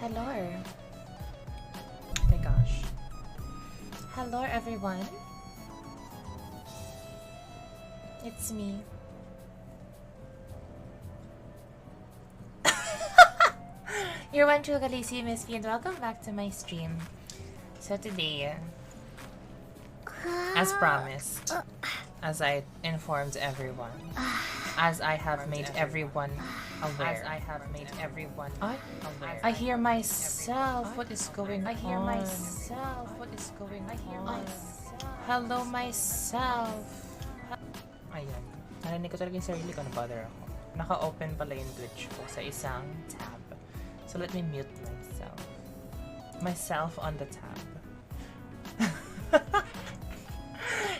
Hello. Oh my gosh. Hello everyone. It's me. You're one true Khaleesi, Miss P, and welcome back to my stream. So today, as promised, as I informed everyone, as I have made everyone aware, I hear myself. What is going on? Hello, myself. Ayan. Narinig ko talaga yung sarili ko. Na-bother ako. Naka-open pala yung Twitch ko sa isang tab. So let me mute myself. Myself on the tab.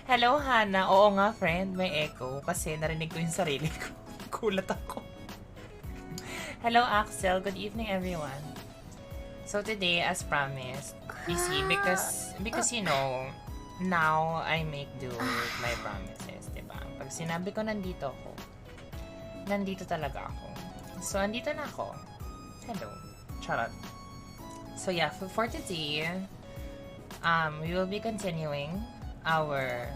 Hello, Hannah. Oo nga, friend. May echo. Kasi narinig ko yung sarili ko. Kulat ako. Hello, Axel. Good evening, everyone. So today, as promised, you see, because you know, now I make do with my promises, diba? Pag sinabi ko nandito ako, nandito talaga ako. So, andito na ako. Hello. Charot. So yeah, for today, we will be continuing our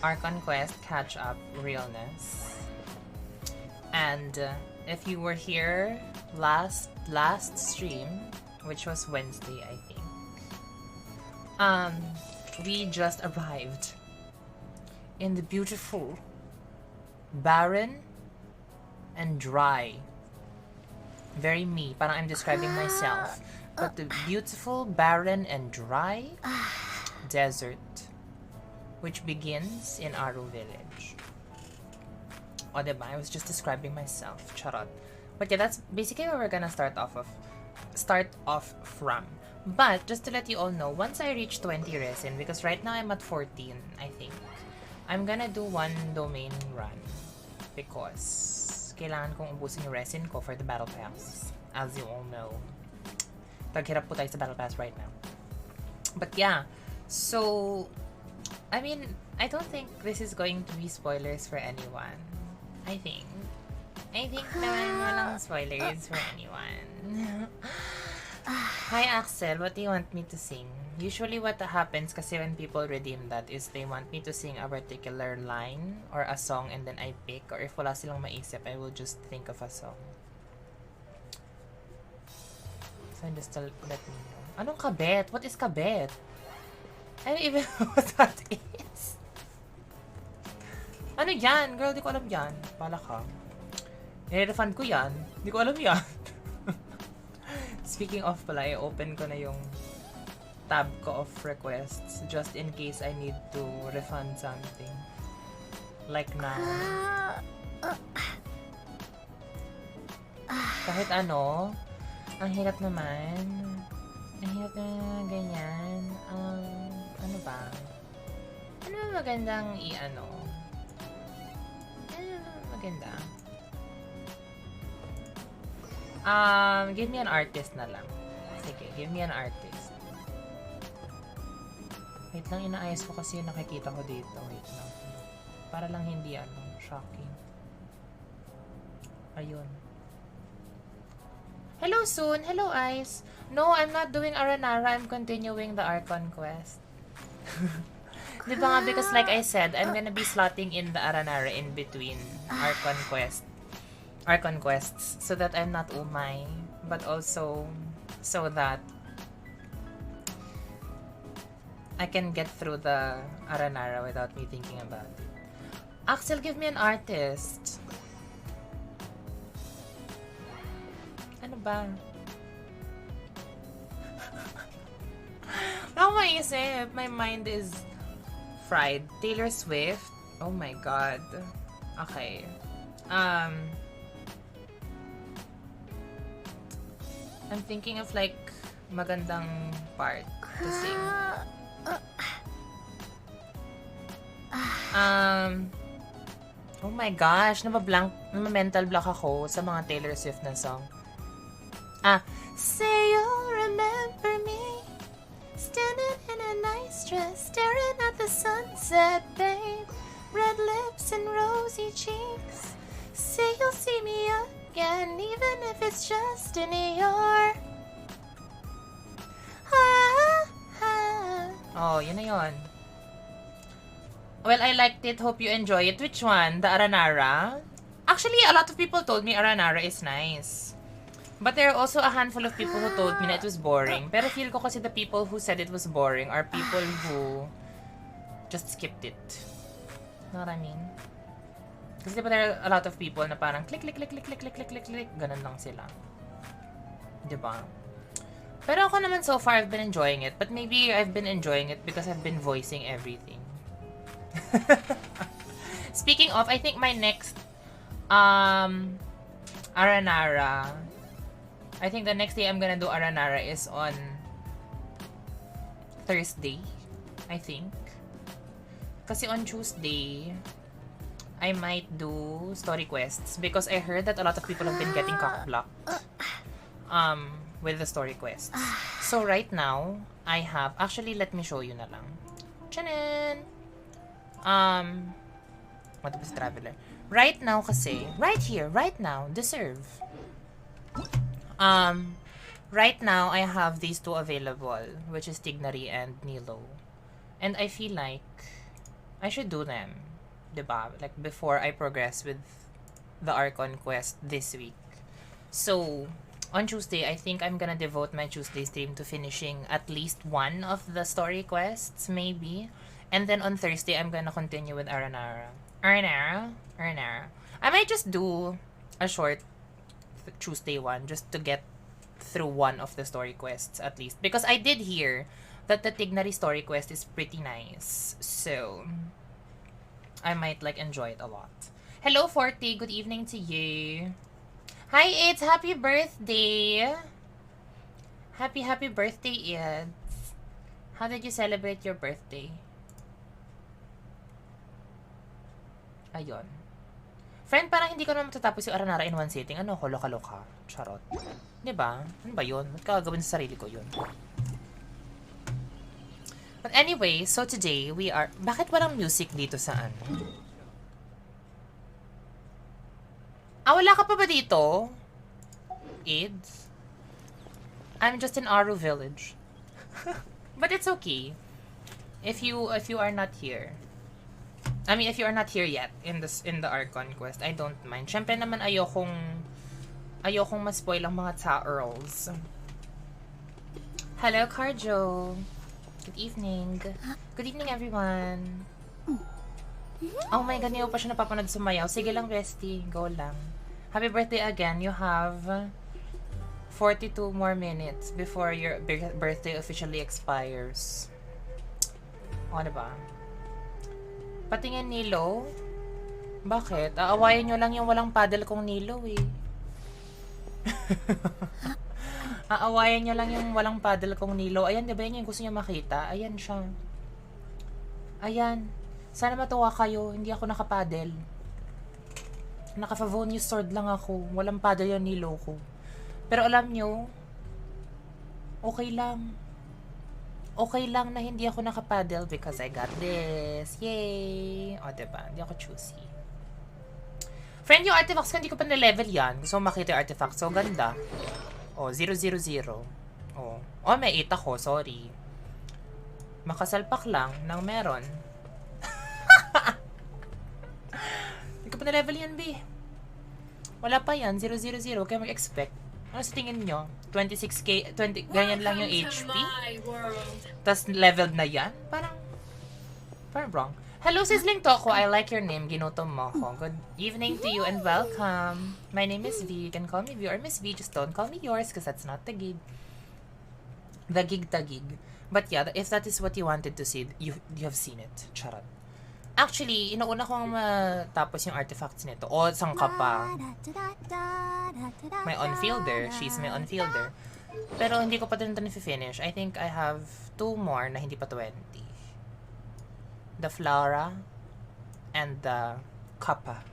Archon Quest catch-up realness. And if you were here last stream, which was Wednesday, I think, we just arrived in the beautiful, barren, and dry. Very me, parang I'm describing myself. But the beautiful, barren, and dry desert, which begins in Aaru village. O diba? I was just describing myself. Charot. But yeah, that's basically where we're gonna start off from. But just to let you all know, once I reach 20 resin, because right now I'm at 14, I think, I'm gonna do one domain run because kailangan kong ubusin yung resin ko for the battle pass. As you all know, taghirap po tayo sa battle pass right now. But yeah, so I mean, I don't think this is going to be spoilers for anyone. I think naman walang spoilers for anyone. Hi Axel, what do you want me to sing? Usually what happens kasi when people redeem that is they want me to sing a particular line or a song and then I pick, or if wala silang maisip, I will just think of a song. So just let me know. Anong kabet? What is kabet? I don't even know what that is. Ano yan? Girl, di ko alam yan. Pala ka. I-refund ko yan. Di ko alam yan. Speaking of pala, i-open ko na yung tab ko of requests just in case I need to refund something. Like now. Kahit ano, ang hirap naman. Ang hirap na ganyan. Ano ba? Ano ba magandang i-ano? Ano ba maganda? Give me an artist na lang. Sige, give me an artist. Wait lang, inaayos ko kasi yung nakikita ko dito. Wait lang. Para lang hindi shocking. Ayun. Hello, Soon. Hello, Ice. No, I'm not doing Aranara. I'm continuing the Archon quest. Diba nga, because like I said, I'm gonna be slotting in the Aranara in between Archon quests so that I'm not umay, but also so that I can get through the Aranara without me thinking about it. Axel, give me an artist. Ano ba? Ako maisip. My mind is fried. Taylor Swift? Oh my god. Okay. I'm thinking of like magandang part to sing. Oh my gosh, nama-mental block ako sa mga Taylor Swift na song. Say you'll remember me, standing in a nice dress, staring at the sunset, babe. Red lips and rosy cheeks. Say you'll see me again, even if it's just in your Oh, yun na yun. Well, I liked it. Hope you enjoy it. Which one? The Aranara? Actually, a lot of people told me Aranara is nice. But there are also a handful of people who told me that it was boring. Pero feel ko kasi the people who said it was boring are people who just skipped it. Know what I mean? Kasi diba there are a lot of people na parang click, click, click, click, click, click, click, click, click. Ganun lang sila. Diba? Pero ako naman so far, I've been enjoying it. But maybe I've been enjoying it because I've been voicing everything. Speaking of, I think my next Aranara, I think the next day I'm gonna do Aranara is on Thursday, I think. Kasi on Tuesday, I might do story quests because I heard that a lot of people have been getting cock-blocked with the story quests. So right now, I have, actually let me show you na lang. Chanan! What was Traveler? Right now kasi, right here, right now, deserve. Right now, I have these two available, which is Tignari and Nilo. And I feel like I should do them, diba? Like, before I progress with the Archon quest this week. So, on Tuesday, I think I'm gonna devote my Tuesday stream to finishing at least one of the story quests, maybe. And then on Thursday, I'm gonna continue with Aranara. Aranara? I might just do a short Tuesday one just to get through one of the story quests at least. Because I did hear that the Tignari story quest is pretty nice. So, I might like enjoy it a lot. Hello, Forte. Good evening to you. Hi, it's happy birthday. Happy birthday, Ids. How did you celebrate your birthday? Ayun. Friend, parang hindi ko naman matatapos yung Aranara in one sitting. Ano ko, loka-loka. Charot. Diba? Ano ba yun? Ba't gagawin sa sarili ko yun? But anyway, so today, we are... Bakit walang music dito sa ano? Wala ka pa ba dito? Ids? I'm just in Aaru village. But it's okay. If you are not here. I mean, if you are not here yet in the Archon quest, I don't mind. Syempre naman ayokong ma-spoil ang mga ta-earls. Hello, Carjo. Good evening. Good evening, everyone. Oh my God, hindi ko pa siya napapanood sumayaw. Sige lang, bestie. Go lang. Happy birthday again. You have 42 more minutes before your birthday officially expires. O, diba? Patingin Nilo? Bakit? Aawayan nyo lang yung walang paddle kong Nilo eh. Aawayan nyo lang yung walang paddle kong Nilo. Ayan, diba yun yung gusto nyo makita? Ayan siya. Ayan. Sana matuwa kayo. Hindi ako nakapaddle. Naka-Favonius sword lang ako. Walang paddle yung Nilo ko. Pero alam nyo, okay lang. Okay lang na hindi ako nakapaddle because I got this. Yay! O, diba? Hindi ako choosy. Friend, yung artifacts ko, hindi ko pa na-level yan. Gusto mo makita yung artifacts. So, ganda. O, 000. O, may 8 ako. Sorry. Makasalpak lang ng meron. Hindi ko pa na-level yan, B. Wala pa yan. 000. Huwag kayo mag-expect. Ano sa tingin nyo? 26k, 20, ganyan lang yung HP? Tapos leveled na yan? Parang wrong. Hello, Sizzling Toko. I like your name. Ginutom mo ko. Good evening to you and welcome. My name is V. You can call me V or Miss V. Just don't call me yours because that's not the gig. The gig. But yeah, if that is what you wanted to see, you have seen it. Charot. Actually, inuuna kong matapos yung artifacts nito. O, sangka pa. My on-fielder. She's my on-fielder. Pero hindi ko pa din ito na-finish. I think I have 2 more na hindi pa 20. The Flora and the Kappa.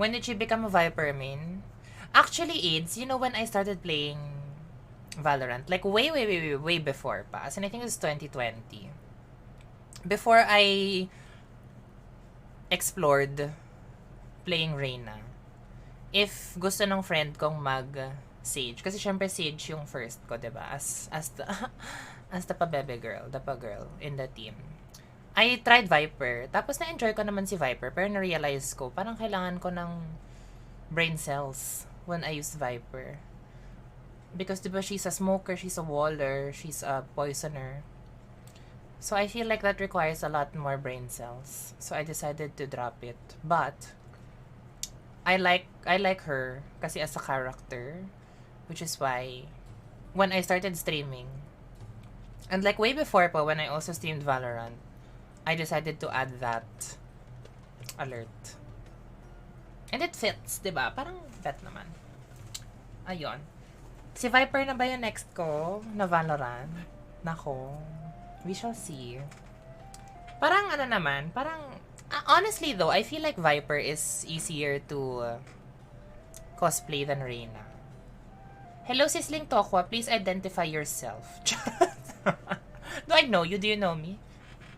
When did she become a Viper main? Actually, AIDS, you know when I started playing Valorant? Like way before pa. As in, I think it was 2020. Before I explored playing Reyna, if gusto ng friend kong mag-Sage, kasi syempre Sage yung first ko, diba? As as the pabebe girl, the pa-girl in the team. I tried Viper. Tapos na-enjoy ko naman si Viper. Pero na-realize ko, parang kailangan ko ng brain cells when I use Viper. Because diba she's a smoker, she's a waller, she's a poisoner. So I feel like that requires a lot more brain cells. So I decided to drop it. But I like her kasi as a character, which is why when I started streaming, and like way before pa when I also streamed Valorant, I decided to add that alert. And it fits, diba? Parang bet naman. Ayun. Si Viper na ba yung next ko na Valorant? Nako. We shall see. Parang ano naman, parang honestly though, I feel like Viper is easier to cosplay than Reyna. Hello, Sisling Tokwa, please identify yourself. Do I know you? Do you know me?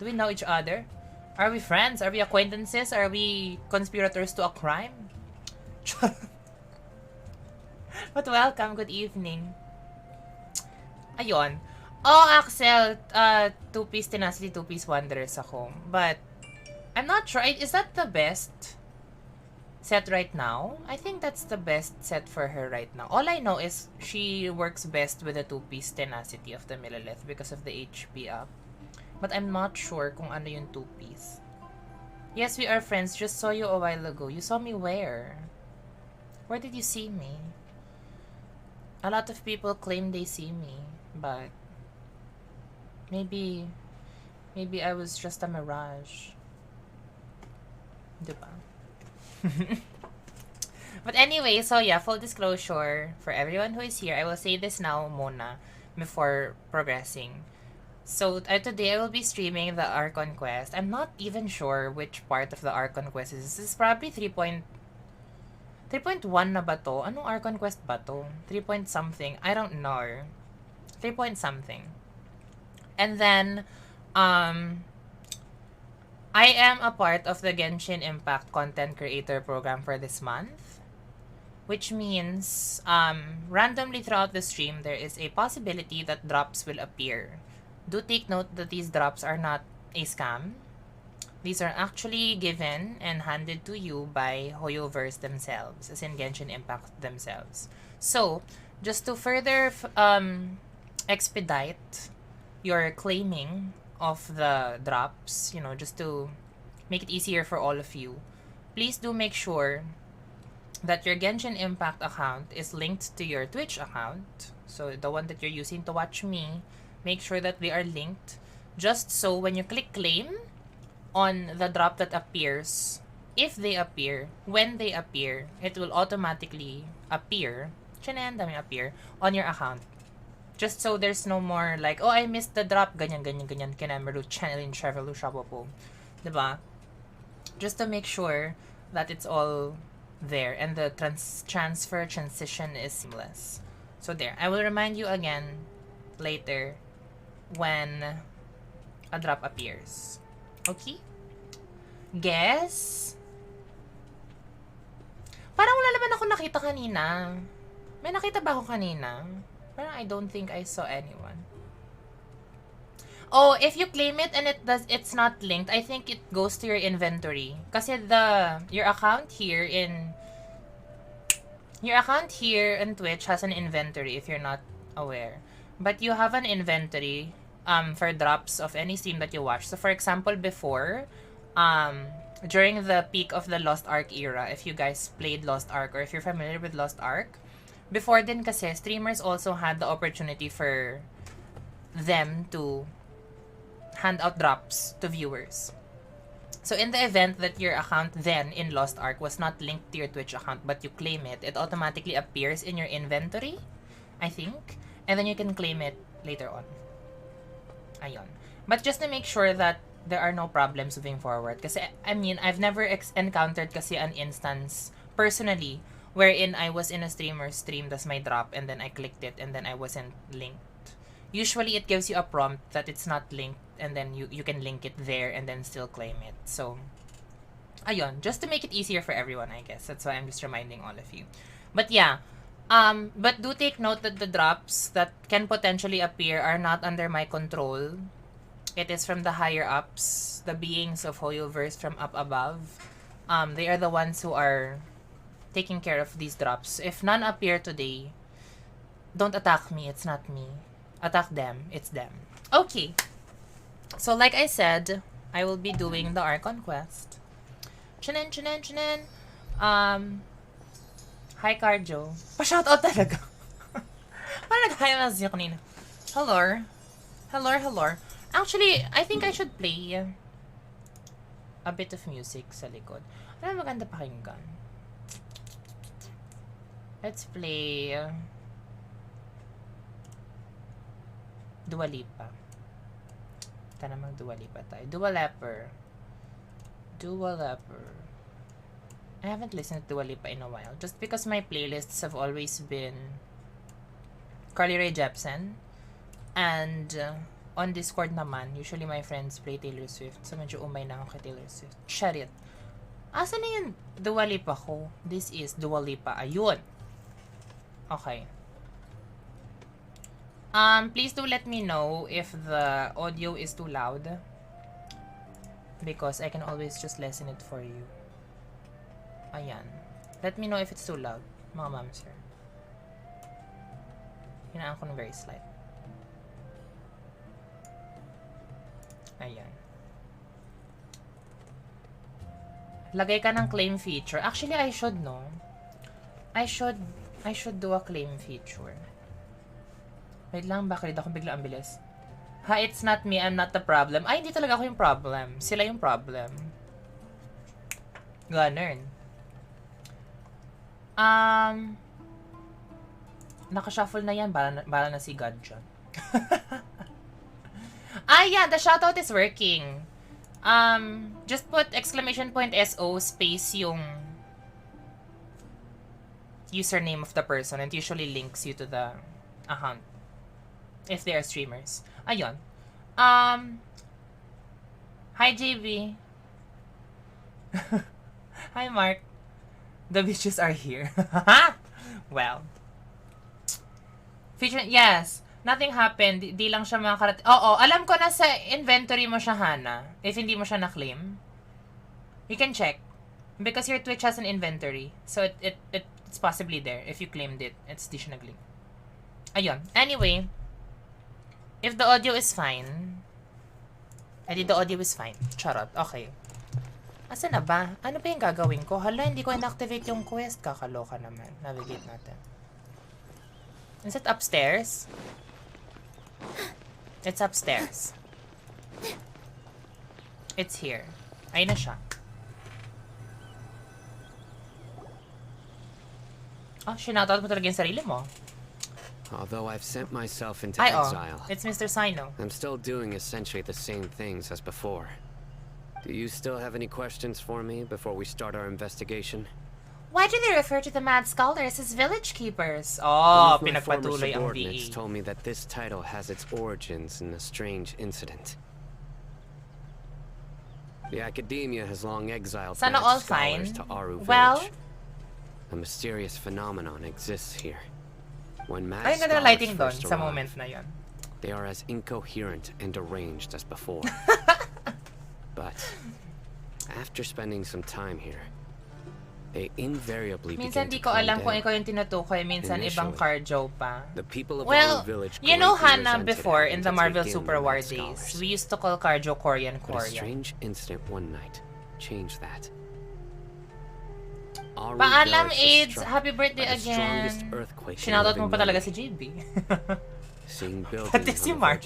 Do we know each other? Are we friends? Are we acquaintances? Are we conspirators to a crime? But welcome, good evening. Ayun. Oh, Axel, two-piece Tenacity, two-piece Wanderers ako. But, I'm not sure. Is that the best set right now? I think that's the best set for her right now. All I know is she works best with the two-piece Tenacity of the Millilith because of the HP up. But I'm not sure kung ano yung two-piece. Yes, we are friends. Just saw you a while ago. You saw me where? Where did you see me? A lot of people claim they see me, but maybe I was just a mirage. Diba? But anyway, so yeah, full disclosure for everyone who is here, I will say this now muna before progressing. So today I will be streaming the Archon quest. I'm not even sure which part of the Archon quest is. This is probably 3.1 na ba to? Anong Archon quest ba to? 3 point something. I don't know. 3 point something. And then, I am a part of the Genshin Impact Content Creator Program for this month. Which means, randomly throughout the stream, there is a possibility that drops will appear. Do take note that these drops are not a scam. These are actually given and handed to you by Hoyoverse themselves, as in Genshin Impact themselves. So, just to further expedite your claiming of the drops, you know, just to make it easier for all of you, please do make sure that your Genshin Impact account is linked to your Twitch account. So, the one that you're using to watch me, make sure that they are linked, just so when you click claim on the drop that appears, if they appear, when they appear, it will automatically appear on your account. Just so there's no more like, oh, I missed the drop, ganyan, kinamaru, channeling, travel, shapopo. Diba? Just to make sure that it's all there and the transfer transition is seamless. So there, I will remind you again later when a drop appears. Okay? Guess? Parang wala naman ako nakita kanina. May nakita ba ako kanina? Parang I don't think I saw anyone. Oh, if you claim it and it's not linked, I think it goes to your inventory. Kasi your account here in Twitch has an inventory if you're not aware. But you have an inventory for drops of any stream that you watch. So for example, before, during the peak of the Lost Ark era, if you guys played Lost Ark or if you're familiar with Lost Ark, before din kasi, streamers also had the opportunity for them to hand out drops to viewers. So in the event that your account then in Lost Ark was not linked to your Twitch account but you claim it, it automatically appears in your inventory, I think, and then you can claim it later on. Ayun. But just to make sure that there are no problems moving forward. Kasi, I mean, I've never encountered kasi an instance, personally, wherein I was in a streamer's stream, that's my drop, and then I clicked it, and then I wasn't linked. Usually, it gives you a prompt that it's not linked, and then you can link it there, and then still claim it. So, ayun. Just to make it easier for everyone, I guess. That's why I'm just reminding all of you. But yeah, But do take note that the drops that can potentially appear are not under my control. It is from the higher ups, the beings of Hoyoverse from up above. They are the ones who are taking care of these drops. If none appear today, don't attack me, it's not me. Attack them, it's them. Okay. So like I said, I will be doing the Archon quest. Chinen, chinen, chinen. Hi, Carjo. Pa-shoutout talaga. Parang nag-hi message niya kanina. Hello. Hello, hello. Actually, I think I should play a bit of music sa likod. Ano maganda pakinggan? Let's play Dua Lipa. Ito namang Dua Lipa tayo. Dua Leper. Dua Leper. I haven't listened to Dua Lipa in a while. Just because my playlists have always been Carly Rae Jepsen. And on Discord naman, usually my friends play Taylor Swift. So medyo umay na ako kay Taylor Swift. Shut it. Asan na yung Dua Lipa ko? This is Dua Lipa. Ayun. Okay. Please do let me know if the audio is too loud. Because I can always just lessen it for you. Ayan. Let me know if it's too loud, mga mams here. Hinaan ko ng very slight. Ayan. Lagay ka ng claim feature. Actually, I should, no? I should do a claim feature. Wait lang, bakit ako bigla ang bilis? Ha, it's not me, I'm not the problem. Ay, hindi talaga ako yung problem. Sila yung problem. Ganun. Naka-shuffle na yan. Bala na si God dyan. Yeah, the shoutout is working. Just put exclamation point SO space yung username of the person and it usually links you to the account if they are streamers. Ayun. Hi, JB. Hi, Mark. The bitches are here. Well. Feature, yes. Nothing happened. Di lang siya makakarat... Oo, alam ko na sa inventory mo siya, Hana. If hindi mo siya na-claim. You can check. Because your Twitch has an inventory. So, it's possibly there. If you claimed it, it's di siya nag-link. Ayun. Anyway. If the audio is fine. The audio is fine. Charot. Okay. Asan na ba? Ano ba yung gagawin ko? Hala, hindi ko inactivate yung quest. Kakaloka naman. Navigate natin. Is it upstairs? It's upstairs. It's here. Ayun na siya. Oh, sinoutout mo talaga yung sarili mo. Although I've sent myself into exile, it's Mr. Sino. I'm still doing essentially the same things as before. Do you still have any questions for me before we start our investigation? Why do they refer to the Mad Scholars as village keepers? Oh, pinagpatuloy ang VE. Told me that this title has its origins in a strange incident. The academia has long exiled Mad Scholars to Aaru village. A mysterious phenomenon exists here. When Mad Scholars first arrive, they are as incoherent and deranged as before. But after spending some time here, they invariably begin to calm down. Minsan di ko alam kung ikaw yung tinutukoy, minsan ibang Carjo pa. The people of Aaru village, you know, Hannah, before in the Marvel Super War days, we used to call Carjo Korean. But a strange incident one night changed that. Paalam, AIDS! Happy birthday again! Sinoutout mo pa talaga si JB. Pati si Mark.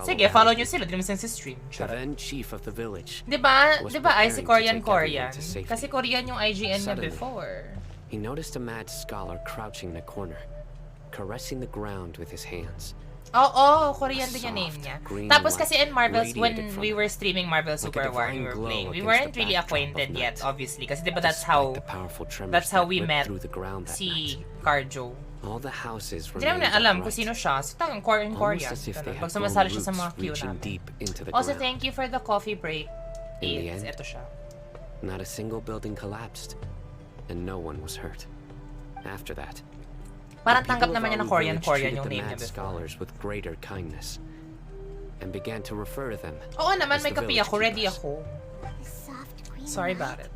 Sige, follow nyo sila. Di naman si stream. The then chief of the village. Diba ay si Korean? Kasi Korean yung IGN niya before. He noticed a mad scholar crouching in a corner, caressing the ground with his hands. Oo, Korean din yung name niya. Tapos kasi in Marvels, when we were streaming Marvel Super War, we were playing, we weren't really acquainted yet, obviously. Kasi diba that's how we met si Carjo. All the houses hindi naman alam kung sino siya. So, tagang Korean. Pag sumasali siya sa mga queue namin. Also, thank you for the coffee break. Ito siya. Not a single building collapsed, and no one was hurt. After that, Parang tanggap naman niya na Korean yung name niya before. Scholars with greater kindness and began to refer to them. Oo naman, may kape ako. Ready ako. Sorry about it.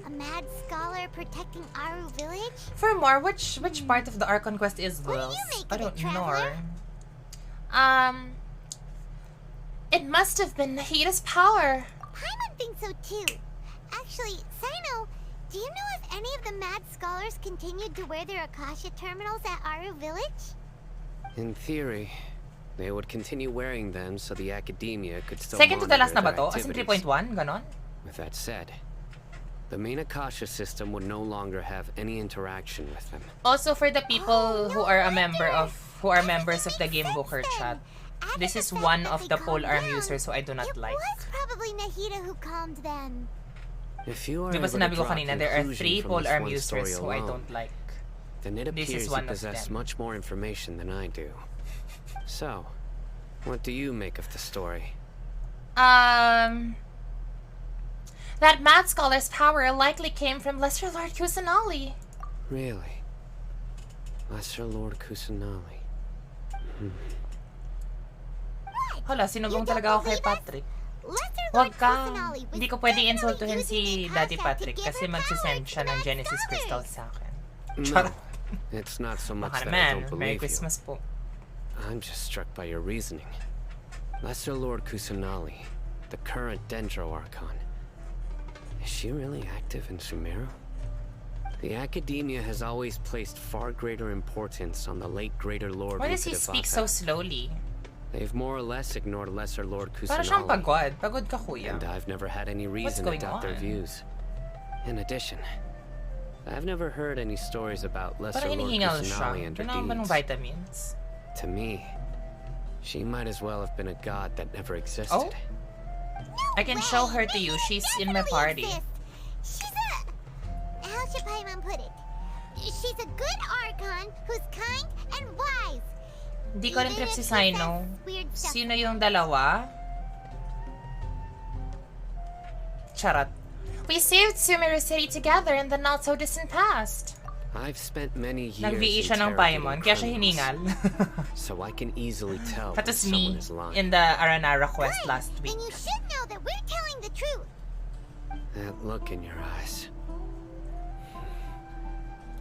A mad scholar protecting Aaru village? For more, which part of the Archon quest is this? I don't know. It must have been Nahida's power. Paimon thinks so too. Actually, Sino, do you know if any of the mad scholars continued to wear their Akasha terminals at Aaru village? In theory, they would continue wearing them so the academia could still Second to the last na ba monitor to? their As in activities. 3.1? Ganon? With that said, the main Akasha system would no longer have any interaction with them. Also, for the people who are members of the Game Booker chat, this is one of the polearm users who I do not like. It was probably Nahida who calmed them. If you are Diba able to sinabi ko draw a kanina, there are 3 conclusion from this polearm one users story who I alone, don't like. then it This appears is you one of possess them. much more information than I do. So, what do you make of the story? That mad scholar's power likely came from Lesser Lord Kusanali. Really? Lesser Lord Kusanali. Hala, sinubong talaga ako kay Patrick. Wag ka. Hindi ko pwede insultuhin si Daddy Patrick kasi magsisend siya ng Genesis Crystal sa akin. No, it's not so much Baka that I don't naman. Merry believe Christmas you. po. I'm just struck by your reasoning. Lesser Lord Kusanali, the current Dendro Archon. Is she really active in Sumeru? The academia has always placed far greater importance on the late Greater Lord. Why does he speak so slowly? They've more or less ignored Lesser Lord Para siyang Kusanali. pagod. Pagod ka, kuya. And I've never had any What's reason to going doubt their on? views. In addition, I've never heard any stories about Lesser Parang Lord hinihingal siya. Kusanali and her Kailangan ba ng deeds. vitamins? To me, she might as well have been a god that never existed. Oh? I can show her to you. She's in my party. She's a... How should Paimon put it? She's a good Archon who's kind and wise. Di ko rin trip si Sino. Sino yung dalawa? Charot. We saved Sumeru City together in the not-so-distant past. I've spent many years Nag-VE siya ng Paimon, kaya siya criminals, hiningal. so I can easily tell That when was someone me is lying. in the Aranara quest Right. last week. And you should know that we're telling the truth. That look in your eyes.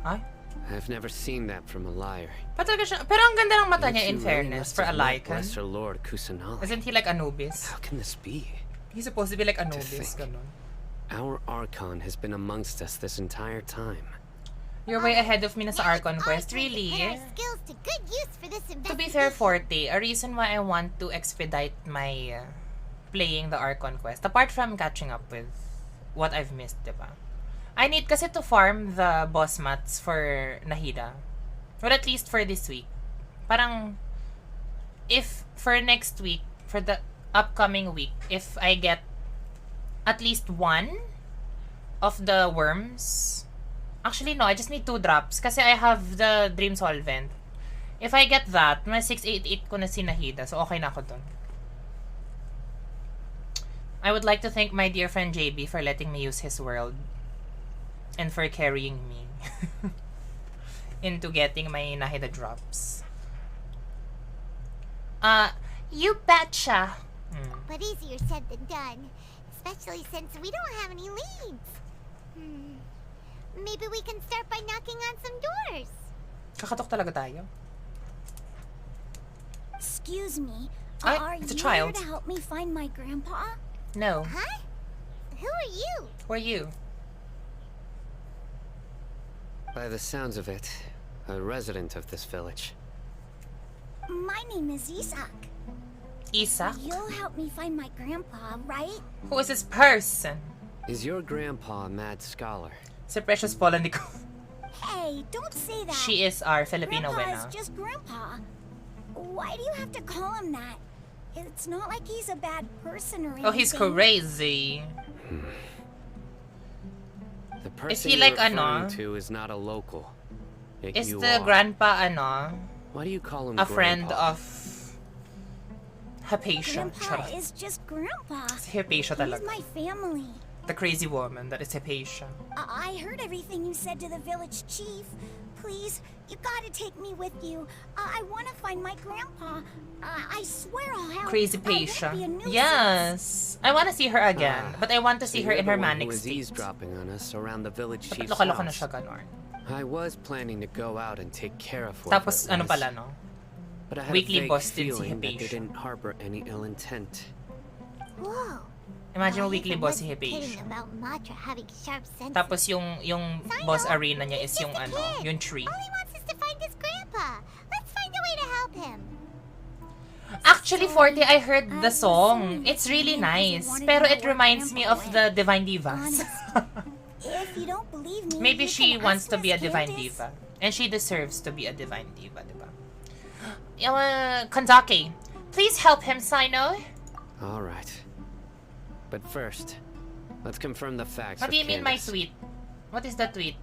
Ay? I've never seen that from a liar. Patalaga siya. Pero ang ganda ng mata Yet niya, in you really fairness, must for a have met Lycan. Lesser Lord Kusanali. Isn't he like Anubis? How can this be? He's supposed to be like Anubis, think. ganun. Our Archon has been amongst us this entire time. You're way ahead of me na sa Archon quest, I plan to really? put our skills to good use for this To be fair, investigation. Forte, a reason why I want to expedite my playing the Archon quest, apart from catching up with what I've missed, diba? I need kasi to farm the boss mats for Nahida. Or at least for this week. Parang, if for next week, for the upcoming week, if I get at least 1 of the worms. Actually, no, I just need 2 drops kasi I have the Dream Solvent. If I get that, may 688 ko na si Nahida, so okay na ako dun. I would like to thank my dear friend JB for letting me use his world and for carrying me into getting my Nahida drops. You betcha! But easier said than done, especially since we don't have any leads. Maybe we can start by knocking on some doors. Kakatok talaga tayo. Excuse me, Ay, are it's a you child. here to help me find my grandpa? No. Huh? Who are you? Who are you? By the sounds of it, a resident of this village. My name is Isak. Isak? You'll help me find my grandpa, right? Who is this person? Is your grandpa a mad scholar? Si Precious Polanico. Hey, don't say that. She is our Filipino Grandpa winner. is just grandpa. Why do you have to call him that? It's not like he's a bad person or anything. Oh, he's crazy. The person he you're like, referring ano? to is not a local. Yet Is you the are. grandpa, ano, Why do you call him a friend grandpa? of Hypatia? Grandpa is just grandpa. Si Hypatia He's talaga. my family. The crazy woman that is Hypatia. I heard everything you said to the village chief. Please, you gotta take me with you. I want to find my grandpa. I swear I'll help. Crazy Hypatia. Yes. I want to see her again, but I want to see her in her manic state. Eavesdropping on us around the village chief's Loko-loko na house. siya ganon. I was planning to go out and take care of Tapos ano pala no? But I had Weekly a vague boss din si feeling that they Hypatia. didn't harbor any ill intent. Whoa. Imagine mo Well, weekly I boss si wasn't kidding Hypatia. about Matra having sharp senses. Tapos yung boss arena niya is He's yung just a ano, kid. yung tree. All he wants is to find his grandpa. Let's find a way to help him. Actually, 40, I heard the song. It's really nice. Pero it reminds me of the Divine Divas. If you don't believe me, Maybe you she can wants ask to be a Miss Divine Candace. Diva. And she deserves to be a Divine Diva, diba? Kandake, please help him, Sino. Alright. But first, let's confirm the facts. What do you mean, my Candace. tweet? What is the tweet?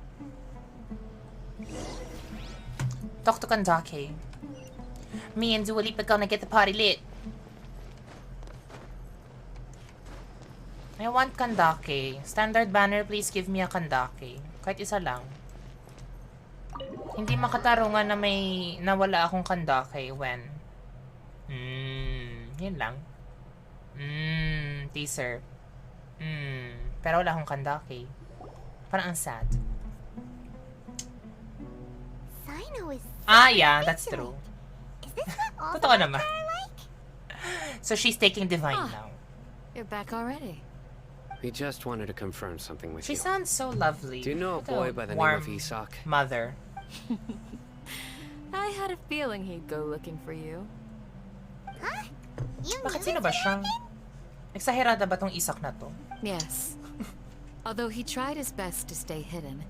Talk to Kandake. Me and Dua Lipa gonna get the party lit. I want Kandake. Standard banner, please give me a Kandake. Kahit isa lang. Hindi makatarungan na nawala akong Kandake when. Yun lang. Teaser. Pero wala akong Kandake. Parang ang sad. Sino is Yeah, that's true. Is this what all Totoo the naman. Matra are like? So she's taking Divine now. You're back already. We just wanted to confirm something with She you. sounds so lovely. Do you know a Ito, boy by the name warm of Isak? mother. I had a feeling he'd go looking for you. Huh? You Bakit knew sino this ba siya? Exagerada ba tong Isak na to? Yes. Although he tried his best to stay hidden,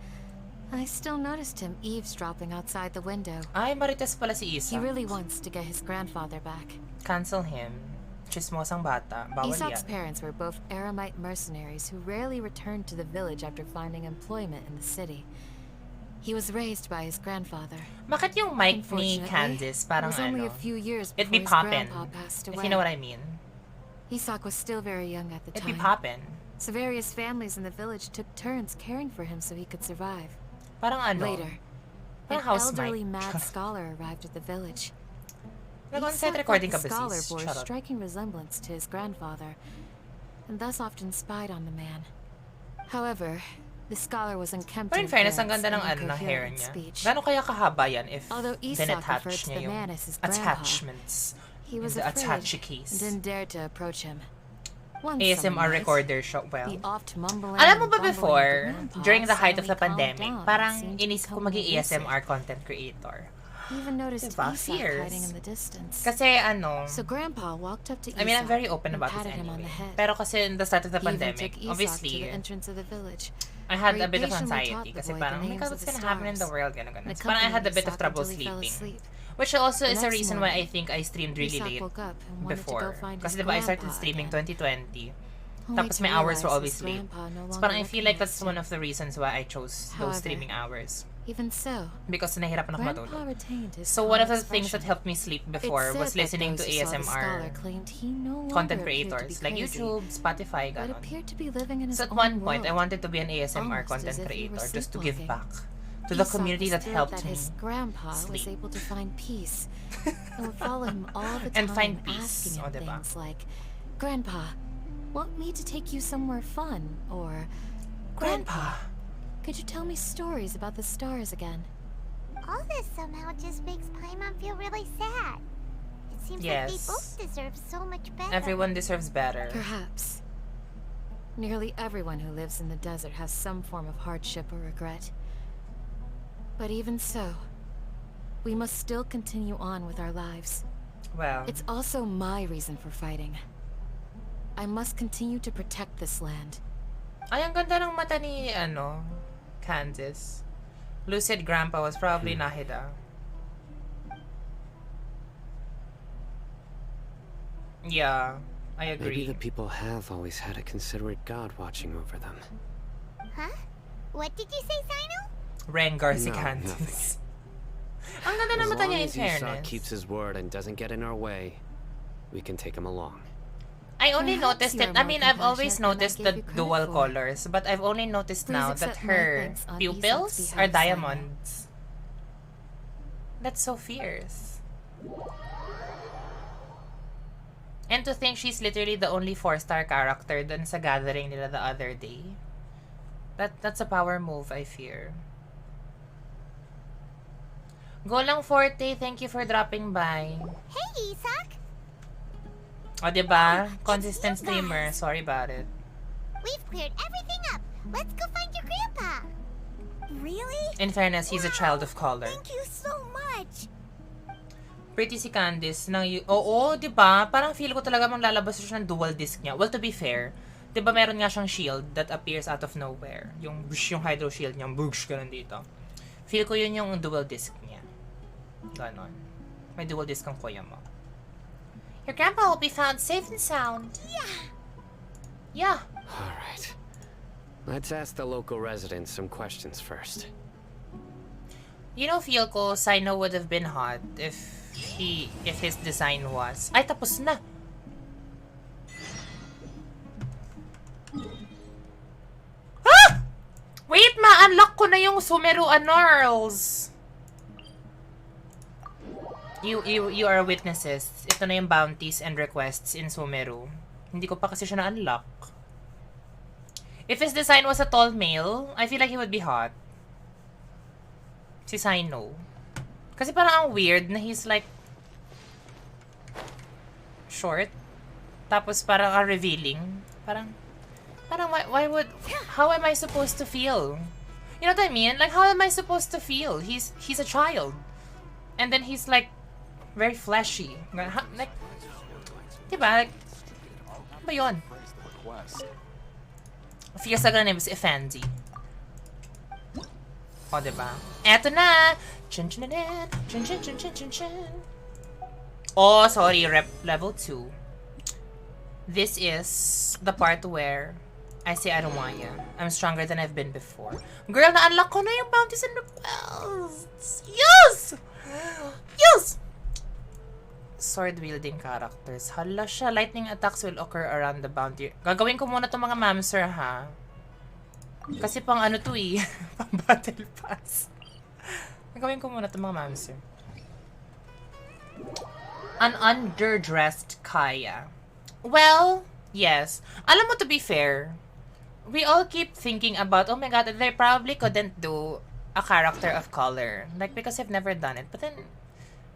I still noticed him eavesdropping outside the window. Ay, marites pala si He Isak. really wants to get his grandfather back. Cancel him. Chismosang bata. Bawal Isak's yan. parents were both Aramite mercenaries who rarely returned to the village after finding employment in the city. He was raised by his grandfather. Bakit yung mic ni Unfortunately, Candice parang it was only ano? a few years It'd before be his poppin'. grandpa passed away. If you know what I mean. Isak was still very young at the It'd be time. poppin'. So various families in the village took turns caring for him so he could survive. Parang ano? Later, Parang an house elderly mic. mad scholar arrived at the village. Nag-on-site Isak recording ka thought ba, the scholar sis? bore a Charot. striking resemblance to his grandfather, and thus often spied on the man. However, the scholar was unkempt Pero in in fairness, ang appearance ganda ng and ano na hair incoherent niya. speech. Gano'n kaya kahaba yan if Although Isak referred din-attach to niya the yung man as his grandpa, attachments he was in the afraid attache and case. didn't dare to approach him. One ASMR summer night, recorder siya. Well, the oft mumbling alam mo and ba bumbling before, grandpa during the height of the suddenly calmed pandemic, down and parang seemed to inisip ko become maging lucid. ASMR content creator. He even noticed Diba? Isak Fears. hiding in the distance. Kasi ano, So Grandpa walked up to Isak I mean, I'm very open and about this patted him on anyway. the head. Pero kasi in the start of the He even pandemic, took Isak to obviously, the entrance of the village. I had where a he bit of patiently anxiety taught the kasi boy parang, oh the my names God, of what's the gonna happen in the stars, world? Ganun, ganun. and So parang I had a bit of accompanied trouble Isak until he fell sleeping. asleep. Which also The is a next reason why I morning, think I streamed really Isak late woke up and wanted to go before. find Kasi his diba I started grandpa streaming again. 2020. Only Tapos to my hours were realize always his late. grandpa no So longer parang I feel like that's recognized one him. of the reasons why I chose those However, streaming hours. Even so, Because nahihirapan ako Grandpa matulog. retained his So one of the calm things that expression. helped me sleep before It's was said that listening to those who saw the scholar ASMR claimed he no content longer appeared to creators be like crazy, YouTube, Spotify, but ganon. appeared to be living in his So at own one point, I world. wanted to be an ASMR Almost content as if he were creator just to give sleepwalking. back to the Isak community was that thrilled helped that me his grandpa was sleep. able to find peace and would follow him all the And time, find peace, asking him o, diba? things like, "Grandpa, want me to take you somewhere fun?" Or, Grandpa. could you tell me stories about the stars again?" All this somehow just makes Paimon feel really sad. It seems like they Yes. both deserve so much better. Everyone deserves better. Perhaps. Nearly everyone who lives in the desert has some form of hardship or regret. But even so, we must still continue on with our lives. Well, It's also my reason for fighting. I must continue to protect this land. ay, ang ganda ng mata ni, Candice. Lucid Grandpa was probably Nahida. Yeah, I Maybe agree. the people have always had a considerate god watching over them. Huh? What did you say, Sino? Rengar si No, Candice. Ang ganda ng As mata long niya in as Isak fairness. keeps his word and doesn't get in our way, we can take him along. I only noticed it. I mean, I've always noticed the dual for. colors, but I've only noticed Please now that accept my her thanks on pupils Isak's are behalf, diamonds. That's so fierce. And to think she's literally the only 4-star character dun sa gathering nila the other day. That's a power move, I fear. Go lang Forte, thank you for dropping by. Hey, Isak. O, diba? Consistent streamer. Sorry about it. We've cleared everything up. Let's go find your grandpa. Really? In fairness, he's a child of color. Thank you so much. Pretty si Candice. Oo, diba? Parang feel ko talaga lalabas siya ng dual disc niya. Well, to be fair, diba meron nga siyang shield that appears out of nowhere. Yung hydro shield niya, bush, ganun dito. Feel ko yun yung dual disc niya. Ganon. May dual disc ang kuya mo. Your grandpa will be found safe and sound. Yeah. Alright. Let's ask the local residents some questions first. You know, feel ko, Sino would have been hot if his design was... Ay, tapos na! Ah! Wait, ma-unlock ko na yung Sumeru Annals! You are witnesses. Ito na yung bounties and requests in Sumeru. Hindi ko pa kasi siya na-unlock. If his design was a tall male, I feel like he would be hot. Si Sino. Kasi parang ang weird na he's like short. Tapos parang revealing. Parang why would... How am I supposed to feel? You know what I mean? Like, how am I supposed to feel? He's a child. And then he's like very fleshy. Like, diba? Like, ano ba yun? Fierce na name is Effendi. O, diba? Eto na! Chin chin chin chin chin chin chin chin chin. Oh, sorry, level 2. This is the part where I say I don't want ya. I'm stronger than I've been before. Girl, na-unlock ko na yung bounties and requests. Yes! Yes! Sword-wielding characters. Hala siya. Lightning attacks will occur around the bounty. Gagawin ko muna itong mga mamser, ha? Kasi pang ano to eh. Pang battle pass. Gagawin ko muna itong mga mamser. An underdressed Kaya. Well, yes. Alam mo, to be fair, we all keep thinking about, oh my god, they probably couldn't do a character of color. Like, because I've never done it. But then,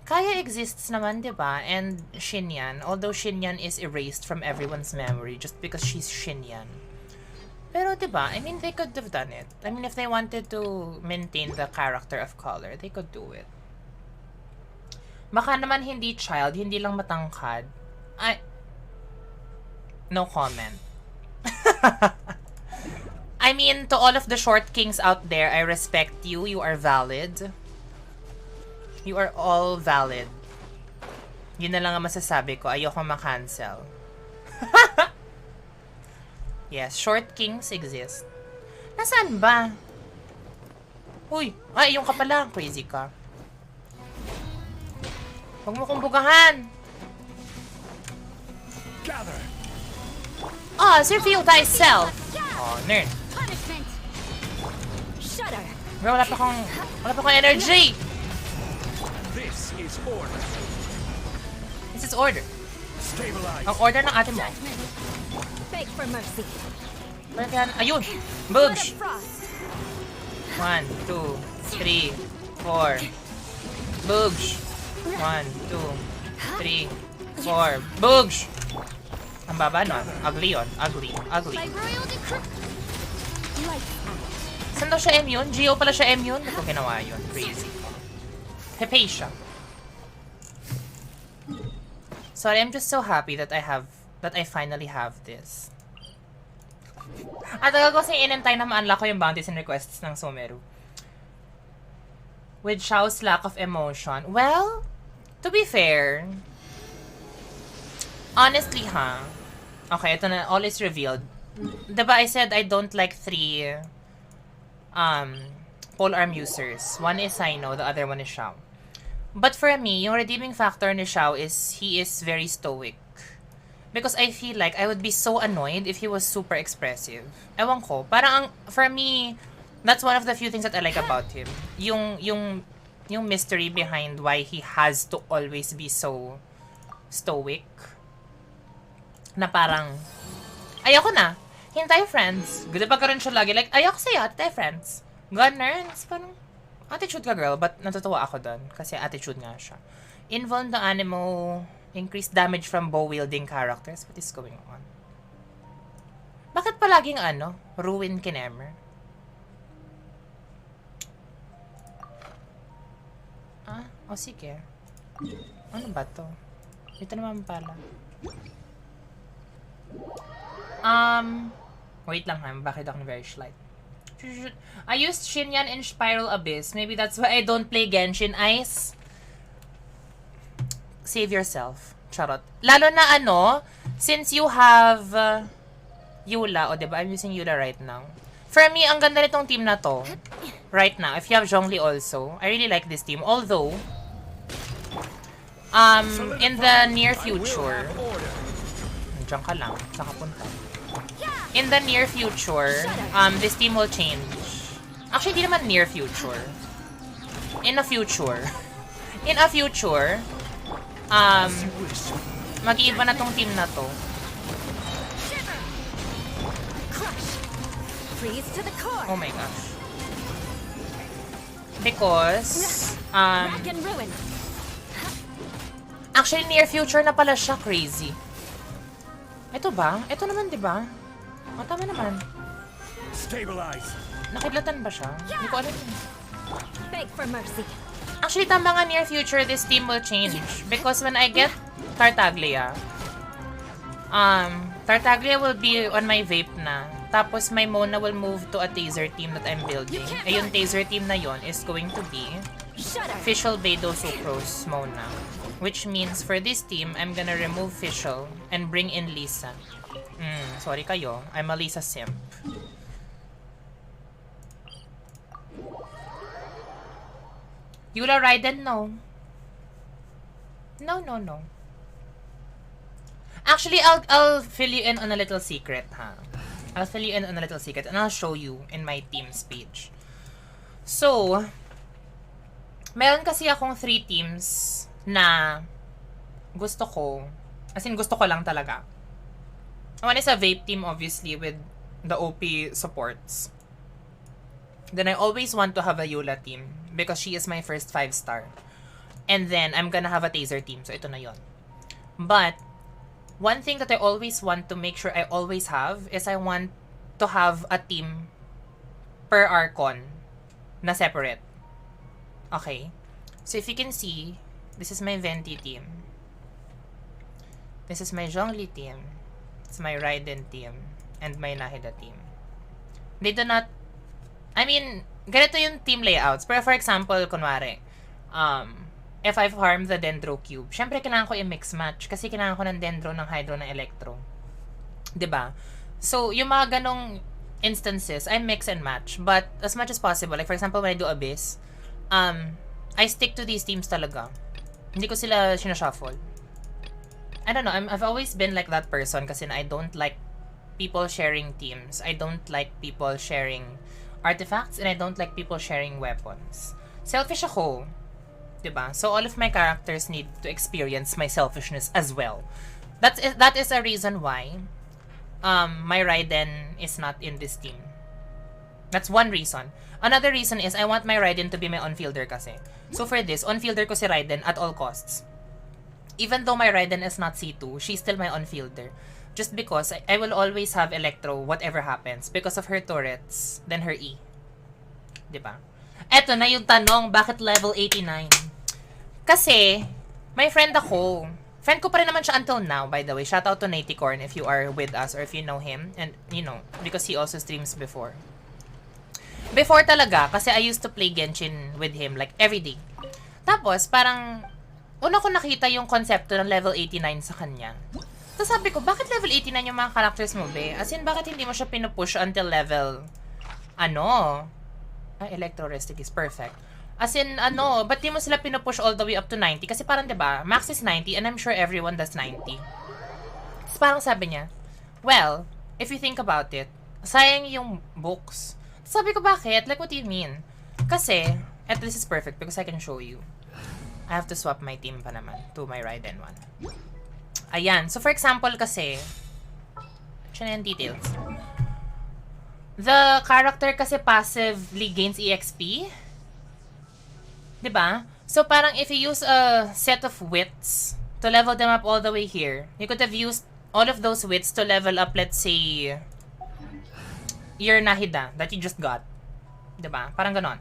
Kaya exists naman, diba? And Xinyan. Although Xinyan is erased from everyone's memory just because she's Xinyan. Pero diba? I mean, they could have done it. I mean, if they wanted to maintain the character of color, they could do it. Baka naman hindi child, hindi lang matangkad. No comment. I mean, to all of the short kings out there, I respect you. You are valid. You are all valid. Yun na lang ang masasabi ko. Ayoko ma-cancel. Yes, short kings exist. Nasaan ba? Uy! Ay, yung ka pala. Crazy ka. Huwag mo kong bugahan. Oh, reveal thyself. Oh, nerd. Bro, wala pa akong energy. This is order. This is order. Ang order ng ate mo. Beg for mercy. Ayun! Bugs! 1, 2, 3, 4. Bugs! 1, 2, 3, 4. Bugs! Ang baba nun. Ugly yun. Ugly. Ugly. Saan daw siya immune? Geo pala siya immune? Ba't ko ginawa yun? Crazy. Pepe siya. Sorry, I'm just so happy that I finally have this. At tagal ko kasi inintay na ma-unlock ko yung bounties and requests ng Sumeru. With Xiao's lack of emotion. Well, to be fair, honestly, okay, ito na, all is revealed. Diba I said I don't like 3 polearm users. One is Sino, the other one is Xiao. But for me, yung redeeming factor ni Xiao is he is very stoic. Because I feel like I would be so annoyed if he was super expressive. Ewan ko. Parang, for me, that's one of the few things that I like about him. Yung mystery behind why he has to always be so stoic. Na parang, ayoko na. Hintay, friends. Good pa karon siya lagi. Like, ayoko sa'yo, hintay, friends. Gunners. Parang, attitude ka, girl. But natutuwa ako dun. Kasi attitude nga siya. Invuln the Animo. Increased damage from bow-wielding characters. What is going on? Bakit palaging Ruin Kinemer? O sige. Ano ba to? Ito naman pala. Wait lang ha. Bakit ako very slight? I used Shinyan in Spiral Abyss. Maybe that's why I don't play Genshin Ice. Save yourself. Charot. Lalo na since you have Eula, o diba? I'm using Eula right now. For me, ang ganda nitong team na to. Right now. If you have Zhongli also. I really like this team. Although, in the near future, diyan ka lang. Saan ka punta? In the near future, this team will change. Actually, di naman near future. In a future. In a future, mag-iiba na tong team na to. Oh my gosh. Because, actually, near future na pala siya. Crazy. Ito ba? Ito naman, di ba? O, tama naman. Nakidlatan ba siya? Hindi ko alam yun. Beg for mercy. Actually, tama nga, near future, this team will change. Because when I get Tartaglia, Tartaglia will be on my vape na. Tapos, my Mona will move to a taser team that I'm building. Eh, yung taser team na yon is going to be Fischl, Beidou, Sucrose, Mona. Which means, for this team, I'm gonna remove Fischl and bring in Lisa. Sorry kayo. I'm a Lisa simp. Eula Raiden, no. No. Actually, I'll fill you in on a little secret, ha? I'll fill you in on a little secret and I'll show you in my team's page. So, meron kasi akong 3 teams na gusto ko. As in, gusto ko lang talaga. One is a vape team, obviously, with the OP supports. Then I always want to have a Eula team because she is my first 5-star. And then, I'm gonna have a taser team. So, ito na yon. But, one thing that I always want to make sure I always have is I want to have a team per Archon na separate. Okay? So, if you can see, this is my Venti team. This is my Zhongli team. It's my Raiden team. And my Nahida team. They do not... I mean, ganito yung team layouts. Pero for example, kunwari, if I farm the Dendro Cube, syempre kailangan ko i-mix match kasi kailangan ko ng Dendro, ng Hydro, ng Electro. 'Di ba? So, yung mga ganong instances, I mix and match. But as much as possible, like for example, when I do Abyss, I stick to these teams talaga. Hindi ko sila sinashuffle. I don't know, I've always been like that person kasi I don't like people sharing teams. I don't like people sharing artifacts and I don't like people sharing weapons. Selfish ako. Diba? So all of my characters need to experience my selfishness as well. That is a reason why my Raiden is not in this team. That's one reason. Another reason is I want my Raiden to be my on-fielder kasi. So for this, on-fielder ko si Raiden at all costs. Even though my Raiden is not C2, she's still my on-fielder. Just because I will always have Electro whatever happens because of her turrets, then her E. Diba? Eto na yung tanong, bakit level 89? Kasi, may friend ako. Friend ko pa rin naman siya until now, by the way. Shout out to Naticorn if you are with us or if you know him. And, you know, because he also streams before. Before talaga, kasi I used to play Genshin with him, like, every day. Tapos, parang, una ko nakita yung konsepto ng level 89 sa kanya. Tapos sabi ko, bakit level 89 yung mga characters mo, be? As in, bakit hindi mo siya pinupush until level, Electro Restic is perfect. As in, ba't di mo sila pinupush all the way up to 90? Kasi parang, diba, max is 90 and I'm sure everyone does 90. Parang sabi niya, well, if you think about it, sayang yung books. Sabi ko, bakit? Like, what do you mean? Kasi, and this is perfect because I can show you. I have to swap my team pa naman to my Raiden one. Ayan. So, for example kasi, siya na yung details. The character kasi passively gains EXP. Diba? So, parang if you use a set of wits to level them up all the way here, you could have used all of those wits to level up, let's say, your Nahida that you just got. Diba? Parang ganon.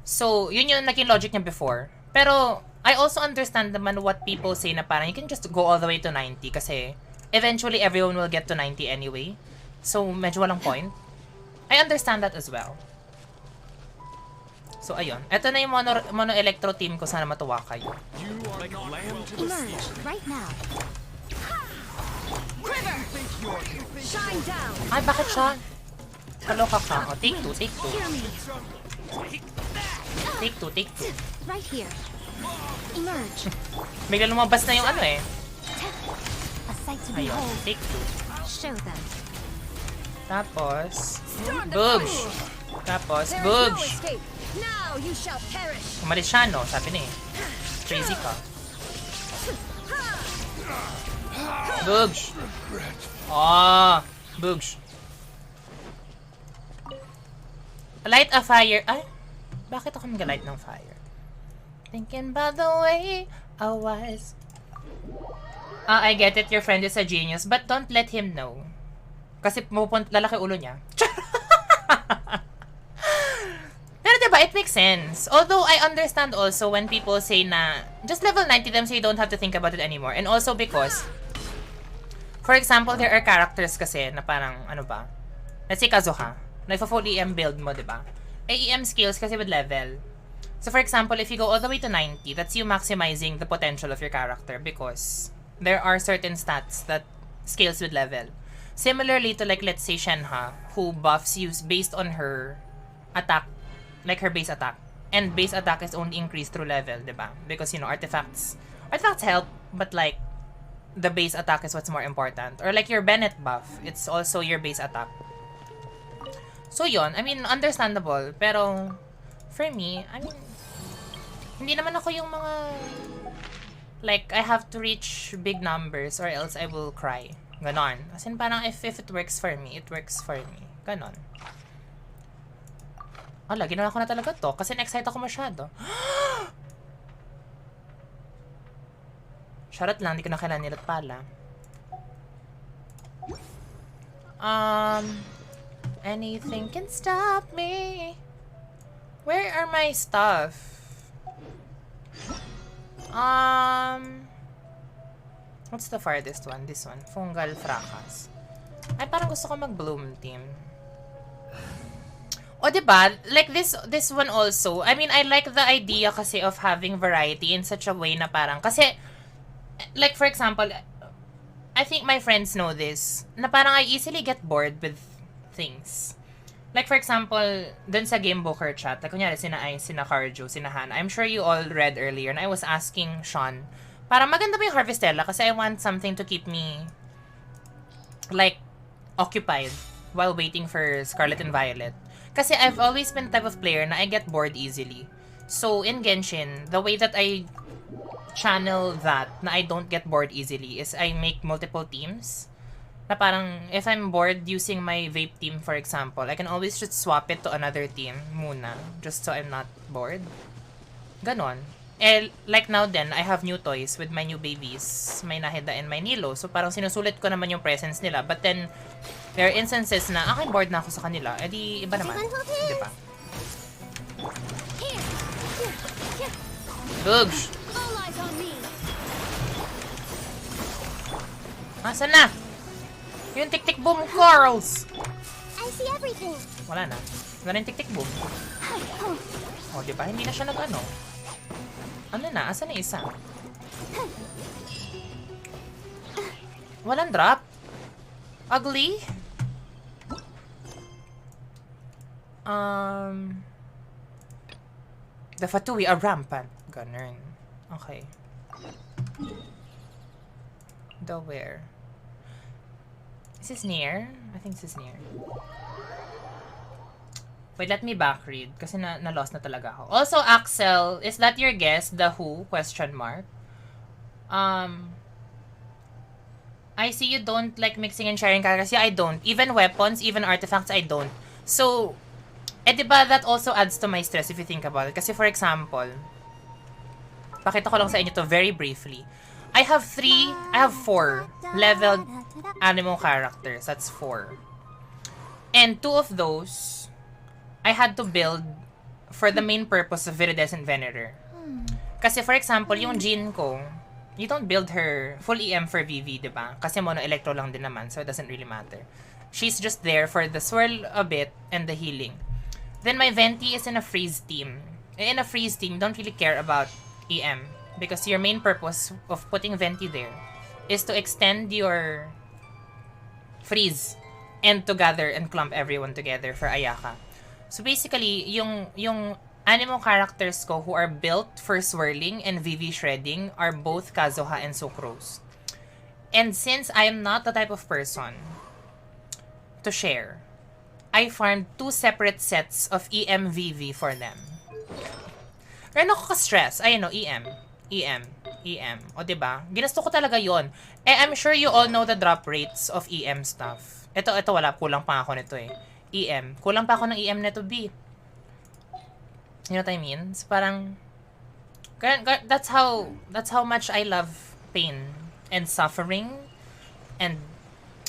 So, yun yung naging logic niya before. Pero, I also understand naman what people say na parang you can just go all the way to 90 kasi eventually everyone will get to 90 anyway. So, medyo walang point. I understand that as well. So, ayun. Ito na yung mono-electro team ko. Sana matuwa kayo. Emerge right now. Quiver! Shine down! Ay, bakit siya? Kaloka ka. O, take two, take two. Take two, take two. Right here. Emerge. Bigla lumabas na yung ano eh. A sight to Ayun, behold. take two. Show them. Tapos, Boogs! Tapos, Boogs! Now you shall perish. Umalis siya, no? Sabi niya eh. Crazy ka. Boogs! Oh, Boogs. Light a fire. Ay, bakit ako mag-light ng fire? Thinking about the way I was. I get it. Your friend is a genius. But don't let him know. Kasi lalaki ulo niya. Pero diba, it makes sense. Although, I understand also when people say na, just level 90 them so you don't have to think about it anymore. And also because, for example, there are characters kasi na parang, ano ba? Let's say Kazuha. Na full EM build mo, diba? AEM skills kasi with level. So, for example, if you go all the way to 90, that's you maximizing the potential of your character because there are certain stats that scales with level. Similarly to, like, let's say Shenhe, who buffs you based on her attack, like her base attack. And base attack is only increased through level, diba? Because, you know, artifacts help, but, like, the base attack is what's more important. Or, like, your Bennett buff, it's also your base attack. So, yon, I mean, understandable. Pero, for me, I mean, hindi naman ako yung mga, like, I have to reach big numbers or else I will cry. Ganon. As in, parang if it works for me, it works for me. Ganon. Ala, ginawa ko na talaga to kasi na-excite ako masyado. Charot lang, hindi ko na kailangan nilat pala. Anything can stop me. Where are my stuff? What's the farthest one? This one. Fungal Fracas. Ay, parang gusto ko mag-bloom team. O, diba? Like this one also. I mean, I like the idea kasi of having variety in such a way na parang, kasi, like for example, I think my friends know this, na parang I easily get bored with things. Like for example, dun sa Game Booker chat, like kunyari sina Carjo, sina Hannah, I'm sure you all read earlier, and I was asking Sean, parang maganda ba yung Harvestella kasi I want something to keep me, like, occupied while waiting for Scarlet and Violet. Kasi I've always been the type of player na I get bored easily. So in Genshin, the way that I channel that, na I don't get bored easily, is I make multiple teams. Na parang, if I'm bored using my vape team, for example, I can always just swap it to another team muna, just so I'm not bored. Ganon. Eh, like now then, I have new toys with my new babies, my Nahida and my Nilo. So parang sinusulit ko naman yung presence nila. But then, there are instances na, okay, bored na ako sa kanila. Eh di, iba naman. Di ba? Boogs! Asan na? Yung tik-tik boom, Corals! I see everything. Wala na. Wala na yung tik-tik boom. O, diba? Hindi na siya nag-ano. Ano na? Asan na isa? Walang drop? Ugly? The Fatui are rampant. Ganun. Okay. The where? Is this near? I think this is near. Wait, let me back read kasi na-lost na talaga ako. Also, Axel, is that your guess? The Who? Question mark. I see you don't like mixing and sharing characters. Yeah, I don't. Even weapons, even artifacts, I don't. So, diba that also adds to my stress if you think about it. Kasi for example, pakita ko lang sa inyo to very briefly. I have 4 leveled animal characters. That's 4. And 2 of those, I had to build for the main purpose of Viridescent Venerer. Kasi for example, yung Jean ko, you don't build her full EM for VV, diba? Kasi mono-electro lang din naman, so it doesn't really matter. She's just there for the swirl a bit and the healing. Then my Venti is in a freeze team. In a freeze team, you don't really care about EM. Because your main purpose of putting Venti there is to extend your freeze and to gather and clump everyone together for Ayaka. So basically, yung animal characters ko who are built for swirling and VV shredding are both Kazuha and Sucrose. And since I am not the type of person to share, I farmed 2 separate sets of EM VV for them. Pero nakaka-stress. Ayun o, EM. O diba? Ginasto ko talaga yon. I'm sure you all know the drop rates of EM stuff. Ito wala. Kulang pa ako nito eh. EM. Kulang pa ako ng EM neto B. You know what I mean? So parang that's how much I love pain and suffering, and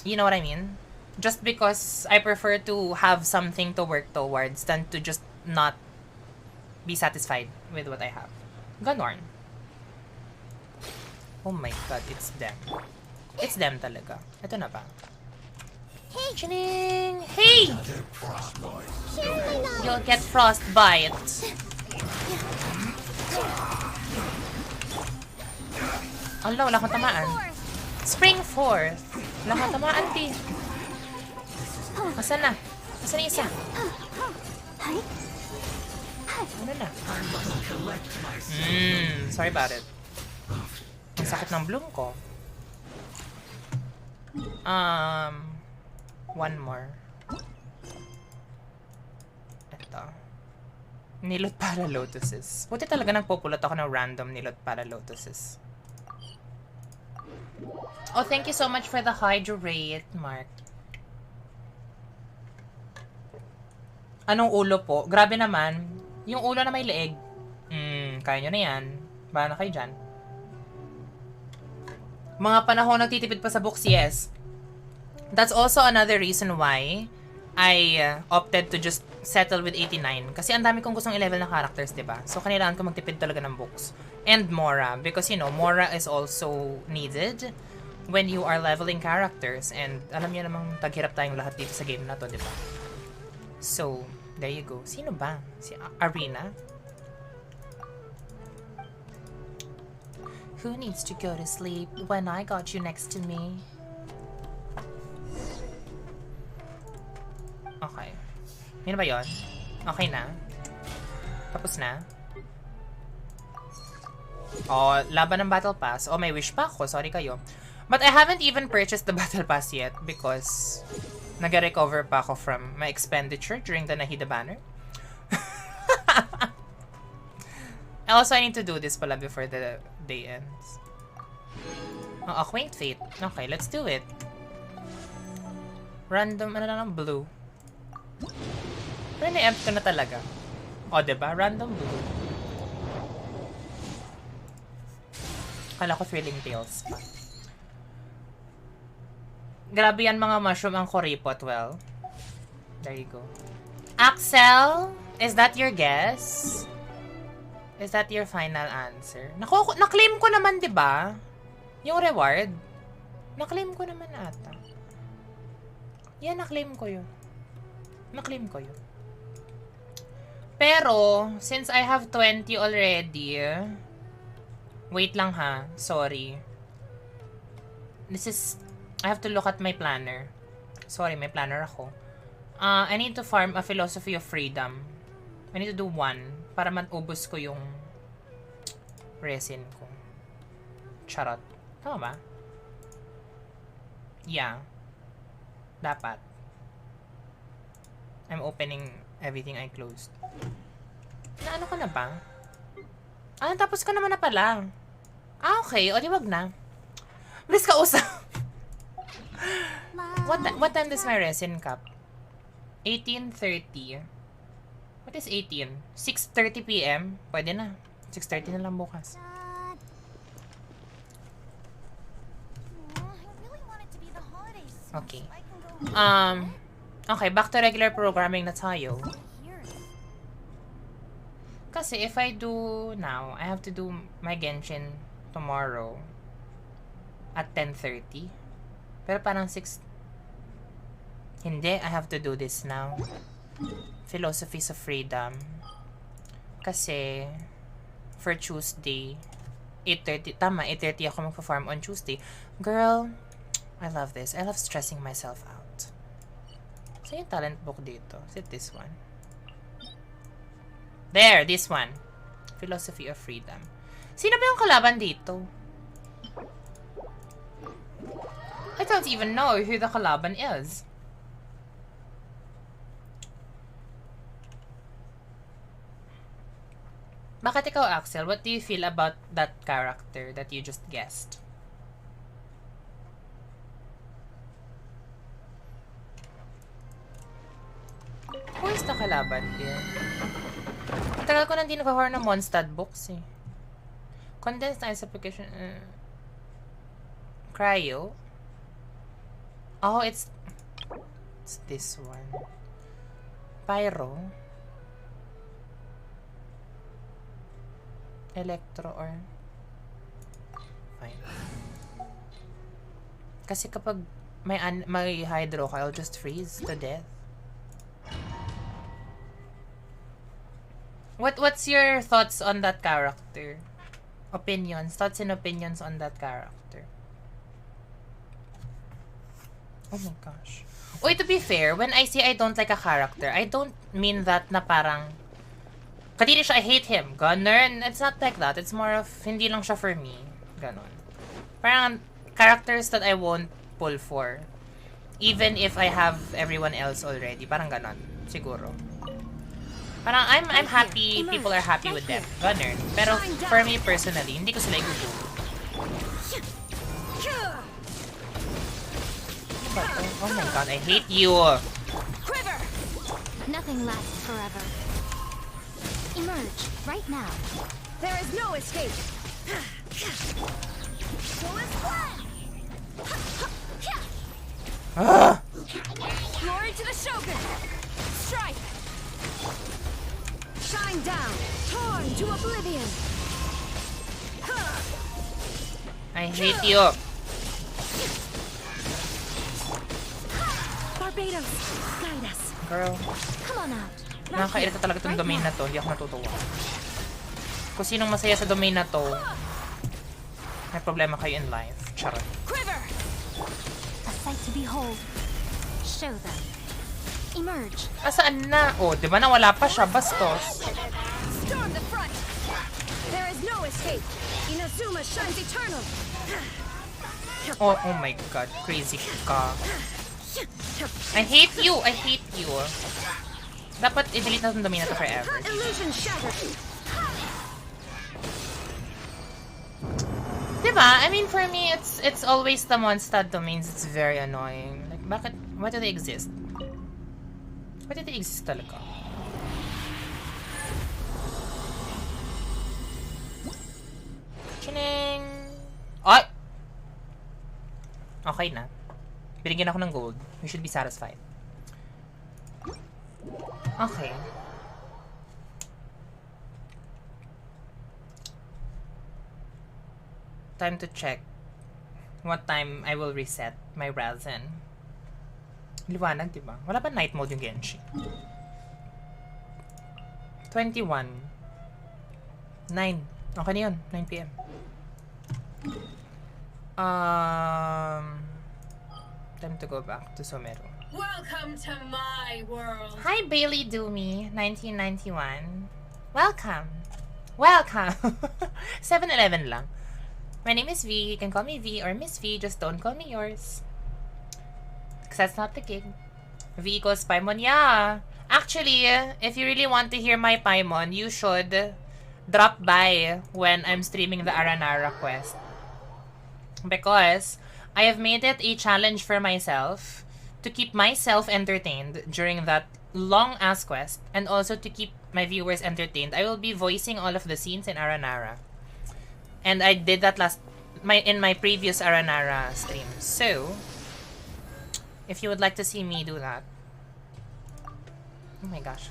you know what I mean? Just because I prefer to have something to work towards than to just not be satisfied with what I have. Ganon. Oh my god, it's them. It's them talaga. Ito na ba? Hey! Chining! Hey! You'll get frostbite. Allah, wala akong tamaan. Spring forth. Wala akong tamaan, T. Asan na? Asan na isa? Ano na? Sorry about it. Ang sakit ng bloom ko. One more. Ito. Nilot para lotuses. Buti talaga nagpupulot ako ng random nilot para lotuses. Oh, thank you so much for the hydrate, Mark. Anong ulo po? Grabe naman. Yung ulo na may leeg. Kaya nyo na yan. Bahala na kayo dyan. Mga panahon nagtitipid pa sa books, yes. That's also another reason why I opted to just settle with 89. Kasi ang dami kong gustong i-level na characters, diba? So, kailangan ko magtipid talaga ng books. And Mora. Because, you know, Mora is also needed when you are leveling characters. And alam niyo namang taghirap tayong lahat dito sa game na to, diba? So, there you go. Sino ba? Si Arena? Who needs to go to sleep when I got you next to me? Okay. Yun ba yun? Okay na? Tapos na? Oh, laban ng Battle Pass. Oh, may wish pa ako. Sorry kayo. But I haven't even purchased the Battle Pass yet because nag-recover pa ako from my expenditure during the Nahida banner. Also, I need to do this pala before the day ends. Oh, Acquaint Fate. Okay, let's do it. Random, ano na lang, blue. Pero na-empt ko na talaga. O, diba? Random blue. Kala ko Thrilling Tales pa. Grabe yan mga mushroom ang kuripot. Well, there you go. Axel, is that your guess? Is that your final answer? Na-claim ko naman, diba? Yung reward. Na-claim ko naman ata. Yan, na-claim ko yun. Na-claim ko yun. Pero, since I have 20 already, wait lang ha. Sorry. I have to look at my planner. Sorry, may planner ako. I need to farm a philosophy of freedom. I need to do 1 para matubos ko yung resin ko. Charot. Tama ba? Yeah. Dapat. I'm opening everything I closed. Ano ko na ba? Tapos ko naman na pala. Okay. O, di wag na. Bilis ka usap. What time does my resin cup? 18:30. What is 18? 6:30 p.m.? Pwede na. 6:30 na lang bukas. Okay. Okay, back to regular programming na tayo. Kasi if I do now, I have to do my Genshin tomorrow at 10:30. Pero parang 6... Hindi, I have to do this now. Philosophies of Freedom. Kasi for Tuesday, 8:30. Tama, 8:30 ako magpa-farm on Tuesday. Girl, I love this. I love stressing myself out. So yung talent book dito. Is it this one? There, this one. Philosophy of Freedom. Sino ba yung kalaban dito? I don't even know who the kalaban is. Bakit ikaw, Axel? What do you feel about that character that you just guessed? Who is the kalaban here? Tagal ko na hindi nag-horror ng Mondstadt books eh. Condensed Ice Application. Cryo. Oh, it's this one. Pyro. Electro or... Fine. Kasi kapag may hydro ka, I'll just freeze to death. What's your thoughts on that character? Opinions. Thoughts and opinions on that character. Oh my gosh. Uy, to be fair, when I say I don't like a character, I don't mean that na parang katiri siya, I hate him. Ganon. It's not like that. It's more of, hindi lang siya for me. Ganon. Parang characters that I won't pull for. Even if I have everyone else already. Parang ganon. Siguro. Parang I'm happy, people are happy with them. Ganon. Pero for me personally, hindi ko sila igugulo. Oh my god, I hate you. Quiver. Nothing lasts forever. Emerge right now. There is no escape. Glory to the Shogun. Strike. Shine down. Torn to oblivion. I hate you. Barbados, guide us. Girl. Come on out. Nakakairita talaga itong domain na to. Hindi ako natutuwa. Kung sinong masaya sa domain na to, may problema kayo in life. Charot. Quiver. A sight to behold. Show them. Emerge. Saan na? Oh, di ba nawala pa siya? Bastos. Storm the front. There is no escape. Inazuma shines eternal. Oh my god. Crazy ka. I hate you! I hate you. Dapat i-delete na itong domain na to forever. Diba? I mean, for me, it's always the Mondstadt domains. It's very annoying. Like, bakit? Why do they exist? Why do they exist talaga? Chining! Ay! Okay na. Binigyan ako ng gold. We should be satisfied. Okay. Time to check what time I will reset my resin. Liwanag, diba? Wala pa night mode yung Genshin. 21. 9. Okay na yun. 9 PM. Time to go back to Somero. Welcome to my world. Hi, Bailey Doomy, 1991. Welcome. Welcome. 7-Eleven lang. My name is V. You can call me V or Miss V. Just don't call me yours. Because that's not the king. V equals Paimon. Yeah. Actually, if you really want to hear my Paimon, you should drop by when I'm streaming the Aranara quest. Because I have made it a challenge for myself to keep myself entertained during that long-ass quest, and also to keep my viewers entertained. I will be voicing all of the scenes in Aranara. And I did that in my previous Aranara stream. So, if you would like to see me do that. Oh my gosh.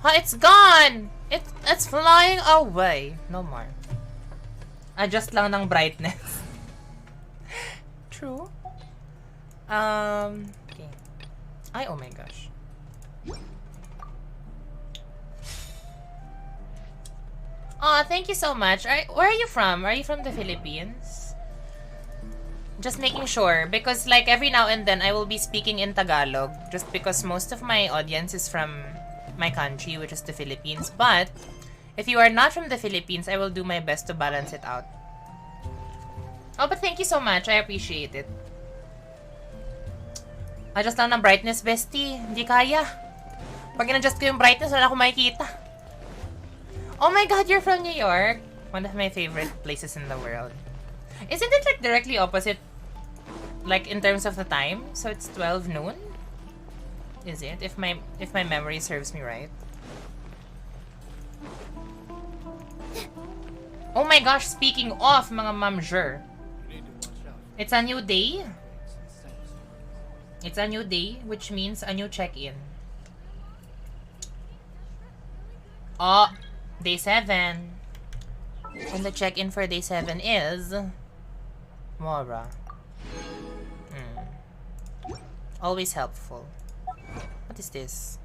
Oh, it's gone! It's flying away. No more. Adjust lang ng brightness. True. Okay. Oh my gosh. Oh, thank you so much. Where are you from? Are you from the Philippines? Just making sure, because like every now and then I will be speaking in Tagalog, just because most of my audience is from my country, which is the Philippines. But if you are not from the Philippines, I will do my best to balance it out. Oh, but thank you so much. I appreciate it. Adjust lang ng brightness, bestie. Hindi kaya. Pag in-adjust ko yung brightness, wala akong makikita. Oh my god, you're from New York. One of my favorite places in the world. Isn't it like directly opposite? Like in terms of the time? So it's 12 noon? Is it? If my memory serves me right. Oh my gosh, speaking of mga mamjer. It's a new day. It's a new day, which means a new check-in. Oh, day 7. And the check-in for day 7 is Mora. Always helpful. What is this?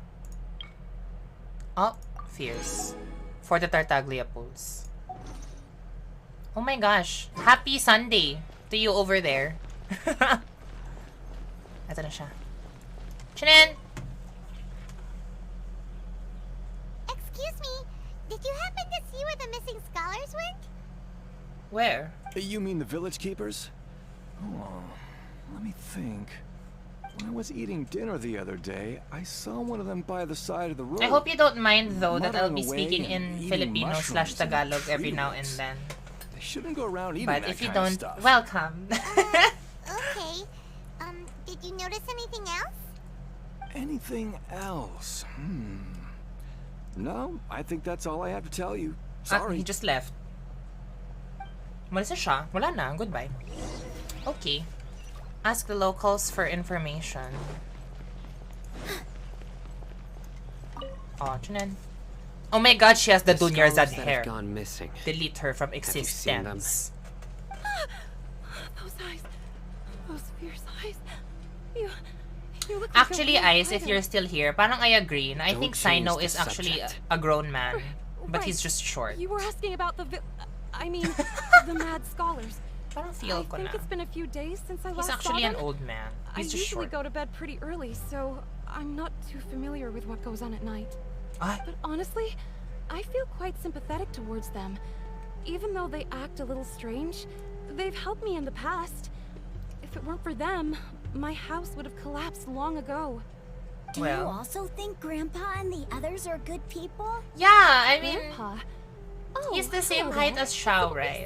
Oh, fierce. For the Tartaglia pulse. Oh my gosh. Happy Sunday to you over there. Ito na siya. Chinen! Excuse me, did you happen to see where the missing scholars went? Where? You mean the village keepers? Oh, let me think. When I was eating dinner the other day, I saw one of them by the side of the road. I hope you don't mind though that I'll be speaking in Filipino/Tagalog every now and then. They shouldn't go around eating but that if you kind of don't, stuff. welcome. Okay. Did you notice anything else? Anything else? No, I think that's all I have to tell you. Sorry. He just left. Umalis na siya. Wala na. Goodbye. Okay. Ask the locals for information. Oh, Chinen. Oh my god, she has the Dunyarzad hair. Gone missing. Delete her from existence. Those eyes. Those fierce eyes. You look like Actually, Ice, if you're still here, parang I agree. I think Sino is actually a grown man. But he's just short. You were asking about the the mad scholars. Parang feel ko na. I think it's been a few days since I last He's saw actually them. an old man. He's just usually short. go to bed pretty early, so I'm not too familiar with what goes on at night. But honestly, I feel quite sympathetic towards them. Even though they act a little strange, they've helped me in the past. If it weren't for them, my house would have collapsed long ago. Do you also think Grandpa and the others are good people? Yeah, I mean, Grandpa? he's the same height as Xiao, right?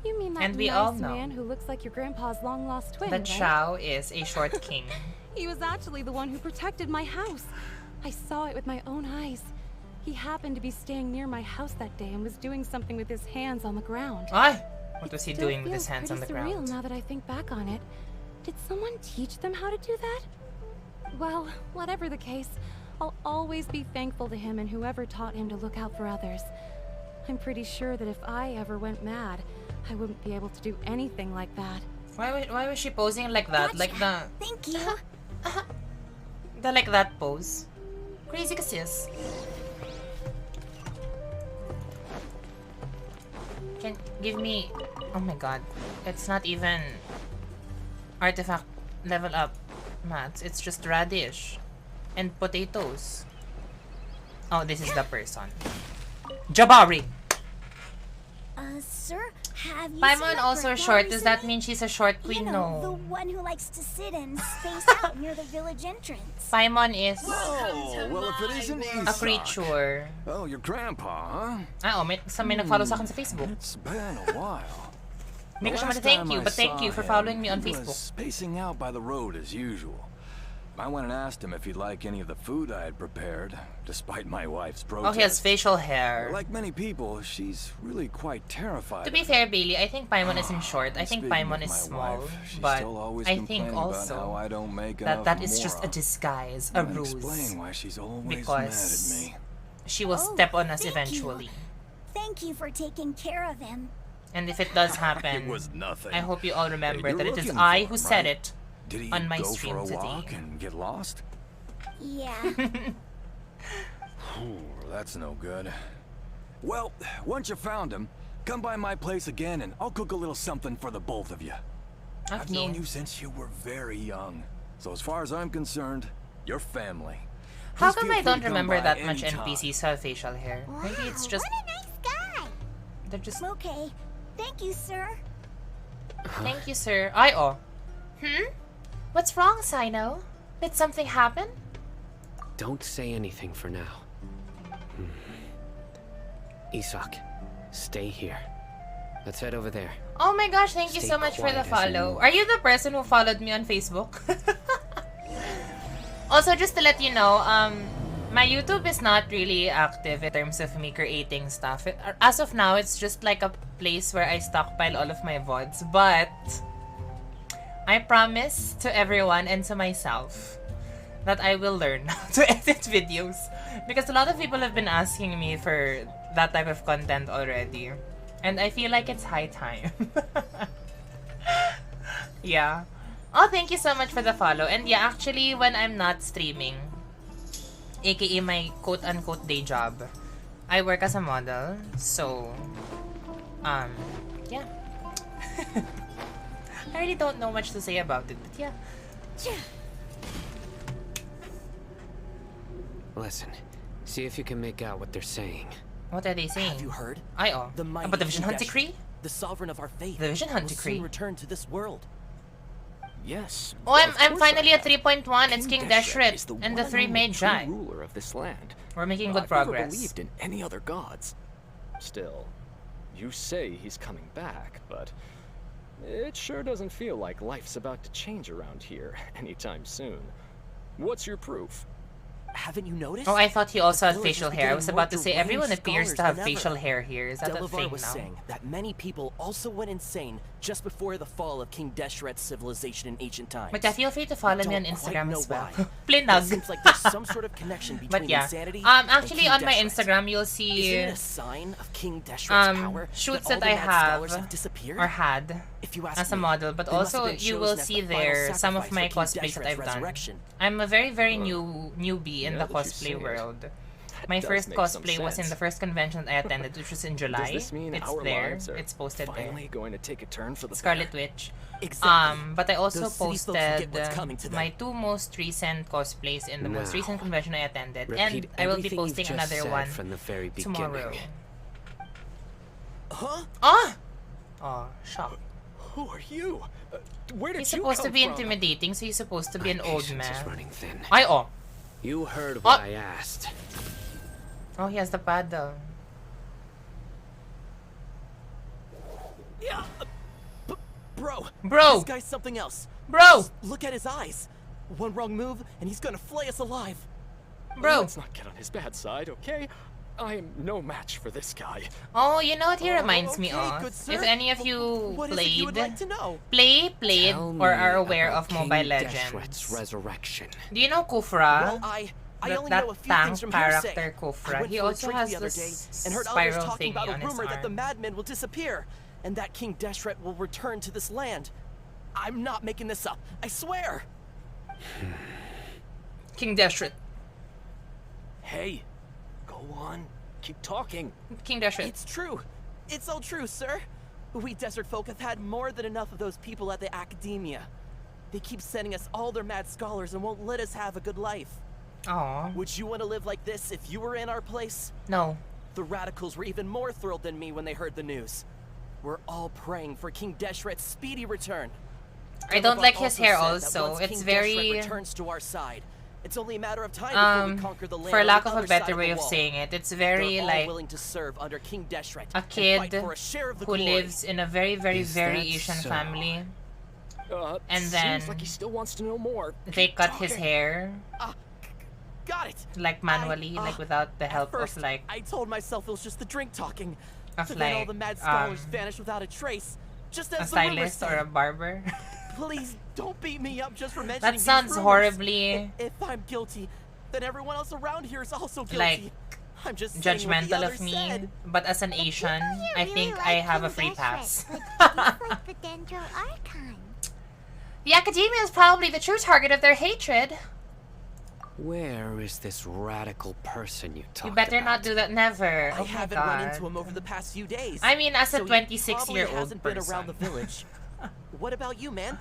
You mean that And we nice all know man who looks like your grandpa's long-lost twin, that right? Xiao is a short king. He was actually the one who protected my house. I saw it with my own eyes. He happened to be staying near my house that day and was doing something with his hands on the ground. Ay! What was he doing with his hands on the surreal ground? Now that I think back on it. Did someone teach them how to do that? Well, whatever the case, I'll always be thankful to him and whoever taught him to look out for others. I'm pretty sure that if I ever went mad, I wouldn't be able to do anything like that. Why was she posing like that? Gotcha. Like the... Thank you. The like that pose. Crazy sis. Can give me... Oh my god. It's not even... Artifact level up mats. It's just radish. And potatoes. Oh, this is the person. Jabari! Sir, Have you Paimon seen my also grandpa short. Does that recently? mean she's a short queen? You know, the No. one who likes to sit and space out near the village entrance. Paimon is Oh, well, if it isn't a Isak. creature. Oh, your grandpa, huh? Ah, oh, may nag-follow sa akin sa Facebook. It's been a while. Hindi ko siya Last thank time you, I but thank saw you for him, following me on he Facebook. was spacing out by the road as usual. I went and asked him if he'd like any of the food I had prepared, despite my wife's protest. Oh, he has facial hair. Like many people, she's really quite terrified. To be fair, Bailey, I think Paimon isn't short. I think Speaking Paimon of is my small. wife, she's But still always I think complaining about also how I don't make that enough that is just a mora. disguise, a That might ruse. explain why she's always mad at Because me. she will Oh, step on us thank eventually. you. Thank you for taking care of him. And if it does happen, It was nothing. I hope you all remember Hey, that you're it is looking I for who him, said right? it Did he on my go stream for a today. walk and get lost? Yeah. That's no good. Well, once you found him, come by my place again and I'll cook a little something for the both of you. I've Okay. known you since you were very young. So as far as I'm concerned, you're family. How Please come feel I free don't to come remember by that much anytime. NPCs have facial hair? Maybe it's just What a nice guy. they're just. Okay. Thank you, sir. Thank you, sir. Oh. What's wrong, Sino? Did something happen? Don't say anything for now. Isak, stay here. Let's head over there. Oh my gosh, thank you Stay so much for the quiet as you follow. move. Are you the person who followed me on Facebook? Also, just to let you know, my YouTube is not really active in terms of me creating stuff. As of now, it's just like a place where I stockpile all of my VODs. But I promise to everyone and to myself that I will learn how to edit videos. Because a lot of people have been asking me for that type of content already. And I feel like it's high time. Yeah. Oh, thank you so much for the follow. And yeah, actually, when I'm not streaming, aka my quote-unquote day job, I work as a model. So, yeah. I really don't know much to say about it, but yeah. Listen, see if you can make out what they're saying. What are they saying? Have you heard? Ay, The mighty about the Vision Hunt King Decree? the sovereign of our faith, The Vision Hunt will Decree. soon return to this world. Yes. Oh, I'm finally at 3.1. It's King Deshret Deshret is the and the one three and only Magi. true ruler of this land. We're making I've good never progress. believed in any other gods. Still, you say he's coming back, but it sure doesn't feel like life's about to change around here anytime soon. What's your proof? Haven't you noticed? Oh, I thought he also had The facial villagers hair. I are was getting about to more say, everyone deranged appears to scholars have than facial ever. hair here. Is that a Delavar thing was now? saying that many people also went insane just before the fall of King Deshret's civilization in ancient times. But yeah, feel free to follow me on Don't quite Instagram know as well. why. Plinag. It seems like there's some sort of connection between But yeah, insanity actually and on King my Deshret. Instagram you'll see Isn't it a sign of King Deshret's power shoots that all that the I mad scholars have disappeared? or had If you ask as a me, model, but they must have also been you will chosen as see the final there some of my sacrifice for King cosplays that Deshret's I've done. resurrection. I'm a very newbie in now the that you cosplay say it, world. My does first make some cosplay was in sense. the first convention I attended, which was in July. Does this mean It's our there. lives are It's posted finally there. going to take a turn for the Scarlet better? Witch. Exactly. But I also Those city folks forget posted what's coming to them. my two most recent cosplays in the most Now, recent convention I attended, and Repeat I will be everything you've posting just another said one from the very tomorrow. beginning. Huh? Ah! Oh, shock. Who are you? Where did He's you supposed to come be from? intimidating, so he's supposed to be an My old patience is man. running thin. Ay, oh. You heard what I asked. Oh, he has the paddle. Yeah. Bro. Bro. This guy's something else. Bro! Just look at his eyes. One wrong move, and he's gonna flay us alive. Bro! Let's not get on his bad side, okay? I am no match for this guy. Oh, you know what he reminds me Okay, of? good sir. If any of you What is it you would like to know? played, Tell or me are aware about of King Mobile Deshret's Legends. resurrection. Do you know Kufra? Well, I only that know a few tank things from hearsay. character I Kufra. went He for a also drink has the other day this and heard others spiral talking thingy about on a his rumor that the arm. madmen will disappear and that King Deshret will return to this land. I'm not making this up. I swear. King Deshret. Hey, go on. Keep talking. King Deshret. It's true. It's all true, sir. We desert folk have had more than enough of those people at the academia. They keep sending us all their mad scholars and won't let us have a good life. Aw. Would you want to live like this if you were in our place? No. The radicals were even more thrilled than me when they heard the news. We're all praying for King Deshret's speedy return. I don't like his hair also. It's very... returns to our side. It's only a matter of time before we conquer the land for lack of a better way of saying it, it's very like willing to serve under King Deshret, a kid who lives in a very Asian family. And then like he still wants to know more. They cut his hair. Got it. Like manually, like without the help first, of like... I told myself it was just the drink talking. Of so like, then all the mad scholars vanished without a trace. Just as a stylist or a barber. Please don't beat me up just for mentioning that sounds horribly... If I'm guilty, then everyone else around here is also guilty. Like, I'm just judgmental of me, but as an Asian, I think I have a free pass. Like the Dendro Archon. The Academia is probably the true target of their hatred. Where is this radical person you talked about? You better not do that, never. I haven't run into him over the past few days. I mean, as a so 26-year-old been person. around the village. What about you, man?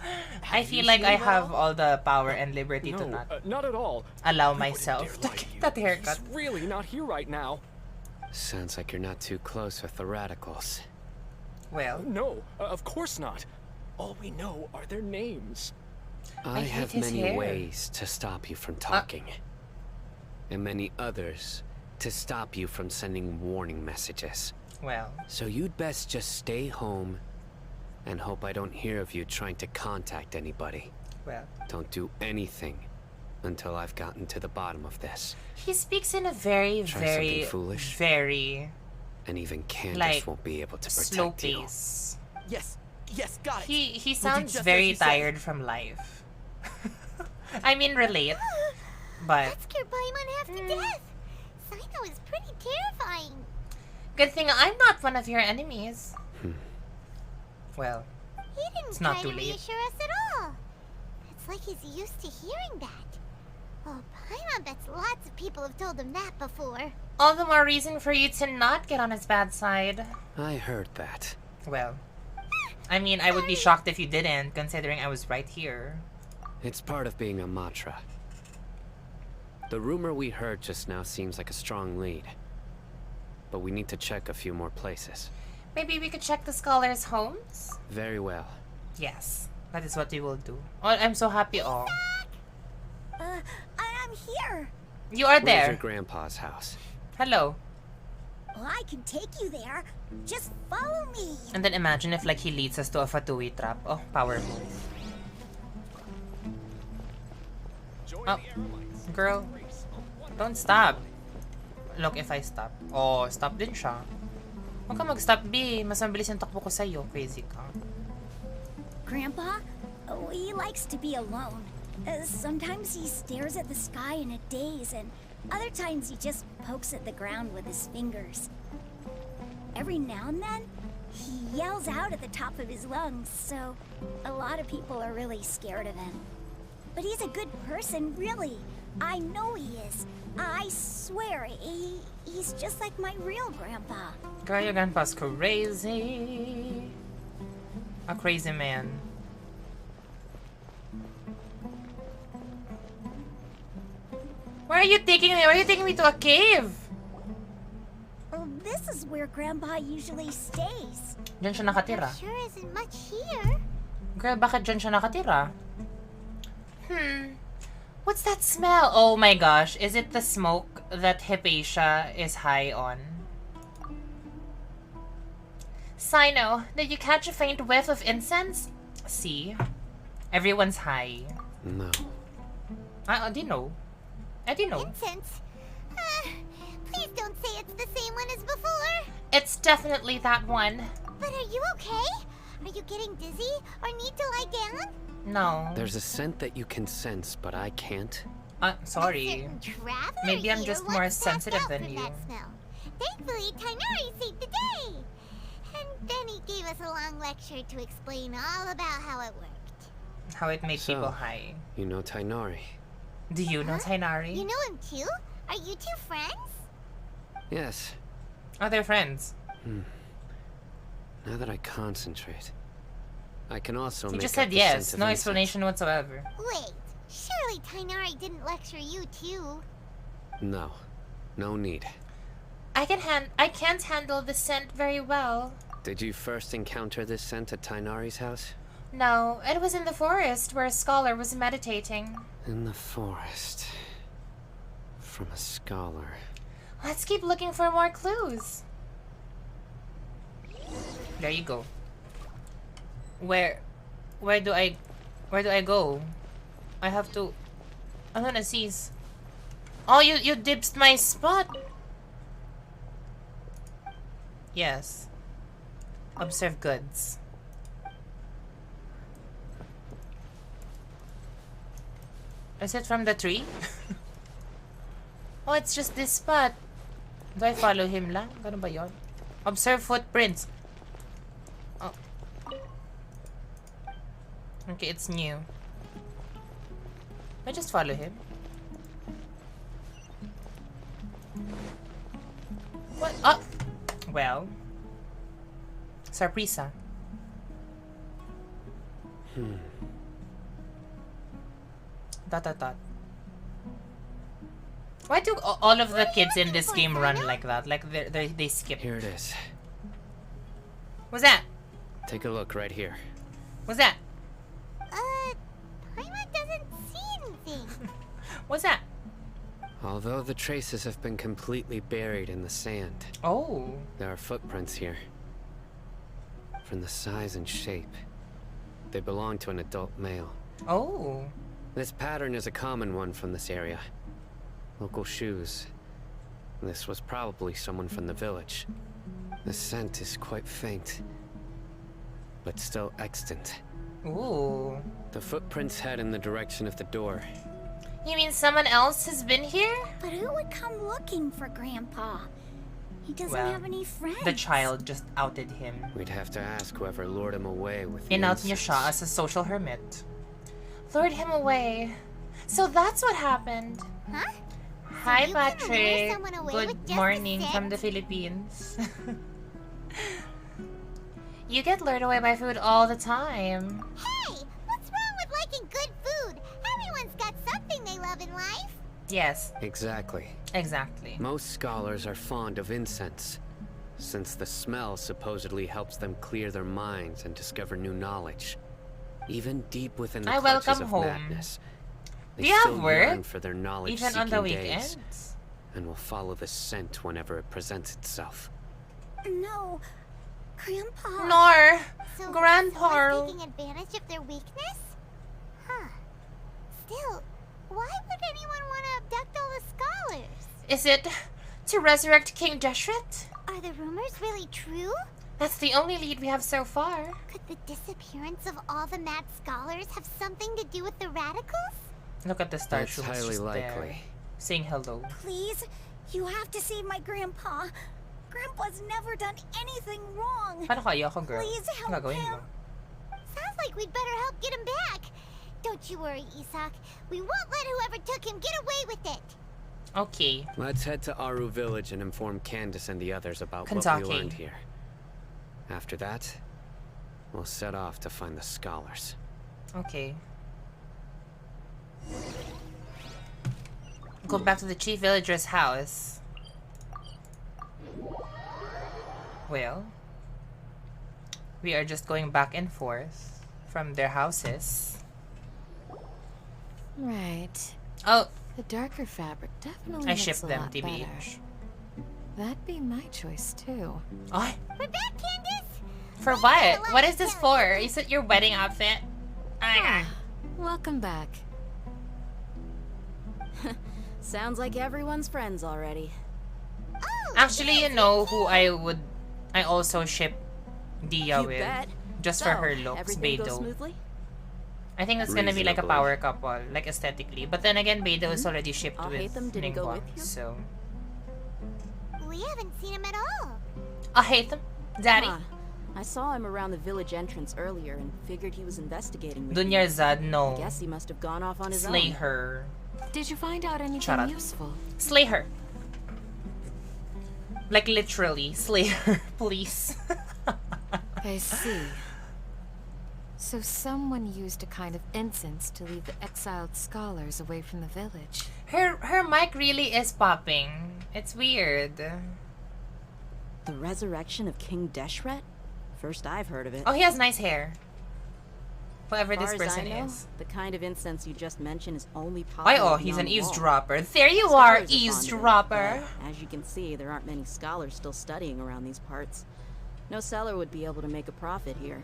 I feel like I have all the power and liberty to not at all. Allow myself to get that haircut. He's really not here right now. Sounds like you're not too close with the radicals. Well, no, of course not. All we know are their names. I have many ways to stop you from talking. And many others to stop you from sending warning messages. Well. So you'd best just stay home and hope I don't hear of you trying to contact anybody. Well. Don't do anything until I've gotten to the bottom of this. He speaks in a very foolish. Very... And even Candace like, won't be able to protect slow you. pace. Yes, got it. He sounds very tired from life. I mean, relate. But... That scared Paimon half to death. Sino is pretty terrifying. Good thing I'm not one of your enemies. Well, he didn't it's not try too to late. reassure us at all. It's like he's used to hearing that. Oh, Paimon bets lots of people have told him that before. All the more reason for you to not get on his bad side. I heard that. Well, I mean, I would be shocked if you didn't, considering I was right here. It's part of being a Matra. The rumor we heard just now seems like a strong lead. But we need to check a few more places. Maybe we could check the scholars' homes? Very well. Yes, that is what we will do. Oh, I'm so happy. Oh. I'm here. You are there. Where's your grandpa's house? Hello. Well, I can take you there. Just follow me. And then imagine if like he leads us to a Fatui trap. Oh, power move. Oh, girl. Don't stop. Look, if I stop. Oh, stop din siya. Huwag ka mag-stop, B. Mas mabilis yung takbo ko sa'yo. Crazy ka. Grandpa? Oh, he likes to be alone. Sometimes he stares at the sky in a daze, and other times he just pokes at the ground with his fingers. Every now and then, he yells out at the top of his lungs, so a lot of people are really scared of him. But he's a good person, really. I know he is. I swear, he's just like my real grandpa. Girl, your grandpa's crazy. A crazy man. Where are you taking me? Where are you taking me to a cave? Well, this is where Grandpa usually stays. Diyan siya nakatira. There sure isn't much here. Girl, bakit diyan siya nakatira? What's that smell? Oh my gosh, is it the smoke that Hypatia is high on? Sino, did you catch a faint whiff of incense? See? Everyone's high. No. I didn't know. I didn't know. Incense? Please don't say it's the same one as before. It's definitely that one. But are you okay? Are you getting dizzy or need to lie down? No. There's a scent that you can sense, but I can't. Sorry. Maybe I'm just more sensitive than you. Thankfully, Tainari saved the day. And then he gave us a long lecture to explain all about how it worked. How it made people high. You know Tainari. Do you know Tainari? You know him too? Are you two friends? Yes. Oh, they're friends. Now that I concentrate, I can also he make just said yes. No explanation whatsoever. Wait, surely Tainari didn't lecture you too. No. No need. I can't handle the scent very well. Did you first encounter this scent at Tainari's house? No, it was in the forest where a scholar was meditating. In the forest. From a scholar. Let's keep looking for more clues. There you go. Where do I go? I have to. I'm gonna seize. Oh, you dipped my spot. Yes. Observe goods. Is it from the tree? Oh, it's just this spot. Do I follow him lang? Ganun ba yun? Observe footprints. Oh. Okay, it's new. I just follow him. What? Oh! Well. Sorpresa. Dot. Why do all of the kids in this game run like that? Like they skip. Here it is. What's that? Take a look right here. What's that? Paimon doesn't see anything. What's that? Although the traces have been completely buried in the sand. Oh. There are footprints here. From the size and shape. They belong to an adult male. Oh. This pattern is a common one from this area. Local shoes. This was probably someone from the village. The scent is quite faint, but still extant. Ooh. The footprints head in the direction of the door. You mean someone else has been here? But who would come looking for Grandpa? He doesn't have any friends. The child just outed him. We'd have to ask whoever lured him away with the Inaut niya incense. siya as a social hermit. Lured him away. So that's what happened. Huh? Hi, you can lure Patrick. someone away Good with just morning a scent? from the Philippines. You get lured away by food all the time. Hey, what's wrong with liking good food? Everyone's got something they love in life. Yes. Exactly. Exactly. Most scholars are fond of incense, since the smell supposedly helps them clear their minds and discover new knowledge. Even deep within the clutches welcome of home. madness, they Do you still have work? yearn for their knowledge Even on the days, weekends? and will follow the scent whenever it presents itself. No. Grandpa. Nor. So Grandpa. someone's taking advantage of their weakness? Huh. Still, why would anyone want to abduct all the scholars? Is it to resurrect King Deshret? Are the rumors really true? That's the only lead we have so far. Could the disappearance of all the mad scholars have something to do with the radicals? Look at the star That's shoes highly just likely. there, saying hello. Please, you have to save my grandpa. Grandpa's never done anything wrong. Paano kaya ako, girl? Please help Ano gagawin him. mo? Sounds like we'd better help get him back. Don't you worry, Isak. We won't let whoever took him get away with it. Okay. Let's head to Aaru village and inform Candace and the others about what Kentucky. we learned here. After that, we'll set off to find the scholars. Okay. Go back to the chief villager's house. Well, we are just going back and forth from their houses. Right. Oh, The darker fabric definitely I looks ship a them, lot TBH. better. That'd be my choice too. Oh, We're back, Candace. for what? What is this for? Is it your wedding outfit? Oh my god. Welcome back. Sounds like everyone's friends already. Oh, Actually, you know who I also ship Dia You with. bet. Just So, for her looks, everything goes Beidou. smoothly? I think it's gonna be like a Reasonably. power couple, like aesthetically. But then again, Beidou is already shipped I'll with hate them didn't go Ningguang, with you. so... we haven't seen him at all. I hate them. Daddy. Huh. I saw him around the village entrance earlier and figured he was investigating me. Dunyarzad, no. Guess he must have gone off on his Slay own. her. Did you find out anything Charot. useful? Slay her. Like literally, slay her, please. I see. So someone used a kind of incense to lead the exiled scholars away from the village. Her mic really is popping. It's weird. The resurrection of King Deshret? First I've heard of it. Oh, he has nice hair. Whoever this As far as person I know, is. the kind of incense you just mentioned is only possible. Oh, he's an beyond the wall. eavesdropper. There you Scholars are, fond of it, eavesdropper. but as you can see, there aren't many scholars still studying around these parts. No seller would be able to make a profit here.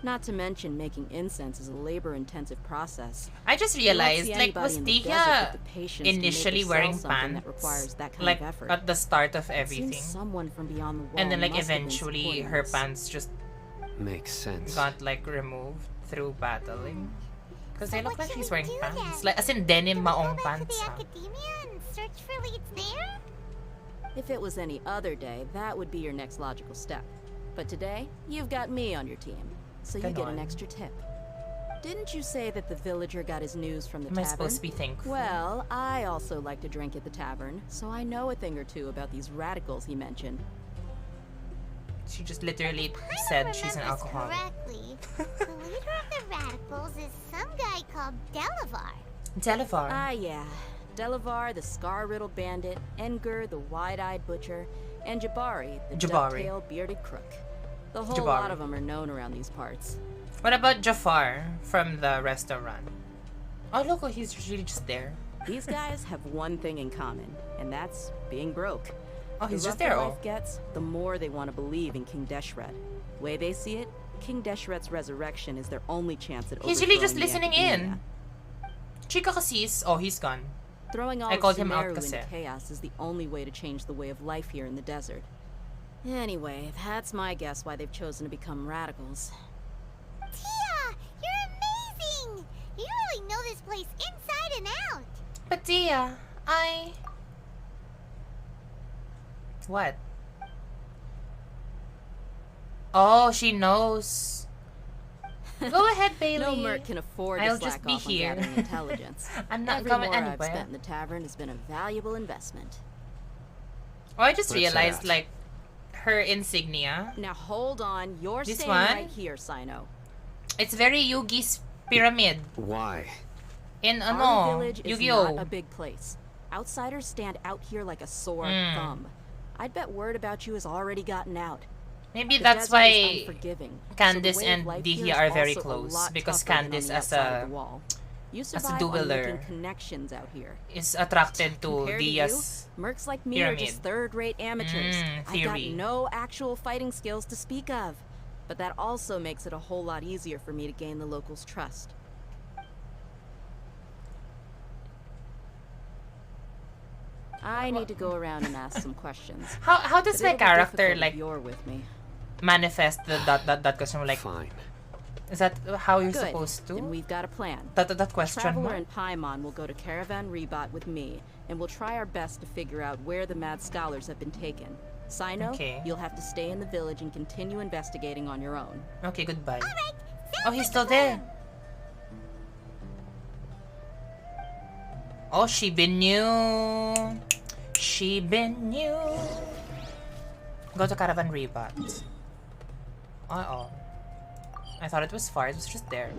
Not to mention, making incense is a labor-intensive process. I just You won't realized, see like, anybody was in the desert Tia with the patience to make or initially sell wearing something that pants, requires that kind like, of effort. at the start of It everything? seems someone from beyond the wall And then, like, must have been eventually, supporting her this. pants just Makes sense. got, like, removed through battling. Because they So look what like should he's we wearing do pants. then? Like, as in denim Do we go maong back pants, to the huh? academia and search for leads there? If it was any other day, that would be your next logical step. But today, you've got me on your team, so you get an Ganon. extra tip. Didn't you say that the villager got his news from the Am I tavern? supposed to be thankful? Well, I also like to drink at the tavern, so I know a thing or two about these radicals he mentioned. She just literally If said Paimon she's an remembers alcoholic. correctly, the leader of the radicals is some guy called Delavar. Delavar. Ah, yeah. Delavar, the scar-riddled bandit, Enger, the wide-eyed butcher, and Jabari, the Jabari. duck-tailed bearded crook. The whole Jabari. lot of them are known around these parts. What about Jafar from the restaurant? Oh, look, he's really just there. These guys have one thing in common, and that's being broke. Oh, he's the just rougher there. Oh. life gets, the more they want to believe in King Deshret. Way they see it, King Deshret's resurrection is their only chance at He's really just overthrowing the listening in. academia. Chica kasi is... Oh, he's gone. Throwing all I of called him out Sumeru kasi. into chaos is the only way to change the way of life here in the desert. Anyway, that's my guess why they've chosen to become radicals. Tia, you're amazing! You really know this place inside and out. But Tia, What? Oh, she knows. Go ahead, Bailey. No merc can afford I'll to slack just be off here. on gathering intelligence. I'm not Every coming more I've anywhere. spent in the tavern has been a valuable investment. Oh, I just What's realized, that? like, her insignia. Now hold on, you're This staying one? right here, Sino. It's very Yugi's pyramid. Why? In Our ano, village is Yu-Gi-Oh! not a big place. Outsiders stand out here like a sore Hmm. thumb. I'd bet word about you has already gotten out. Maybe The that's desert is why unforgiving, so the Candice way of and life Dihya here is are very also a close, lot because tougher than on Candice the as outside of a the wall. You survive on dueler making connections out here. is attracted to Compared to Dia's you, mercs like me pyramid. are just third-rate amateurs. I got theory. no actual fighting skills to speak of. But that also makes it a whole lot easier for me to gain the locals' trust. I need to go around and ask some questions. How does But my it'll be character difficult if like you're with me. manifest the dot question? Like, Fine. is that how you're Good. supposed to? Then we've got a plan. That question Traveler mark? and Paimon will go to Caravan Rebat with me, and we'll try our best to figure out where the mad scholars have been taken. Sino, Okay. you'll have to stay in the village and continue investigating on your own. Okay, goodbye. Alright, Oh, he's still there. Oh, she been new. She been new. Go to Caravan Rebat. Uh-oh. I thought it was far. It was just there.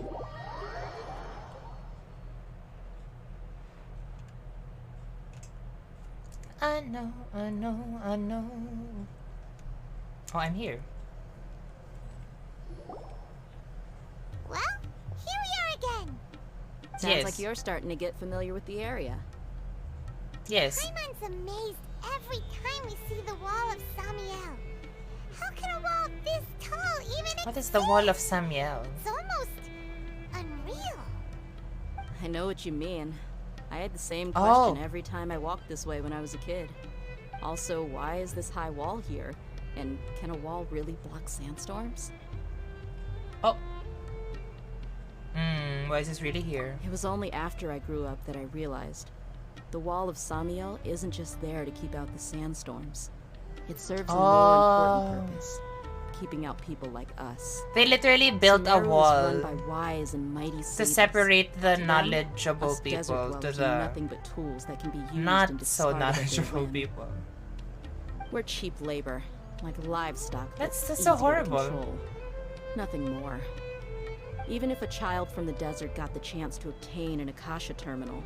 I know, I know, I know. Oh, I'm here. Well, here we are again. Sounds Yes. like you're starting to get familiar with the area. Yes. Paimon's amazed every time we see the wall of Samiel. How can a wall this tall even What is the wall of Samiel? It's almost unreal. I know what you mean. I had the same Oh. question every time I walked this way when I was a kid. Also, why is this high wall here? And can a wall really block sandstorms? Oh. Why is this really here? It was only after I grew up that I realized the wall of Samiel isn't just there to keep out the sandstorms. It serves a more important purpose, keeping out people like us. They literally built a Sumeru is wall run by wise and mighty to sages. separate the To them, knowledgeable us desert people to dwellers are the nothing but tools that can be used and not so discarded at their knowledgeable whim. people. We're cheap labor, like livestock. That's so easy to horrible. control. Nothing more. Even if a child from the desert got the chance to obtain an Akasha terminal,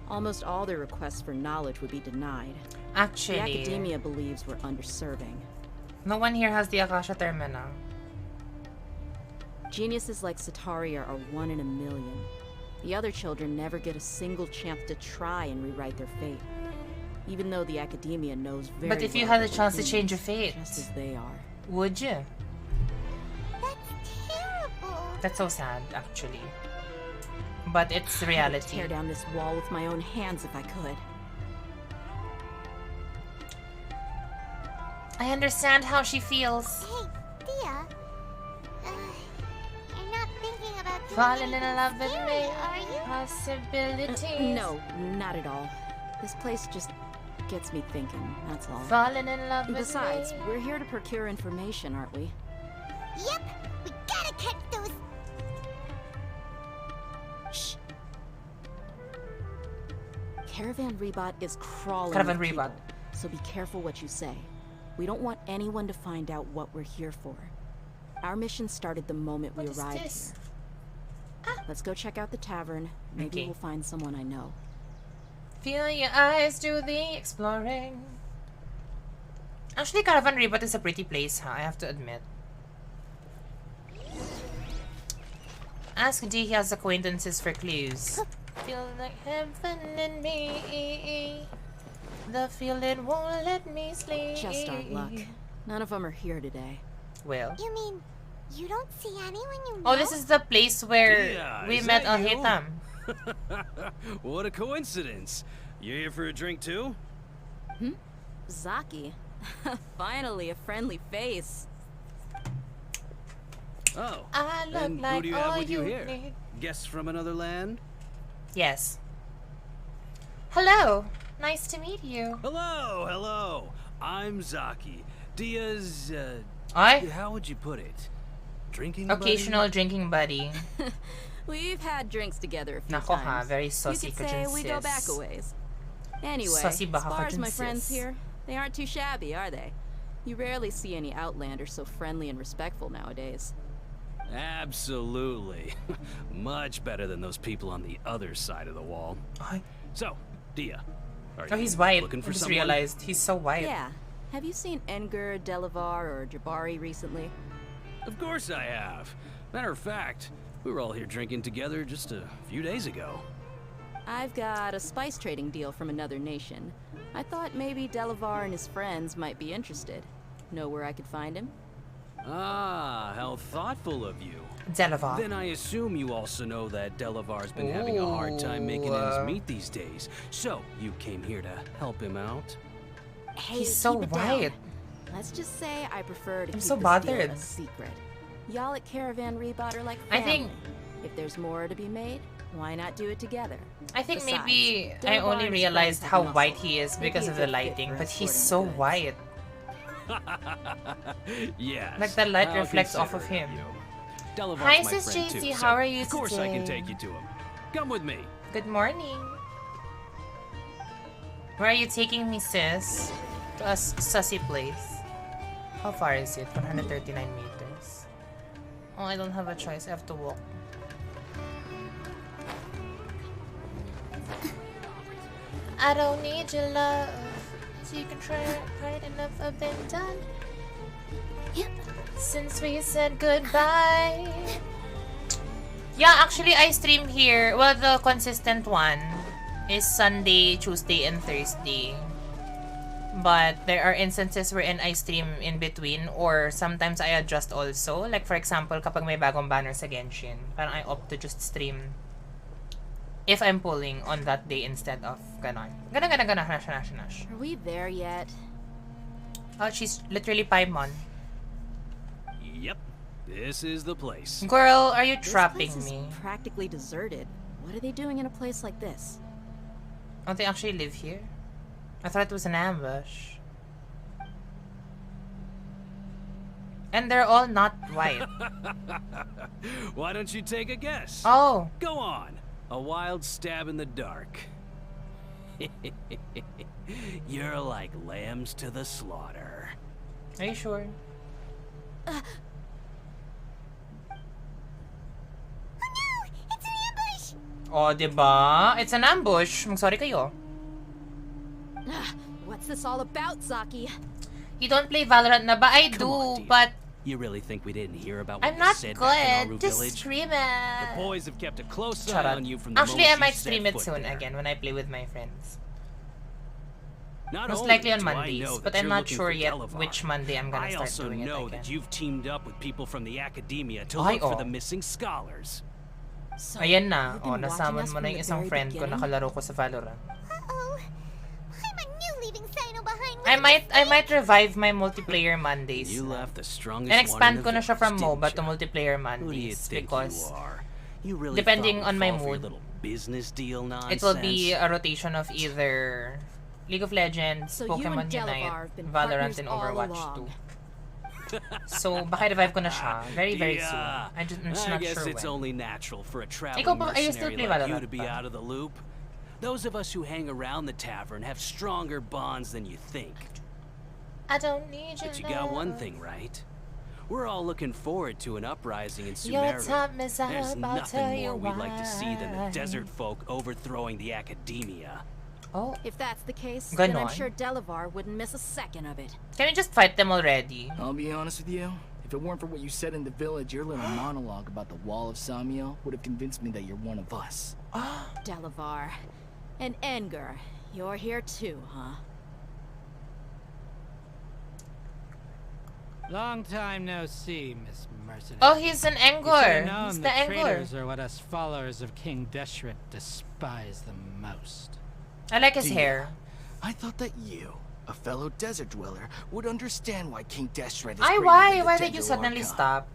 almost all their requests for knowledge would be denied. The Actually, academia believes we're underserving. No one here has the Akasha Terminal. Geniuses like Sataria are 1 in a million. The other children never get a single chance to try and rewrite their fate. Even though the academia knows very well. But if you had a chance to change your fate, just as they are. Would you? That's terrible. That's so sad, actually. But it's reality. Tear down this wall with my own hands if I could. I understand how she feels. Hey, Thea. You're not thinking about falling in love with me, are you? Possibilities. No, not at all. This place just gets me thinking, that's all. Falling in love with Besides, me. we're here to procure information, aren't we? Yep, we gotta catch those. Shh. Caravan Rebot is crawling Caravan with Rebot. people, so be careful what you say. We don't want anyone to find out what we're here for. Our mission started the moment we arrived here. Let's go check out the tavern. Maybe we'll find someone I know. Feel your eyes do the exploring. Actually, Caravan Rebot is a pretty place, huh? I have to admit. Ask D, he has acquaintances for clues. Feel like heaven in me. The feeling won't let me sleep. Just our luck. None of them are here today. Well. You mean you don't see anyone you know? Oh, this is the place where we met Al-Hitam. What a coincidence. You here for a drink too? Zaki. Finally, a friendly face. Oh. I look and like who do you have all with you you here? need. Guests from another land? Yes. Hello. Nice to meet you. Hello, hello. I'm Zaki. Dia's, how would you put it? Drinking Occasional buddy? drinking buddy. We've had drinks together a few Nako times. ha, very saucy You could ka say dyan, we go sis. back a ways. Anyway, Saucy as baka ka far as dyan, my friends sis. here, they aren't too shabby, are they? You rarely see any Outlanders so friendly and respectful nowadays. Absolutely. Much better than those people on the other side of the wall. So, Dia, are Oh, you he's white. looking I for just someone? realized he's so white. Yeah. Have you seen Enger, Delavar, or Jabari recently? Of course I have. Matter of fact, we were all here drinking together just a few days ago. I've got a spice trading deal from another nation. I thought maybe Delavar and his friends might be interested. Know where I could find him? Ah, how thoughtful of you. Delavar. Then I assume you also know that Delavar's been having a hard time making ends meet these days. So, you came here to help him out? Hey, He's so keep it down. white. Let's just say I prefer to keep so this bothered. deal a secret. Y'all at Caravan Rebot are like I family. think- If there's more to be made, why not do it together? I think Besides, maybe I Delavar only and his realized friends how have white muscle. he is They'd because be a of the good fit lighting, for but he's escorting so goods. white. Yes. Like the light how reflects off of him. considerate you. Delavar's Hi, my Sis friend JC, too, how so are you Of course I can today? take you to him. Come with me. Good morning. Where are you taking me, sis? To a sussy place. How far is it? 139 meters. Oh, I don't have a choice. I have to walk. I don't need your love. So you can try hard enough. I've been done. Since we said goodbye. Yeah, actually, I stream here. Well, the consistent one is Sunday, Tuesday, and Thursday. But there are instances wherein I stream in between, or sometimes I adjust also. Like, for example, kapag may bagong banner sa Genshin, parang I opt to just stream if I'm pulling on that day instead of ganon. Ganon, hash. Are we there yet? Oh, she's literally Paimon. Yep. This is the place. Girl, are you This trapping place is me? practically deserted. What are they doing in a place like this? Don't they actually live here? I thought it was an ambush. And they're all not white. Why don't you take a guess? Oh. Go on. A wild stab in the dark. You're like lambs to the slaughter. Are you sure? Oh, diba? It's an ambush. Sorry kayo. What's this all about, Zaki? You don't play Valorant na ba? I do, on, but you really think we didn't hear about what I'm you not said back in good. Aaru Just village? stream it. The boys have kept a close Shut eye up. on you from the Actually, I moment might you stream set it foot soon there. again when I play with my friends. Not Most only likely on do I Mondays, know but that I'm you're not looking sure for yet Delavar, which Monday I'm gonna I start also doing it know again. that you've teamed up with people from the academia to Ay, look for oh. the missing scholars. So, Ayan na. you've Oh, been watching nasaman us mo na from yung the isang very friend ko beginning? nakalaro ko sa Valorant. Uh-oh. Why am I leaving Sino behind with I might revive my multiplayer Mondays. You left the strongest And one expand in ko the na siya from village, MOBA to didn't ya? multiplayer Who do you Mondays think because you are? You really depending thought on we'd my fall for your mood, little business deal nonsense? it will be a rotation of either League of Legends, So Pokemon you and Unite, Delavar have been Valorant, partners and all Overwatch along. 2. So, baka revive ko na siya. Very, very soon. Yeah. I'm just I not guess sure it's when. only natural for a traveling Ikaw ba, are you still mercenary play like you Valorant to be pa? out of the loop. Those of us who hang around the tavern have stronger bonds than you think. I don't need you. But you got one thing right. We're all looking forward to an uprising in Your Sumeru. time is up, There's I'll tell nothing you more we'd like to see than the why. desert folk overthrowing the academia. Oh, If that's the case, then I'm Ganon. sure Delavar wouldn't miss a second of it. can we just fight them already? I'll be honest with you. If it weren't for what you said in the village, your little monologue about the Wall of Samiel would have convinced me that you're one of us. Delavar. And Engar, you're here too, huh? Long time no see, Miss Mercenary. Oh, he's an You should have Angor. known He's the the Angor. traitors are what us followers of King Deshret despise the most. I like his Dia, hair. I thought that you, a fellow desert dweller, would understand why King Deshret is Ay, greater why? than the Why did you Tendril suddenly Archon. stop?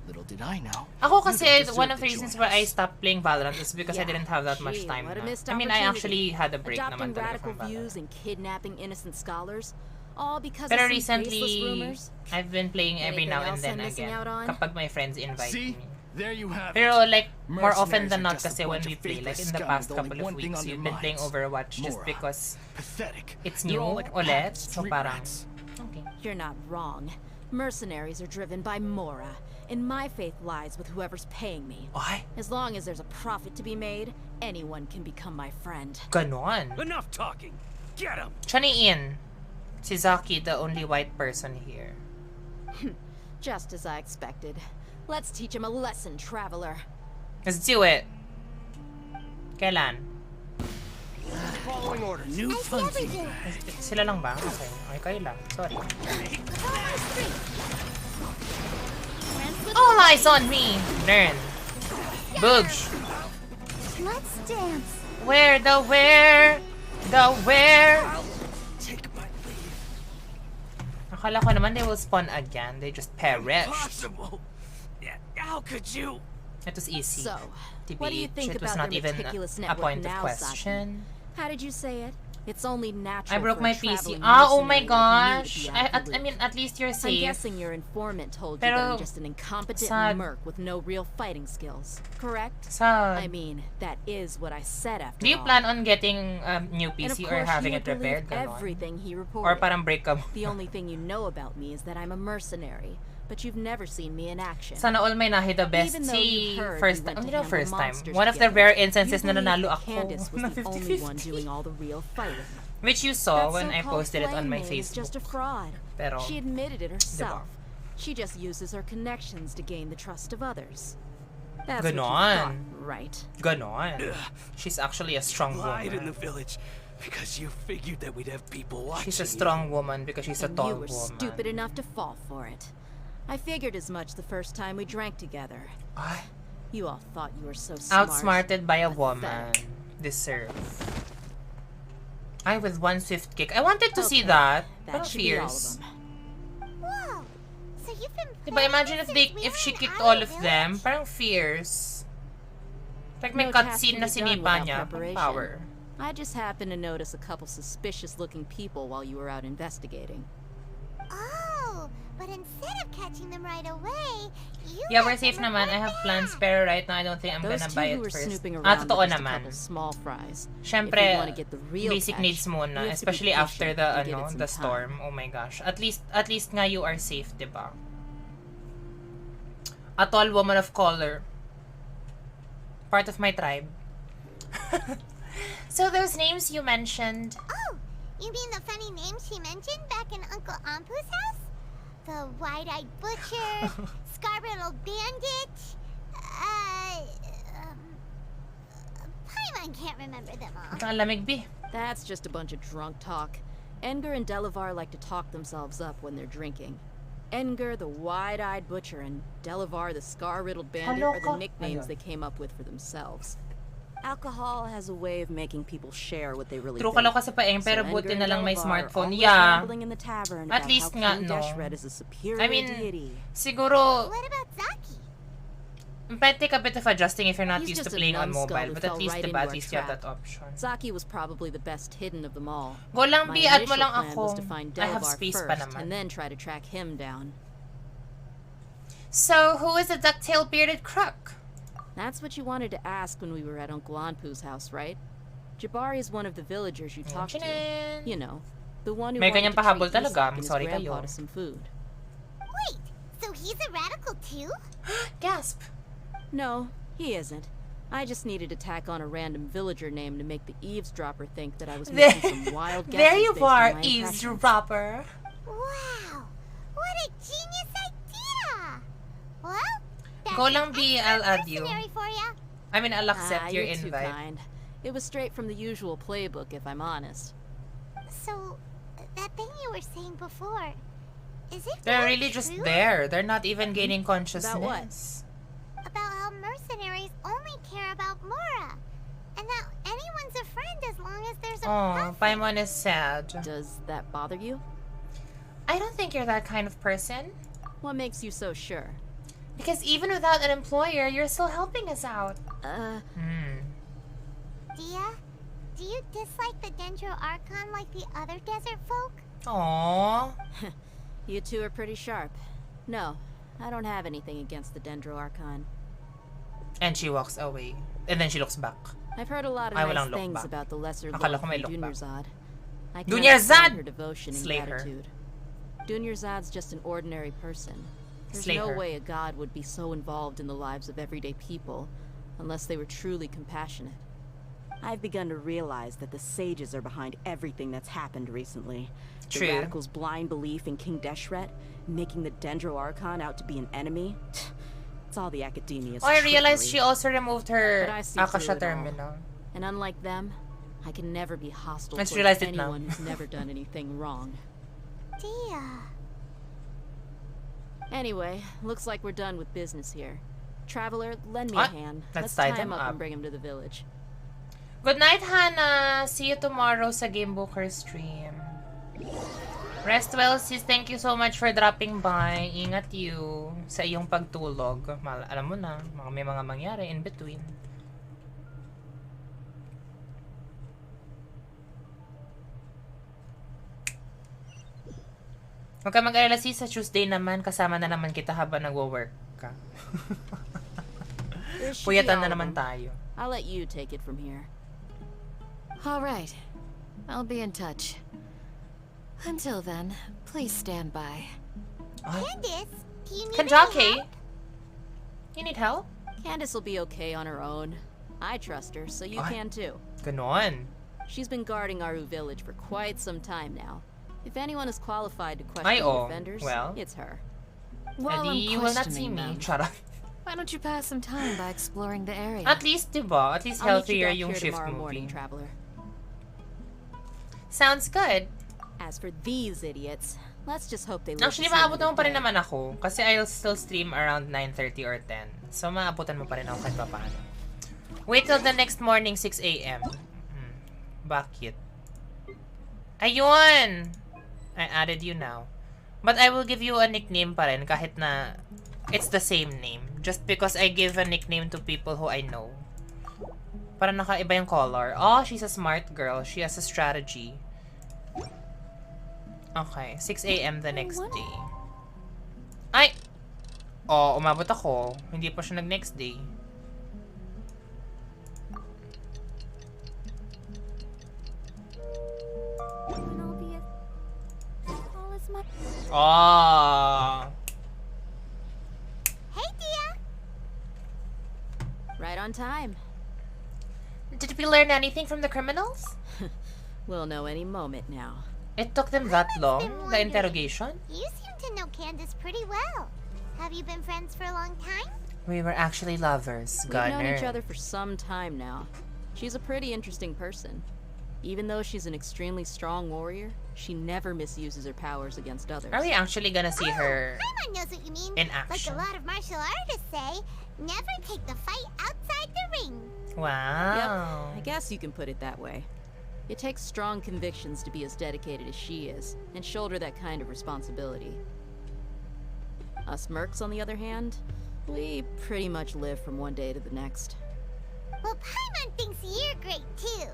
Little did I know. Ako you kasi, don't deserve one of to the reasons join why I us. stopped playing Valorant is because I Yeah, didn't have that much gee, time what a na. missed I mean, I opportunity. actually had a break Adopting naman talaga radical from views Valorant. and kidnapping innocent scholars, all because Pero of some baseless recently, rumors. I've been playing every Anything now and else then I'm missing again. out on? Kapag my friends invite See? me. There you have Pero it. like, more often Mercenaries than are not just a kasi when bunch we of play, like faithless in the scum past with only couple of one thing weeks, on we've their been playing minds. Overwatch just Mora. because Pathetic. it's They're new all like a pack ulit. of So street parang, rats. okay. You're not wrong. Mercenaries are driven by Mora, and my faith lies with whoever's paying me. Ay, As long as there's a profit to be made, anyone can become my friend. ganon. Enough talking. Get him. Chaniin. Si Zaki, the only white person here. Just as I expected. Let's teach him a lesson, traveler. Let's do it. Kailan? Following orders. New I see everything. Sila lang ba? Okay. Okay, kayo lang. Sorry. All eyes on me! Learn. Boogs. Let's dance. Where? Take my leave. Akala ko naman they will spawn again. They just perish. Impossible. How could you? It was easy. So, TBH. what do you think It was about not your even meticulous a network point of now, question. Saki? How did you say it? It's only natural I broke for my a PC. traveling Oh my mercenary like me to gosh. be out of the I mean, loop. at least you're I'm safe. guessing your informant told you Pero, that I'm just an incompetent sad. merc with no real fighting skills, correct? Sad. I mean, that is what I said after Do you all. plan on getting a new And of PC or course having you it would believe repaired? Ganon? everything he reported. Or parang break ka mo. The only thing you know about me is that I'm a mercenary, but you've never seen me in action. Sana all may nahida Even though bestie. you heard First we time. went to Hindi na handle first time. monsters One of the together, rare you instances na believed nanalo that ako. Candace was Na the only one 50-50. doing all the real fighting. Which you saw That when I so-called posted it on my flame is just a Facebook. fraud. Pero, She admitted it herself. diba? She just uses her connections to gain the trust of others. That's what you Ganon. thought, right? Ganon. She's actually a strong Lied in the woman. village because you figured that we'd have people watching. She's a strong woman because she's a And tall you were woman. stupid enough to fall for it. I figured as much the first time we drank together. Ay, You all thought you were so smart. outsmarted by a woman. Pathetic. Deserve. I with one swift kick. I wanted to see Okay, that. That Parang should be all of fierce. them. Whoa. So you've been Diba, imagine if planning if since she we were kicked in all Aaru of them. Village? Parang fierce. Like may No task cutscene can na be done sinipa without niya. preparation. Power. I just happened to notice a couple suspicious-looking people while you were out investigating. Oh, but instead of catching them right away, you Yeah, let we're safe them naman. I report have plans, back. pero right now I don't think I'm Those gonna two buy who it were first. snooping Ah, around totoo were just a naman. couple small fries. Syempre, If you want to get the real basic catch, needs you muna, have to be especially after patient the and give it ano, some the time. storm. Oh my gosh. At least nga you are safe, 'di ba? A tall woman of color. Part of my tribe. So those names you mentioned. Oh, You mean the funny name she mentioned back in Uncle Ampu's house? The wide-eyed butcher, scar-riddled bandit, Paimon can't remember them all. That's just a bunch of drunk talk. Edgar and Delavar like to talk themselves up when they're drinking. Edgar, the wide-eyed butcher, and Delavar, the scar-riddled bandit, are the nicknames they came up with for themselves. Alcohol has a way of making people share what they really think. True ka sa paeng, pero buti na lang may smartphone. In the tavern at least nga, no. Is a superior I mean, deity. siguro... What about Zaki? It might take a bit of adjusting if you're not used to playing on mobile, but at least, at least you have that option. Zaki was probably the best hidden of them all. Go lang, B, add mo lang ako. I have space pa naman. And then try to track him down. So, who is the duck-tail bearded crook? That's what you wanted to ask when we were at Uncle Anpu's house, right? Jabari is one of the villagers you talked to. You know, the one who wanted to treat Isak and his grandpa to some food. Wait, so he's a radical too? Gasp. No, he isn't. I just needed to tack on a random villager name to make the eavesdropper think that I was making some wild guesses. There you are, eavesdropper. Wow, what a genius idea! Well, go lang, B, I'll add you. For ya. I mean, I'll accept your invite. invite. Too kind. It was straight from the usual playbook, if I'm honest. So, that thing you were saying before, is it They're really true? just there. They're not even gaining consciousness. About what? About how mercenaries only care about Mora, and that anyone's a friend as long as there's a profit. Paimon is sad. Does that bother you? I don't think you're that kind of person. What makes you so sure? Because even without an employer, you're still helping us out. Dia, do you dislike the Dendro Archon like the other desert folk? Aww. You two are pretty sharp. No, I don't have anything against the Dendro Archon. And she walks away. And then she looks back. I've heard a lot of nice things about the lesser lord from Dunyarzad. I can't understand her devotion and gratitude. Dunyarzad's just an ordinary person. There's no way a god would be so involved in the lives of everyday people unless they were truly compassionate. I've begun to realize that the sages are behind everything that's happened recently. True. The radicals' blind belief in King Deshret, making the Dendro Archon out to be an enemy. It's all the academia's I realized she also removed her Akasha terminal. And unlike them, I can never be hostile Let's towards realize it anyone now. who's never done anything wrong. Dia. Anyway, looks like we're done with business here. Traveler, lend me a hand. Let's tie them him up up and bring him to the village. Good night, Hannah. See you tomorrow sa Game Booker stream. Rest well, sis. Thank you so much for dropping by. Ingat you sa iyong pagtulog. Alam mo na, may mga mangyari in between. Huwag ka mag-alala, sis. Sa Tuesday naman, kasama na naman kita habang nagwo-work ka. Puyatan na naman tayo. I'll let you take it from here. All right. I'll be in touch. Until then, please stand by. Candace, do you need Kanjake? You need help? Candace will be okay on her own. I trust her, so you can too. Ganon. She's been guarding Aaru village for quite some time now. If anyone is qualified to question the offenders, it's her. Well, you will not see me. Shut up. Why don't you pass some time by exploring the area? At least, diba? At least healthier yung shift movie. Morning, traveler. Sounds good. As for these idiots, let's just hope they live. Actually, maabot mo pa rin naman ako. Kasi I'll still stream around 9:30 or 10. So, maabutan mo pa rin ako kahit paano. Wait till the next morning, 6 a.m. Bakit? Ayun! I added you now. But I will give you a nickname pa rin kahit na it's the same name. Just because I give a nickname to people who I know. Para nakaiba yung color. Oh, she's a smart girl. She has a strategy. Okay, 6 a.m. the next day. Ay! Oh, umabot ako. Hindi pa siya nag-next day. Oh. Hey, Dia. Right on time. Did we learn anything from the criminals? We'll know any moment now. It took them that long, the interrogation? You seem to know Candace pretty well. Have you been friends for a long time? We were actually lovers, Gunner. We've known each other for some time now. She's a pretty interesting person. Even though she's an extremely strong warrior, she never misuses her powers against others. Are we actually gonna see her Paimon knows what you mean. in action? Like a lot of martial artists say, never take the fight outside the ring. Wow. Yep, I guess you can put it that way. It takes strong convictions to be as dedicated as she is, and shoulder that kind of responsibility. Us mercs, on the other hand, we pretty much live from one day to the next. Well, Paimon thinks you're great too.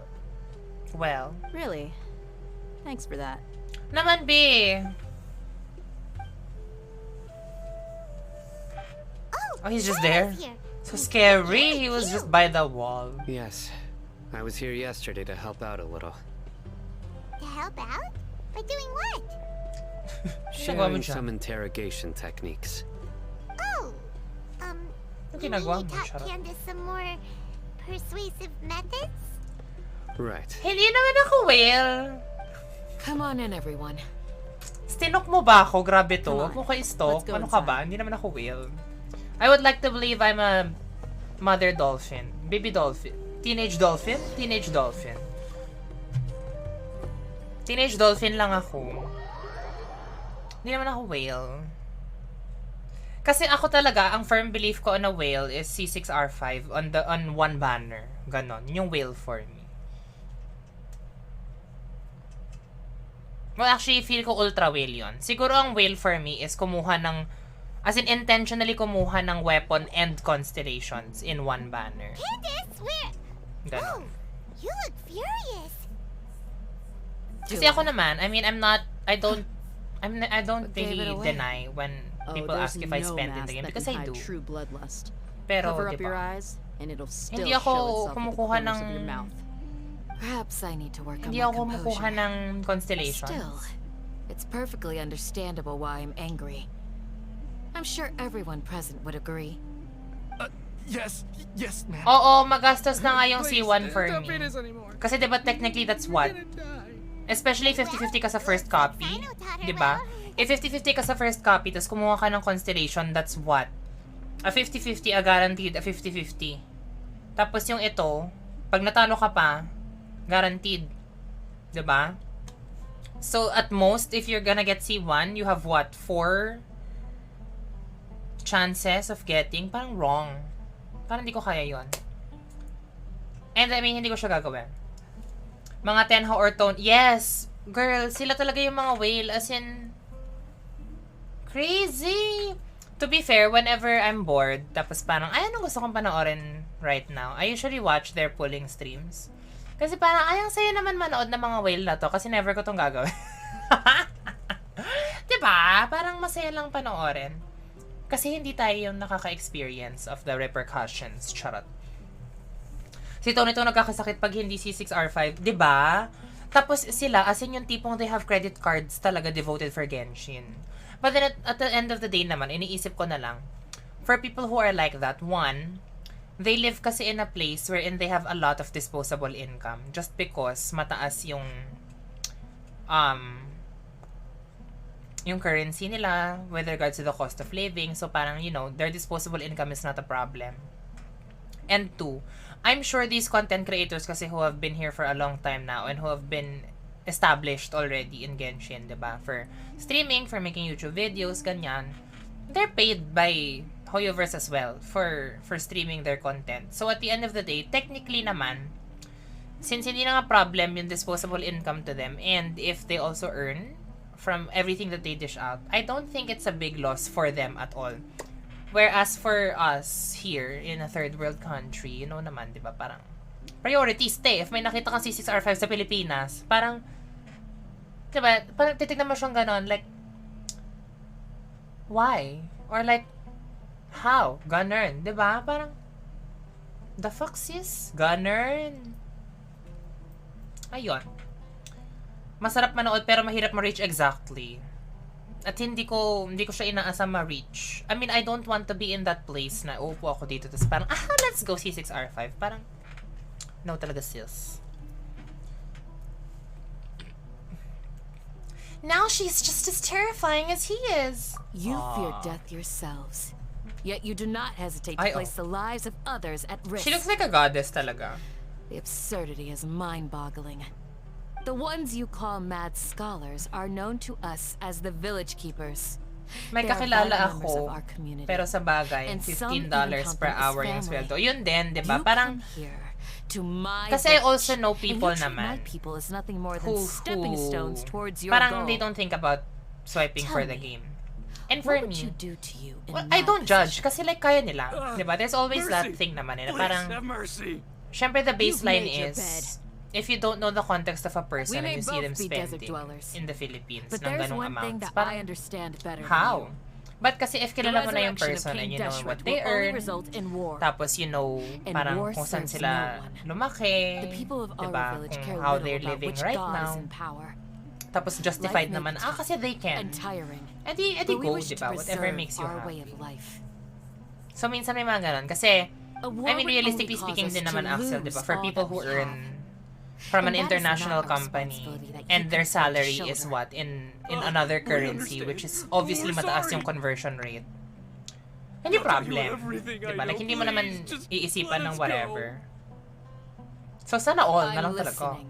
Well. Really? Thanks for that. Naman, B. Oh, he's just there? So scary. He was just by the wall. Yes. I was here yesterday to help out a little. To help out? By doing what? Sharing some interrogation techniques. Oh, you mean you taught Candace some more persuasive methods? Right. Hindi naman ako whale. Come on in, everyone. Stinok mo ba ako? Grabe to. Huwag mo kayo stalk. Ano ka ba? Hindi naman ako whale. I would like to believe I'm a mother dolphin. Baby dolphin. Teenage dolphin? Teenage dolphin. Teenage dolphin lang ako. Hindi naman ako whale. Kasi ako talaga, ang firm belief ko on a whale is C6R5 on one banner. Ganon. Yun yung whale for me. Well, actually, feel ko ultra whale yun. Siguro ang whale for me is kumuha ng, as in intentionally kumuha ng weapon and constellations in one banner. Candace, where? Ganon. Oh, you look furious. Kasi ako naman, I mean, I don't really deny when people ask if I spend in the game because I do. True bloodlust. Pero, cover up diba? your eyes and it'll still Hindi ako show itself kumukuha at the ng corners of your mouth. Perhaps I need to work on Hindi my ako kumukuha composure. ng constellations. Still, it's perfectly understandable why I'm angry. I'm sure everyone present would agree. Yes, ma'am. Oo, magastos na nga yung C1 for me. Kasi diba technically that's what? Especially 50-50 ka sa first copy. Diba? If 50-50 ka sa first copy, tapos kumuha ka ng constellation, that's what? A 50-50, a guaranteed, a 50-50. Tapos yung ito, pag natalo ka pa, guaranteed. Diba? So, at most, if you're gonna get C1, you have what? 4 chances of getting? Parang wrong. Parang hindi ko kaya yon. And I mean, hindi ko siya gagawin. Mga Tenho or Tone. Yes! Girl, sila talaga yung mga whale. As in, crazy! To be fair, whenever I'm bored, tapos parang, ay, anong gusto kong panoorin right now? I usually watch their pulling streams. Kasi parang, ay, ang saya naman manood ng mga whale na to kasi never ko tong gagawin. Diba? Parang masaya lang panoorin. Kasi hindi tayo yung nakaka-experience of the repercussions. Charot. Si Tony ito nagkakasakit pag hindi C6R5. Diba? Tapos sila, as in yung tipong they have credit cards talaga devoted for Genshin. But then at the end of the day naman, iniisip ko na lang, for people who are like that, one, they live kasi in a place wherein they have a lot of disposable income just because mataas yung currency nila with regards to the cost of living. So parang, you know, their disposable income is not a problem. And two, I'm sure these content creators kasi who have been here for a long time now and who have been established already in Genshin, diba? For streaming, for making YouTube videos, ganyan. They're paid by Hoyoverse as well for streaming their content. So at the end of the day, technically naman, since hindi na nga problem yung disposable income to them, and if they also earn from everything that they dish out, I don't think it's a big loss for them at all. Whereas for us here in a third world country, you know naman, di ba, parang priorities, If may nakita kang C6R5 sa Pilipinas, parang, di ba, parang titignan mo siyang ganon, like, why? Or like, how? Ganun, di ba? Parang, the fuck sis? Ganun. Ayun. Masarap manood pero mahirap ma-reach exactly. At hindi ko siya inaasam ma-reach. I mean, I don't want to be in that place na upo ako dito tapos parang, let's go C6R5. Parang, no talaga sis. Now she's just as terrifying as he is. You fear death yourselves. Yet you do not hesitate to place the lives of others at risk. She looks like a goddess talaga. The absurdity is mind-boggling. The ones you call mad scholars are known to us as the village keepers. May kakilala ako, pero sa bagay, $15 per hour yung sweldo. Yun din, di ba? Parang, kasi I also know people naman who parang they don't think about swiping for the game. And for me, well, I don't judge kasi like kaya nila, di ba? There's always that thing naman na parang, syempre the baseline is, if you don't know the context of a person and you see them spending in the Philippines ng ganong amounts, parang, how? But kasi if kilala mo na yung person and you know what they earn, tapos you know parang kung saan sila lumaki, diba, kung how they're living right now, tapos justified naman, kasi they can. Edi go, diba, whatever makes you happy. So minsan may mga ganon, kasi, I mean, realistically speaking din naman, Axel, diba, for people who earn from an international company and their salary is what in another currency, which is obviously mataas yung conversion rate, hindi problem, diba? Like hindi mo naman iisipan ng whatever. So sana all na lang talaga.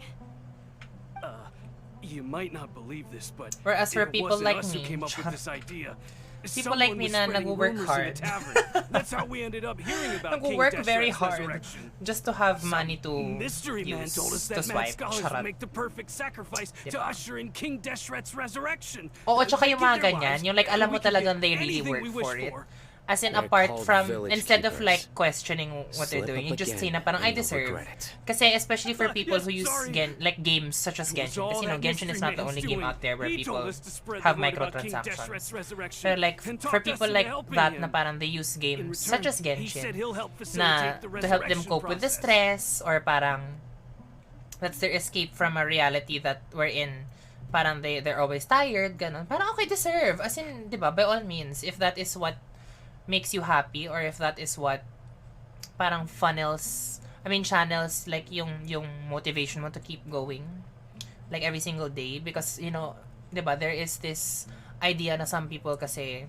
You might not believe this, but whereas for people like me, people like me na nag-work hard. That's how we ended up hearing about King nag-work very Deshret's hard just to have money to mystery man use told us to that swipe. mad scholars would make the perfect sacrifice to usher in King Deshret's resurrection. Oo, tsaka yung mga ganyan, yung like alam mo talagang they really work for it. As in, apart from, instead of like questioning what they're doing, you just say na parang I deserve. Kasi especially for people who use like games such as Genshin. Kasi you know, Genshin is not the only game out there where people have microtransactions. Pero like, for people like that na parang they use games such as Genshin na to help them cope with the stress or parang that's their escape from a reality that we're in. Parang they're always tired, ganun. Parang okay, deserve. As in, di ba, by all means, if that is what makes you happy or if that is what parang channels like yung motivation mo to keep going like every single day, because you know, diba, there is this idea na some people kasi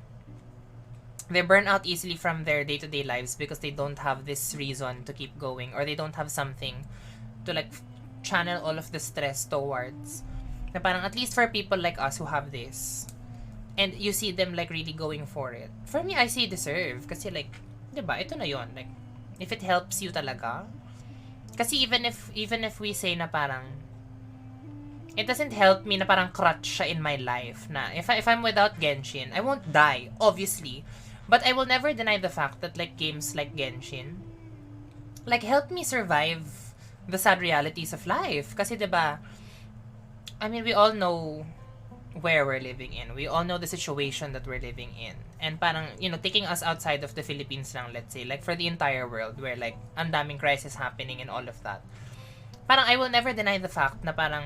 they burn out easily from their day-to-day lives because they don't have this reason to keep going or they don't have something to like channel all of the stress towards, na parang at least for people like us who have this and you see them like really going for it. For me, I say deserve. Kasi like, diba, ito na yon. Like, if it helps you talaga. Kasi even if we say na parang, it doesn't help me na parang crutch siya in my life. Na if I'm without Genshin, I won't die, obviously. But I will never deny the fact that like games like Genshin, like help me survive the sad realities of life. Kasi diba, I mean, we all know where we're living in. We all know the situation that we're living in. And parang, you know, taking us outside of the Philippines lang, let's say, like for the entire world, where like, ang daming crisis happening and all of that. Parang, I will never deny the fact na parang,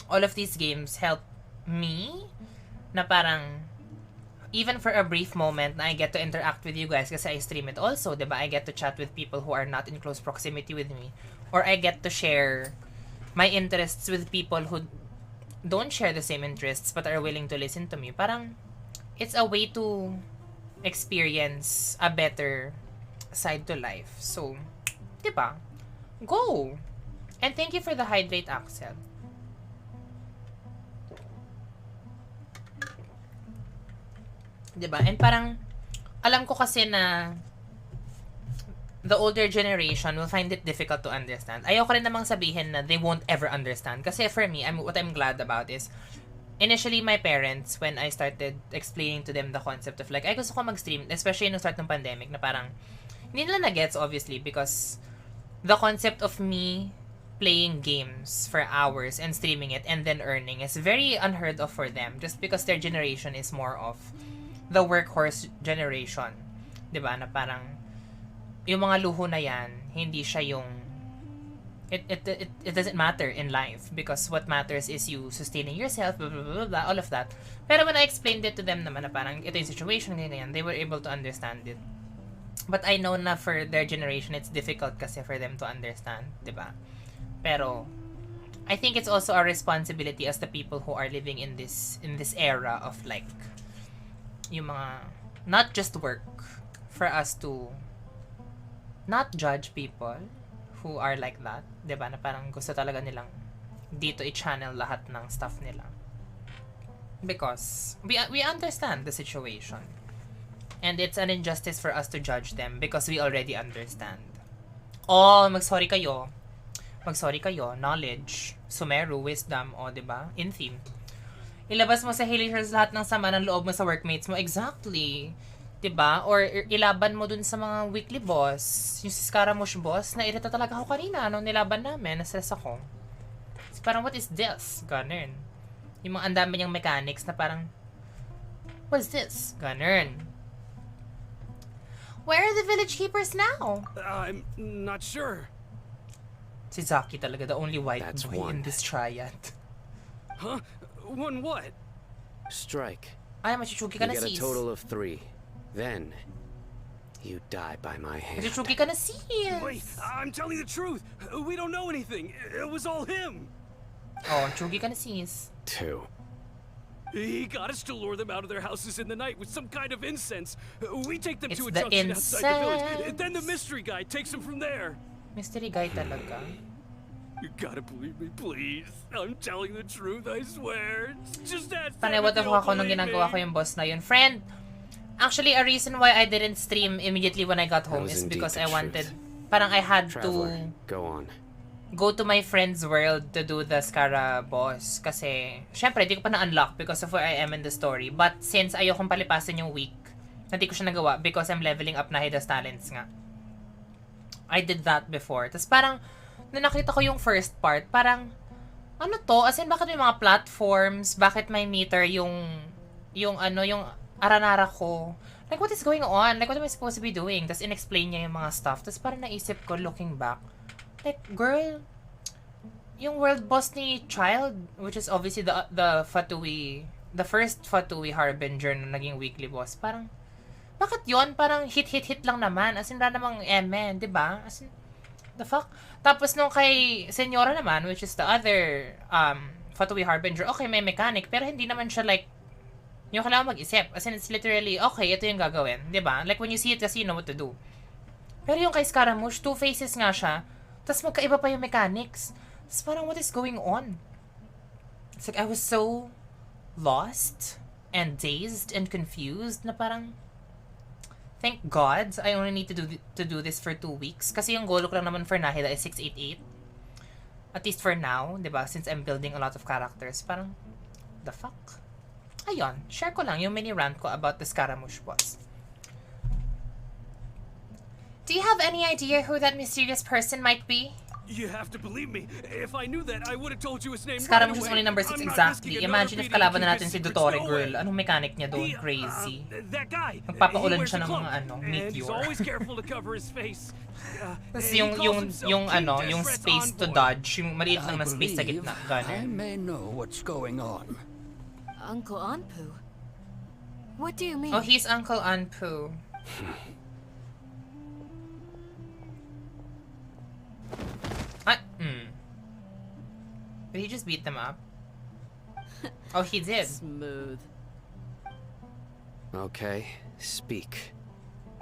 all of these games help me, na parang, even for a brief moment na I get to interact with you guys kasi I stream it also, diba? I get to chat with people who are not in close proximity with me. Or I get to share my interests with people who don't share the same interests but are willing to listen to me. Parang, it's a way to experience a better side to life. So, diba? Go! And thank you for the hydrate, Axel. Diba? And parang, alam ko kasi na the older generation will find it difficult to understand. Ayoko rin namang sabihin na they won't ever understand. Kasi for me, what I'm glad about is, initially, my parents, when I started explaining to them the concept of like, ay gusto ko mag-stream, especially nung start ng pandemic, na parang, hindi nila na-gets, obviously, because the concept of me playing games for hours and streaming it and then earning is very unheard of for them, just because their generation is more of the workhorse generation. Diba? Na parang, yung mga luho na yan, hindi siya yung it doesn't matter in life because what matters is you sustaining yourself, blah, blah, blah, blah, all of that. Pero when I explained it to them naman na parang ito yung situation, ganyan, they were able to understand it. But I know na for their generation, it's difficult kasi for them to understand, diba? Pero, I think it's also our responsibility as the people who are living in this era of like yung mga not just work, for us to not judge people who are like that, 'di ba? Na parang gusto talaga nilang dito i-channel lahat ng stuff nila. Because we understand the situation. And it's an injustice for us to judge them because we already understand. Oh, mag-sorry kayo. Mag-sorry kayo. Knowledge, Sumeru, wisdom, o, diba? In theme. Ilabas mo sa Halishers lahat ng sama ng loob mo sa workmates mo. Exactly. Diba? Or ilaban mo dun sa mga weekly boss. Yung si Scaramouche boss, nairita talaga ako kanina nung nilaban namin. Nastress ako. So, parang, what is this? Ganun. Yung mga andami niyang mechanics na parang, what is this? Ganun. Where are the village keepers now? I'm not sure. Si Zaki talaga, the only white boy in this triad. Huh? One what? Strike. Ay, machuchugi ka na sis. You get a sis. total of 3. Then, you die by my hand. Machuchugi ka na sis. Wait, I'm telling the truth. We don't know anything. It was all him. Oh, chugi ka na sis. 2. He got us to lure them out of their houses in the night with some kind of incense. We take them to a the junction outside the village. incense. Then the mystery guy takes them from there. Mystery guy talaga. You gotta believe me, please. I'm telling the truth, I swear. It's just that. Panay, what the fuck ako nung ginagawa ko yung boss na yun. Friend, actually, a reason why I didn't stream immediately when I got home is because I wanted, parang I had Traveler, to go on. go to my friend's world to do the Scara boss. Kasi, syempre, di ko pa na-unlock because of where I am in the story. But since ayokong palipasin yung week, hindi ko siya nagawa because I'm leveling up na Hida's talents nga. I did that before. Tapos parang, nung nakita ko yung first part, parang, ano to? As in, bakit may mga platforms? Bakit may meter yung aranara ko? Like, what is going on? Like, what am I supposed to be doing? Tapos inexplain niya yung mga stuff. Tapos parang naisip ko, looking back, like, girl, yung world boss ni Child, which is obviously the Fatui, the first Fatui Harbinger na naging weekly boss, parang, bakit yon? Parang hit lang naman. As in, wala namang emen, diba? As in, the fuck? Tapos nung kay Senyora naman, which is the other Fatui Harbinger, okay, may mechanic, pero hindi naman siya like, yung kailangan mag-isip. As in, it's literally, okay, ito yung gagawin, diba? Like, when you see it kasi, you know what to do. Pero yung kay Scaramouche, 2 faces nga siya, tapos magkaiba pa yung mechanics. Tapos parang, what is going on? It's like, I was so lost and dazed and confused na parang, thank God, I only need to do this for 2 weeks. Kasi yung goal ko lang naman for Nahida is 688. At least for now, diba? Since I'm building a lot of characters. Parang, the fuck? Ayun, share ko lang yung mini rant ko about the Scaramouche boss. Do you have any idea who that mysterious person might be? You have to believe me. If I knew that, I would have told you his name. Scaramouche is only number 6 exactly. Imagine if kalaban na natin si Dottore girl. Anong mechanic niya doon? Crazy. That guy. Magpapaulan siya ng mga meteor. He's always careful to cover his face. Tapos yung space to dodge, yung maliit lang na space sa gitna. I may know what's going on. Uncle Anpu? What do you mean? Oh, he's Uncle Anpu. Did he just beat them up? Oh, he did. Smooth. Okay, speak.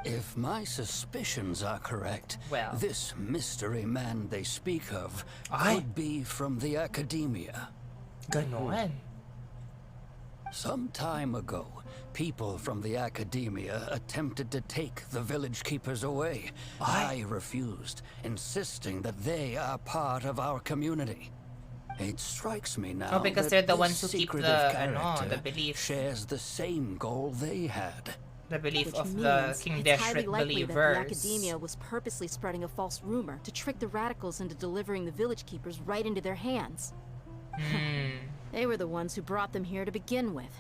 If my suspicions are correct, well, this mystery man they speak of could be from the academia. Ganon. Some time ago, people from the academia attempted to take the village keepers away. I refused, insisting that they are part of our community. It strikes me now because they're the ones who keep the belief. Shares the same goal they had. The belief Which of means the King it's highly Deshret likely believers. that the academia was purposely spreading a false rumor to trick the radicals into delivering the village keepers right into their hands. They were the ones who brought them here to begin with.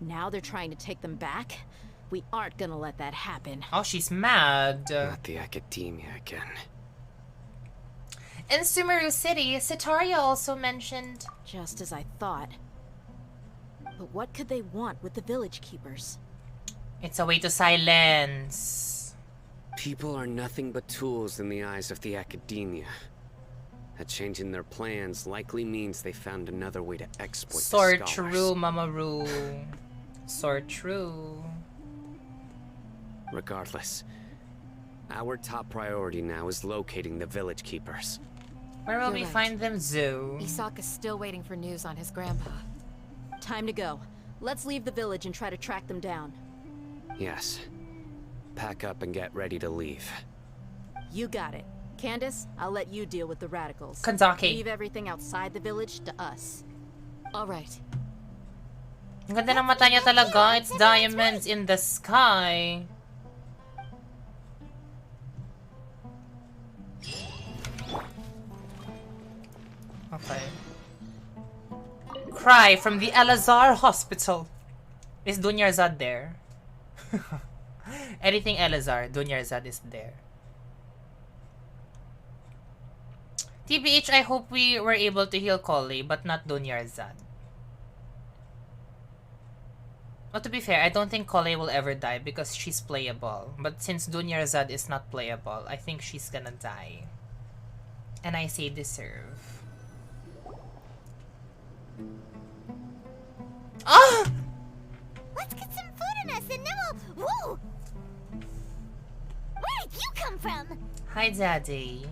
Now they're trying to take them back. We aren't gonna let that happen. Oh, she's mad. Not the academia again. In Sumeru City, Sitaria also mentioned. Just as I thought. But what could they want with the village keepers? It's a way to silence. People are nothing but tools in the eyes of the academia. A change in their plans likely means they found another way to exploit So the scholars. true, Mamaru. So true. Regardless, our top priority now is locating the village keepers. Where will we find them, Zoo? Isaka's still waiting for news on his grandpa. Time to go. Let's leave the village and try to track them down. Yes. Pack up and get ready to leave. You got it. Candace, I'll let you deal with the radicals. Kanzaki. Leave everything outside the village to us. All right. Ang ganda ng mata niya talaga. It's diamonds in the sky. Okay. Cry from the Elazar Hospital. Is Dunyarzad there? Anything Elazar, Dunyarzad is there. TBH, I hope we were able to heal Collei, but not Dunyarzad. Well, to be fair, I don't think Collei will ever die because she's playable. But since Dunyarzad is not playable, I think she's gonna die. And I say deserve. Ah! Let's get some food in us and then we'll... Whoa! Where did you come from? Hi, Daddy.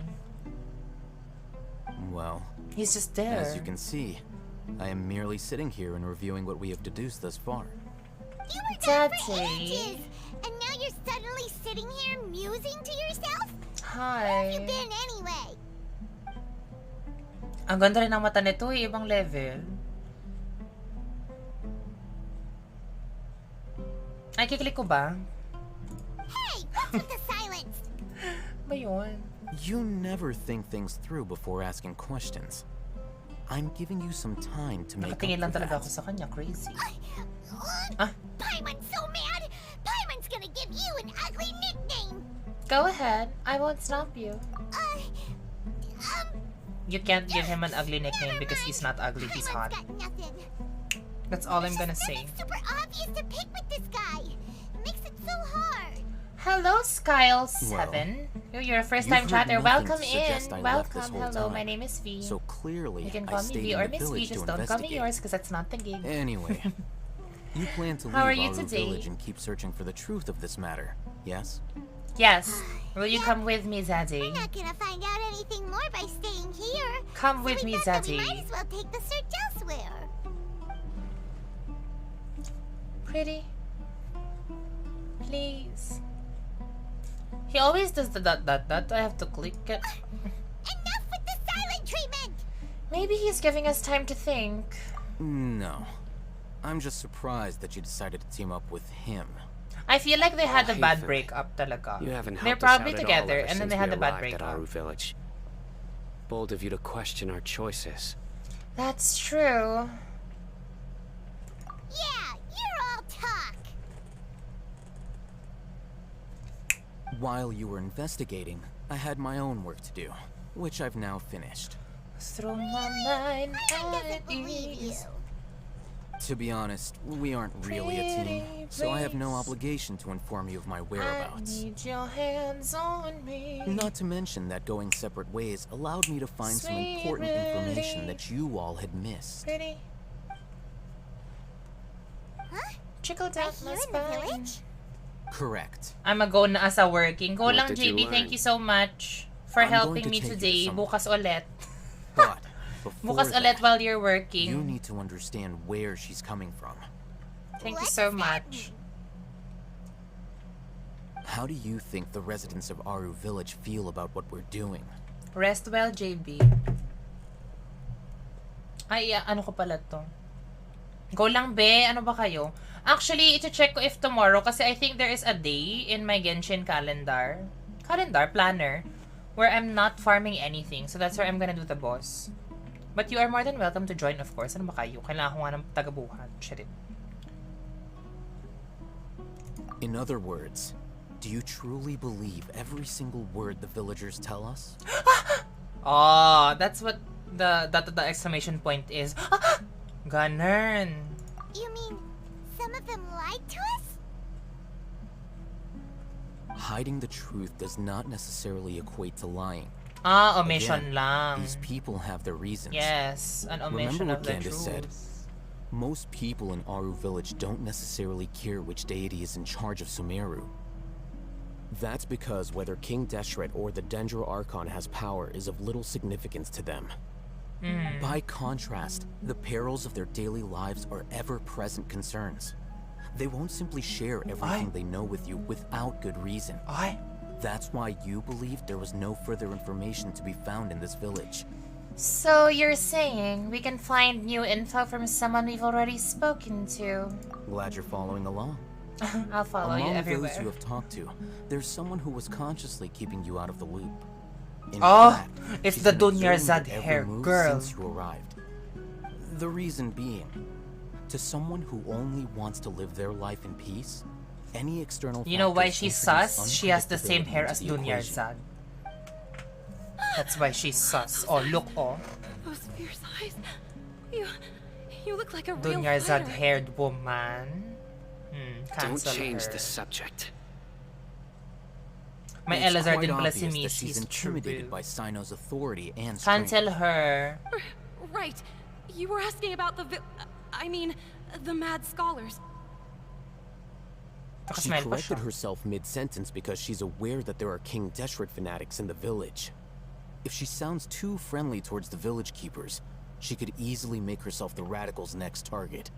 Well, he's just there. As you can see, I am merely sitting here and reviewing what we have deduced thus far. You were gone for ages, and now you're suddenly sitting here musing to yourself? Hi. Where have you been anyway? Ang ganda rin ng mata nito eh, ibang level. Ay, kiklik ko ba? Hey, what's with the silence? Ba yun? You never think things through before asking questions. I'm giving you some time to make up Nakatingin lang for talaga that. ako sa kanya, crazy. Paimon's so mad! Paimon's gonna give you an ugly nickname! Go ahead, I won't stop you. You can't give him an ugly nickname because he's not ugly, he's hot. That's all I'm gonna say. It's super obvious to pick with this guy. It makes it so hard. Hello, Skyle7. You're a first-time chatter. Welcome in. Welcome. Hello, my name is V. So clearly, you can call me V or Miss V. Just don't call me yours because that's not the game. Anyway, you plan to leave Aaru Village and keep searching for the truth of this matter, yes? Yes. Will you come with me, Zaddy? We're not gonna find out anything more by staying here. Come with me, Zaddy. We might as well take the search elsewhere. Pretty. Please. He always does the dot. I have to click it. Enough with the silent treatment! Maybe he's giving us time to think. No. I'm just surprised that you decided to team up with him. I feel like they had a bad breakup talaga. You haven't They're helped us probably out at together all ever and then since they had we a bad arrived breakup. at Aaru Village. Bold of you to question our choices. That's true. Yeah, you're all talk. While you were investigating, I had my own work to do, which I've now finished. Throw my mind at ease. To be honest, we aren't really a team, so I have no obligation to inform you of my whereabouts. I need your hands on me. Not to mention that going separate ways allowed me to find some important information that you all had missed. Pretty. Huh? Trickle down my spine. Correct. I'm a go na asa working. Go lang, did you JB. Thank learn? you so much for I'm helping going to me take you to today. somewhere. Bukas ulit. But before Bukas ulit that, while you're working. you need to understand where she's coming from. Thank you so much. How do you think the residents of Aaru Village feel about what we're doing? Rest well, JB. Ay, ano ko pala to? Go lang, be. Ano ba kayo? Actually, ito-check ko if tomorrow kasi I think there is a day in my Genshin planner, where I'm not farming anything. So that's where I'm gonna do the boss. But you are more than welcome to join, of course. Ano ba kayo? Kailangan ko nga ng tagabuhan. Shit it. In other words, do you truly believe every single word the villagers tell us? Oh, that's what the exclamation point is. Ganun. You mean some of them lied to us? Hiding the truth does not necessarily equate to lying. Omission lang. These people have their reasons. Yes, an omission of the truth. Said? Most people in Aaru village don't necessarily care which deity is in charge of Sumeru. That's because whether King Deshret or the Dendro Archon has power is of little significance to them. By contrast, the perils of their daily lives are ever-present concerns. They won't simply share everything they know with you without good reason. That's why you believe there was no further information to be found in this village. So you're saying we can find new info from someone we've already spoken to? Glad you're following along. I'll follow you everywhere. Among those you have talked to, there's someone who was consciously keeping you out of the loop. In fact, it's she's the been observing Dunyarzad your hair every move girl. Since you arrived. The reason being, to someone who only wants to live their life in peace, any external You know why factors she's introduce sus? She has the same unpredictability hair into as the equation. Dunyarzad. That's why she's sus. Oh, look, oh. Those fierce eyes. You look like a real Dunyarzad-haired woman. Don't Cancel change her. the subject. May It's Elazar quite din pala obvious si that Miss. she's intimidated by Sino's authority and strength. Cancel her. Right. You were asking about the mad scholars. She corrected herself mid-sentence because she's aware that there are King Deshret fanatics in the village. If she sounds too friendly towards the village keepers, she could easily make herself the radicals' next target.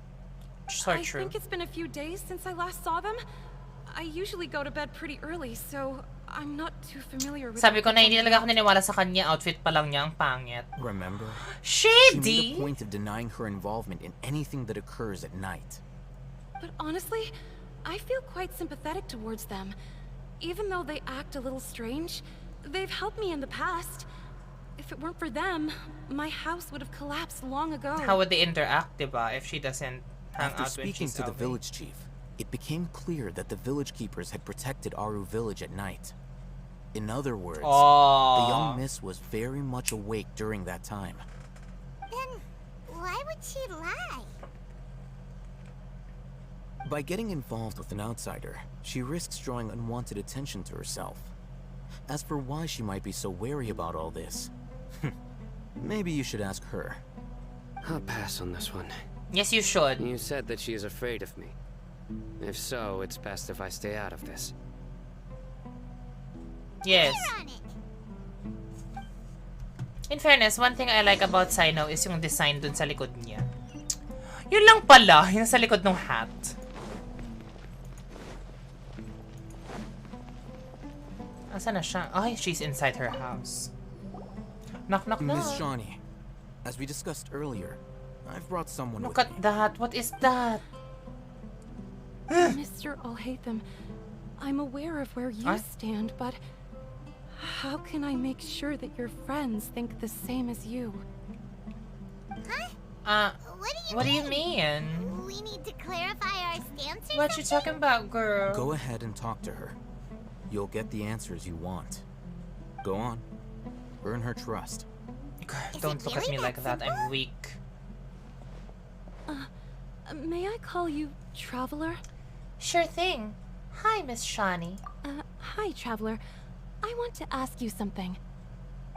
I think it's been a few days since I last saw them. I usually go to bed pretty early, so I'm not too familiar with. Sabi ko na hindi talaga ako naniniwala sa kanya. Outfit pa lang niya ang pangit. Remember? Shady! She made a point of denying her involvement in anything that occurs at night. But honestly, I feel quite sympathetic towards them. Even though they act a little strange, they've helped me in the past. If it weren't for them, my house would have collapsed long ago. How would they interact, diba, if she doesn't hang After out when speaking she's to the away? village chief, it became clear that the village keepers had protected Aaru village at night. In other words, the young miss was very much awake during that time. Then why would she lie? By getting involved with an outsider, she risks drawing unwanted attention to herself. As for why she might be so wary about all this, maybe you should ask her. I'll pass on this one. Yes, you should. You said that she is afraid of me. If so, it's best if I stay out of this. Yes. In fairness, one thing I like about Sino is yung design dun sa likod niya. Yun lang pala, yung sa likod ng hat. Asa na siya? Ay, she's inside her house. Knock, knock, knock. Miss Shawnee, as we discussed earlier, I've brought someone Look with at me. that. What is that? Mr. Alhaitham, I'm aware of where you stand, but how can I make sure that your friends think the same as you? Huh? What do you mean? We need to clarify our stance or What you talking about, girl? Go ahead and talk to her. You'll get the answers you want. Go on. Earn her trust. Don't look at me like that. I'm weak. May I call you Traveler? Sure thing. Hi, Miss Shawnee. Hi, Traveler. I want to ask you something.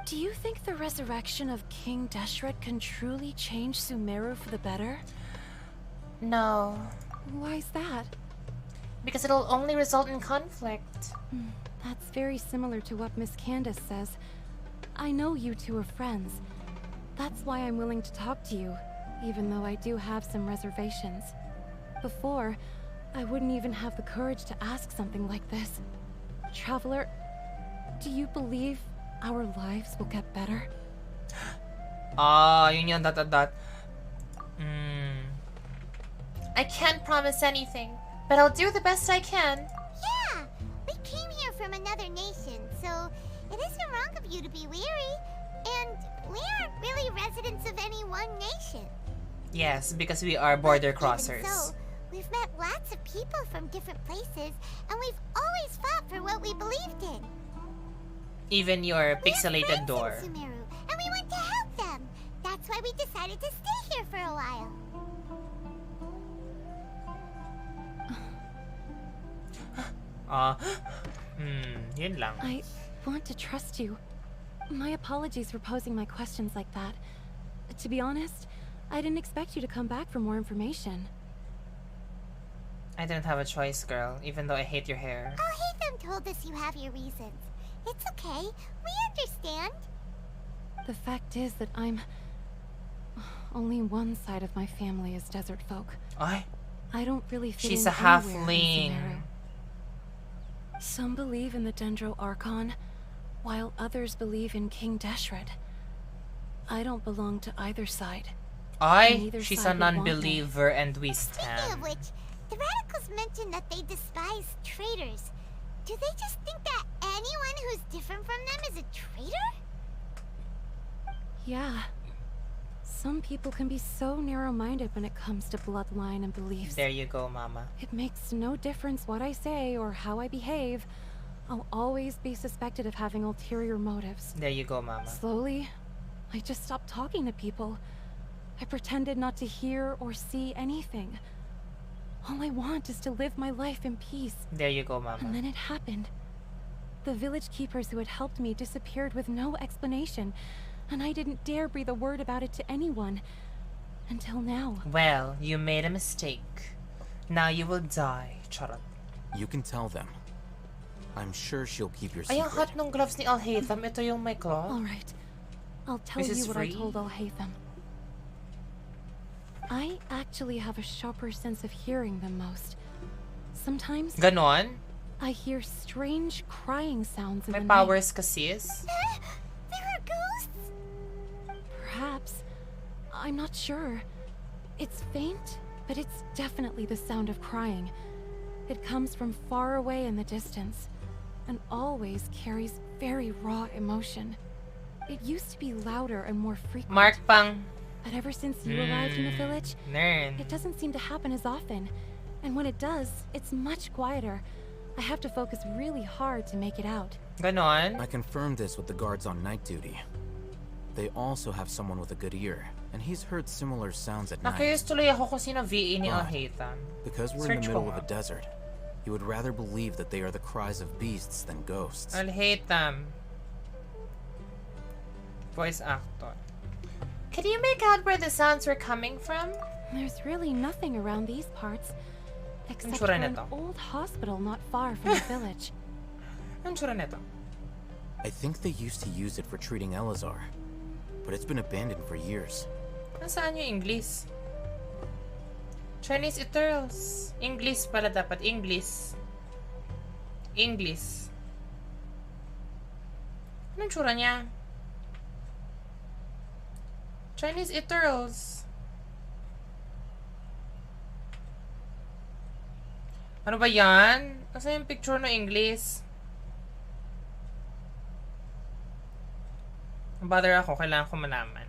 Do you think the resurrection of King Deshret can truly change Sumeru for the better? No. Why's that? Because it'll only result in conflict. That's very similar to what Miss Candace says. I know you two are friends. That's why I'm willing to talk to you, even though I do have some reservations. Before, I wouldn't even have the courage to ask something like this. Traveler, do you believe our lives will get better? Yun yung dot. I can't promise anything, but I'll do the best I can. Yeah, we came here from another nation, so it isn't wrong of you to be weary. And we aren't really residents of any one nation. Yes, because we are border Even crossers. so, we've met lots of people from different places, and we've always fought for what we believed in. Even your pixelated door. In Sumeru, and we want to help them. That's why we decided to stay here for a while. Yun lang. I want to trust you. My apologies for posing my questions like that. To be honest, I didn't expect you to come back for more information. I didn't have a choice, girl, even though I hate your hair. Al-Haytham told us you have your reasons. It's okay. We understand. The fact is that only one side of my family is desert folk. I don't really fit She's in a halfling. anywhere in Sumeru. Some believe in the Dendro Archon, while others believe in King Deshret. I don't belong to either side. She's a non-believer and we stand. Speaking of which, the radicals mentioned that they despise traitors. Do they just think that anyone who's different from them is a traitor? Yeah. Some people can be so narrow-minded when it comes to bloodline and beliefs. There you go, Mama. It makes no difference what I say or how I behave. I'll always be suspected of having ulterior motives. There you go, Mama. Slowly, I just stopped talking to people. I pretended not to hear or see anything. All I want is to live my life in peace. There you go, Mama. And then it happened. The village keepers who had helped me disappeared with no explanation, and I didn't dare breathe a word about it to anyone. Until now. Well, you made a mistake. Now you will die, Charot. You can tell them. I'm sure she'll keep your Ay, secret. ang hot ng gloves ni Al-Haytham. Ito yung may claw. Alright. I'll tell you what I told Al-Haytham. I actually have a sharper sense of hearing than most. Sometimes... Ganon? I hear strange crying sounds in May the powers kasis? There are ghosts? Perhaps. I'm not sure. It's faint, but it's definitely the sound of crying. It comes from far away in the distance, and always carries very raw emotion. It used to be louder and more frequent. Mark pang. But ever since you arrived in the village, it doesn't seem to happen as often. And when it does, it's much quieter. I have to focus really hard to make it out. Ganon? I confirmed this with the guards on night duty. They also have someone with a good ear, and he's heard similar sounds at night. Nakayos tuloy ako kung sino VA ni Al-Haytham. Because we're in the middle of a desert, you would rather believe that they are the cries of beasts than ghosts. Al-Haytham. Voice actor. Can you make out where the sounds were coming from? There's really nothing around these parts. Except for tsura an nito? old hospital not far from the village. Ang tsura nito? I think they used to use it for treating Elazar, but it's been abandoned for years. Nasaan yung English? Chinese Eterals. English pala dapat. English. English. Anong tsura niya? Chinese Eterals. Ano ba yan? Kasi yung picture no English. Bother ako. Kailangan ko malaman.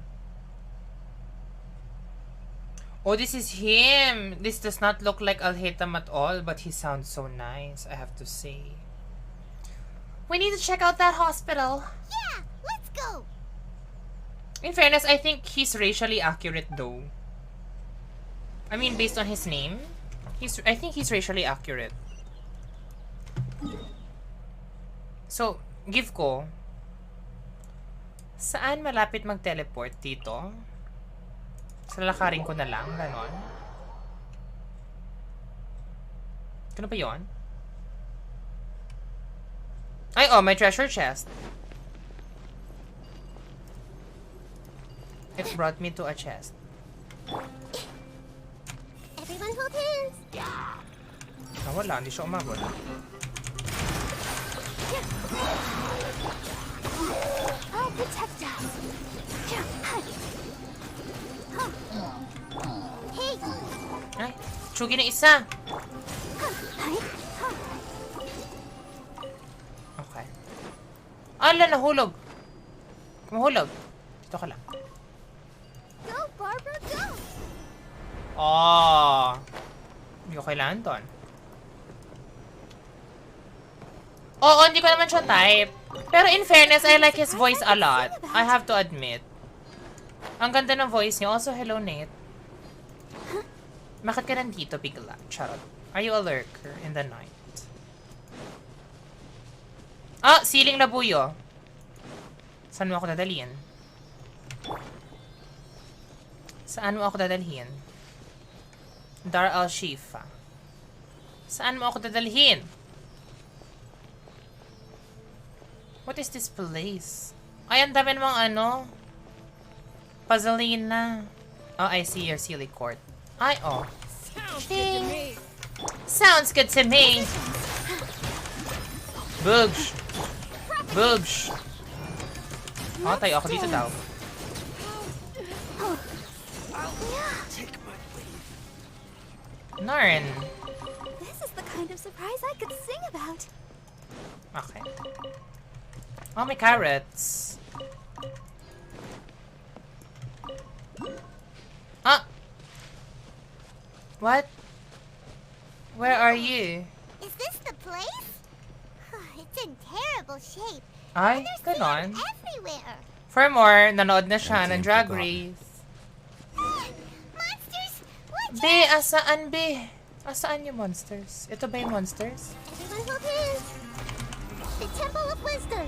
Oh, this is him. This does not look like Al-Haytham at all, but he sounds so nice, I have to say. We need to check out that hospital. Yeah, let's go. In fairness, I think he's racially accurate though. I mean, based on his name, I think he's racially accurate. So, give ko. Saan malapit mag-teleport dito? Sa lakarin ko na lang, ganon. Ano ba yun? Ay, oh, my treasure chest. It brought me to a chest. Everyone hold hands. Ah, wala. Hindi siya umabot. I'll protect us. Hey. Ay, Chugi na isa. Okay. Ala, nahulog. Mahulog. Dito ka lang. Go, Barbara, go. Oh. Hindi ko kailangan doon. Oo, hindi ko naman siya type. Pero in fairness, I like his voice a lot. I have to admit. Ang ganda ng voice niya. Also, hello, Nate. Bakit ka nandito, bigla? Charot. Are you a lurker in the night? Ah, siling labuyo. Saan mo ako dadalhin? Saan mo ako dadalhin? Dar al-Shifa. Saan mo ako dadalhin? What is this place? Ay, ang dami namang ano. Puzzleina. Oh, I see your silly court. Ay, oh. Ding. Sounds good to me. Boobs. Boobs. Oh, tayo ako dito daw. Narn. This is the kind of surprise I could sing about. Okay. Oh, may carrots. Ah! What? Where are you? Is this the place? It's in terrible shape. Ay, ganon. Everywhere. For more, nanood na siya ng Drag Race. Monsters! Watch Be, asaan be? Asaan yung monsters? Ito ba yung monsters? Everyone hold hands. The Temple of Wisdom.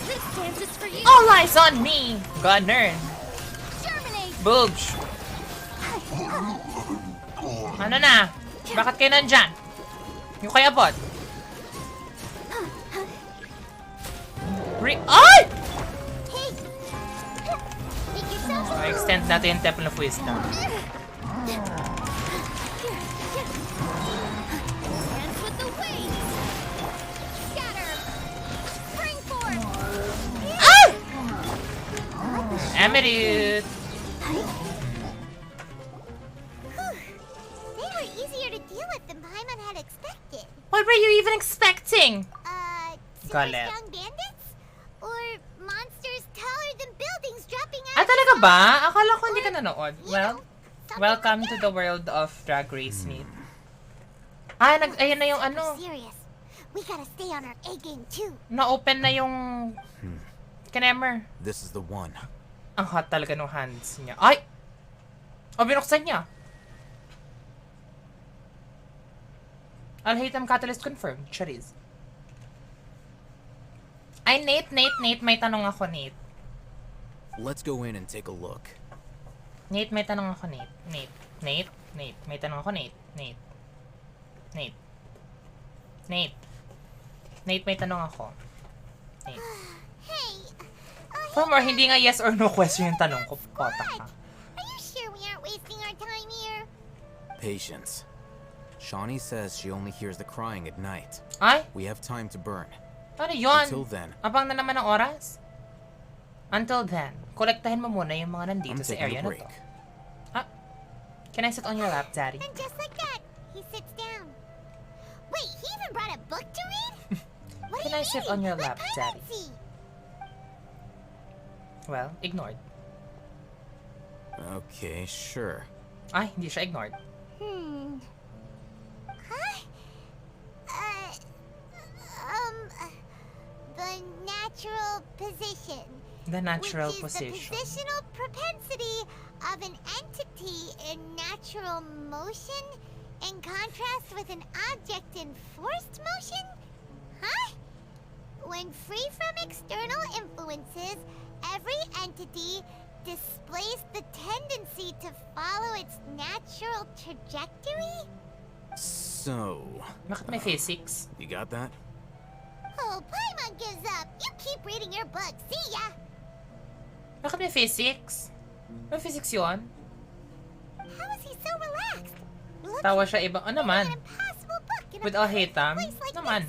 This dance is for you. All eyes on me! Gunner. Germinate. Boobs. Ano na? Bakit kayo nandyan? Yung kay Abot. Ay! I-extend natin yung Temple of Wisdom. Dance with the waves. Scatter. Spring forth. Ah! Emerald. They were easier to deal with than Paimon had expected. What were you even expecting? Super strong bandits? Or monsters taller than buildings dropping Ah, out? talaga ba? Akala ko hindi ka nanood. Well, welcome to the world of Drag Race Meet. Ah, ayan na yung ano. Serious. We gotta stay on our A game too. Na-open na yung Kanemer. This is the one. Ang hot talaga ng hands niya. Ay! O, binuksan niya. Alhaitham Catalyst confirmed. Chariz. Ay, Nate. May tanong ako, Nate. Let's go in and take a look. Nate, may tanong ako, Nate. Nate. May tanong ako, Nate. Nate, may tanong ako. Nate. Hey. For more, hindi nga yes or no question yung tanong ko. Pota ka. Are you sure we aren't wasting our time here? Patience. Shawnee says she only hears the crying at night. Ay? We have time to burn. Ano yun? Until then. Abang na naman ang oras? Until then, kolektahin mo muna yung mga nandito sa area na to. Ah, can I sit on your lap, Daddy? And just like that, he sits down. Wait, he even brought a book to read? What Can I sit on your lap, Daddy? See? Well, ignored. Okay, sure. Ay, hindi siya ignored. Huh? The natural position. The natural which is position. the positional propensity of an entity in natural motion in contrast with an object in forced motion? Huh? When free from external influences, every entity displays the tendency to follow its natural trajectory? So... Bakit may physics? You got that? Oh, Paimon gives up. You keep reading your book. See ya! Bakit may physics? May physics yun? How is he so relaxed? Look, Tawa siya ibang... Ano naman? With Alhaitham? like Naman.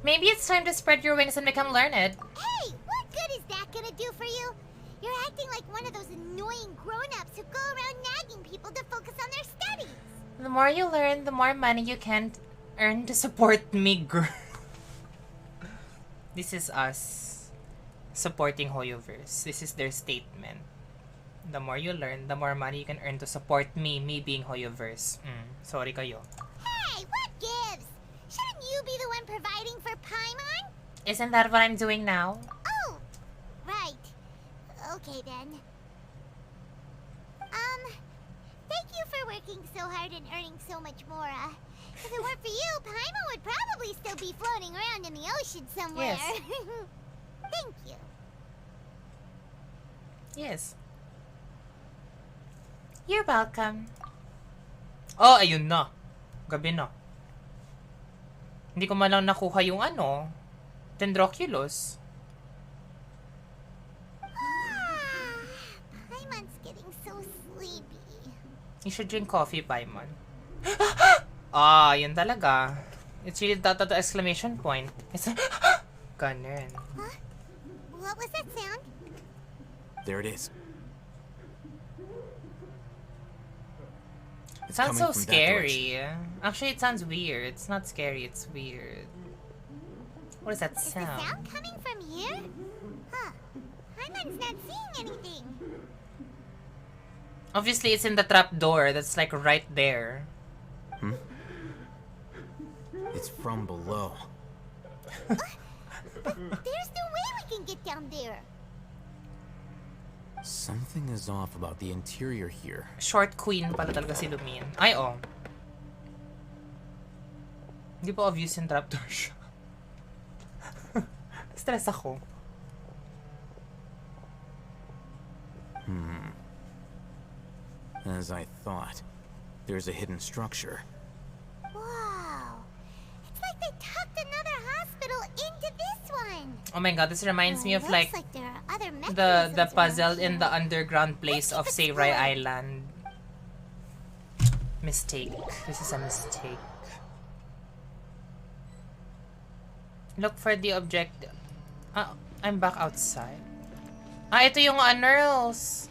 Maybe it's time to spread your wings and become learned. Hey, what good is that gonna do for you? You're acting like one of those annoying grown-ups who go around nagging people to focus on their studies. The more you learn, the more money you can earn to support me, girl. This is us supporting Hoyoverse. This is their statement. The more you learn, the more money you can earn to support me being Hoyoverse. Sorry kayo. Hey, what gives? Shouldn't you be the one providing for Paimon? Isn't that what I'm doing now? Oh, right. Okay then. Thank you for working so hard and earning so much more. If it weren't for you, Paimon would probably still be floating around in the ocean somewhere. Yes. Thank you. Yes. You're welcome. Oh, ayun na. Gabi na. Hindi ko man lang nakuha yung ano, Dendroculus. Paimon's getting so sleepy. You should drink coffee, Paimon. Yun talaga. It's really the exclamation point. It's ganun. Huh? What was that sound? There it is. It sounds so scary. Actually, it sounds weird. It's not scary, it's weird. What is that sound? Is the sound coming from here? Huh. Paimon's not seeing anything. Obviously, it's in the trap door. That's like right there. It's from below. But there's no way we can get down there. Something is off about the interior here. Short queen pala talaga si Lumin. Ay, oh. Hindi pa obvious yung trapdoor siya. Stress ako. As I thought, there's a hidden structure. Wow. It's like they tucked another hospital into this one. Oh my god, this reminds me of like there are other the mechanisms puzzle around in the here. underground place of Let's Sayrai explore. Island. Mistake. This is a mistake. Look for the objective. I'm back outside. Ito yung Unearls.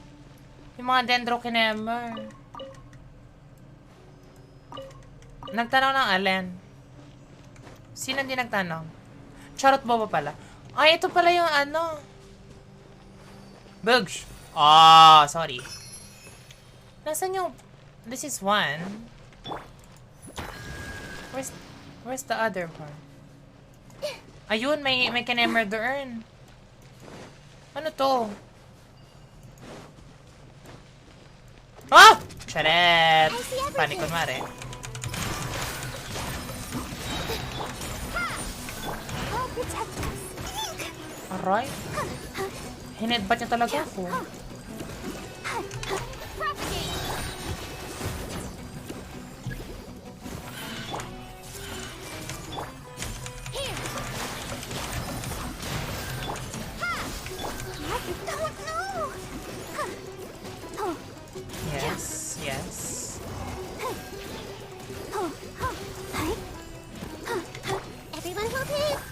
Yung mga Dendrokinemer. Nagtanong ng alin? Sino hindi nagtanong? Charot boba pala. Ito pala yung ano. Bugs. Sorry. Nasaan yung... This is one. Where's the other one? Ayun, may kinemer doon. Ano to? Charet! Panik kunwari. Aray. Hinedbat niya talaga ako. Yes, yes. Everyone hold his.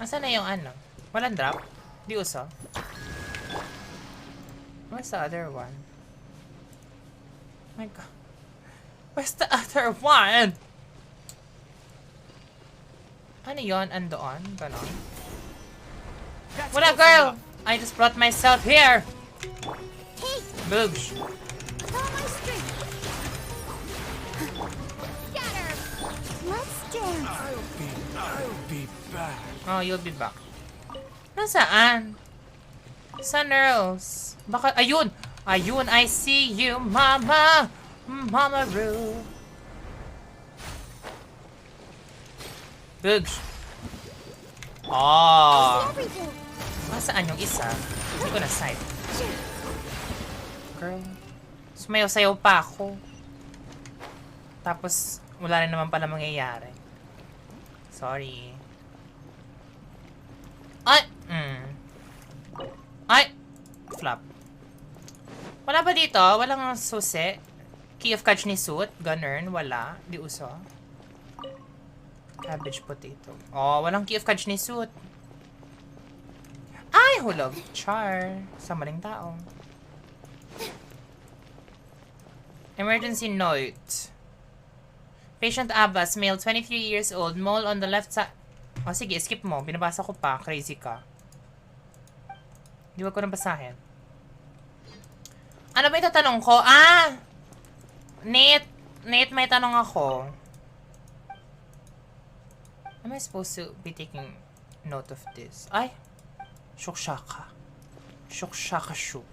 Asan na yung ano? Walang drop? Di uso? Where's the other one? My god. Where's the other one? Ano yun? Andoon? Ganon? Wala, girl! I just brought myself here! Boobs. Let's dance. I'll be back. Oh, you'll be back. Nasaan? Sa Earls. Baka, ayun! Ayun, I see you, mama! Mama Ru. Boobs. Nasaan yung isa? Hindi ko na sight. Girl. Sumayaw-sayaw pa ako. Tapos, wala rin naman pala mangyayari. Sorry. Ay! Ay! Flop. Wala ba dito? Walang susi? Key of catch ni suit? Gunner? Wala. Di uso. Cabbage potato. Oh, walang key of catch ni suit. Ay! Hulog. Char. Sa maling tao. Emergency note. Patient Abbas, male, 23 years old, mole on the left side. Oh, sige, skip mo. Binabasa ko pa. Crazy ka. Di wag ko nang basahin. Ano ba yung tatanong ko? Nate, may tanong ako. Am I supposed to be taking note of this? Ay! Shukshaka. Shukshaka soup.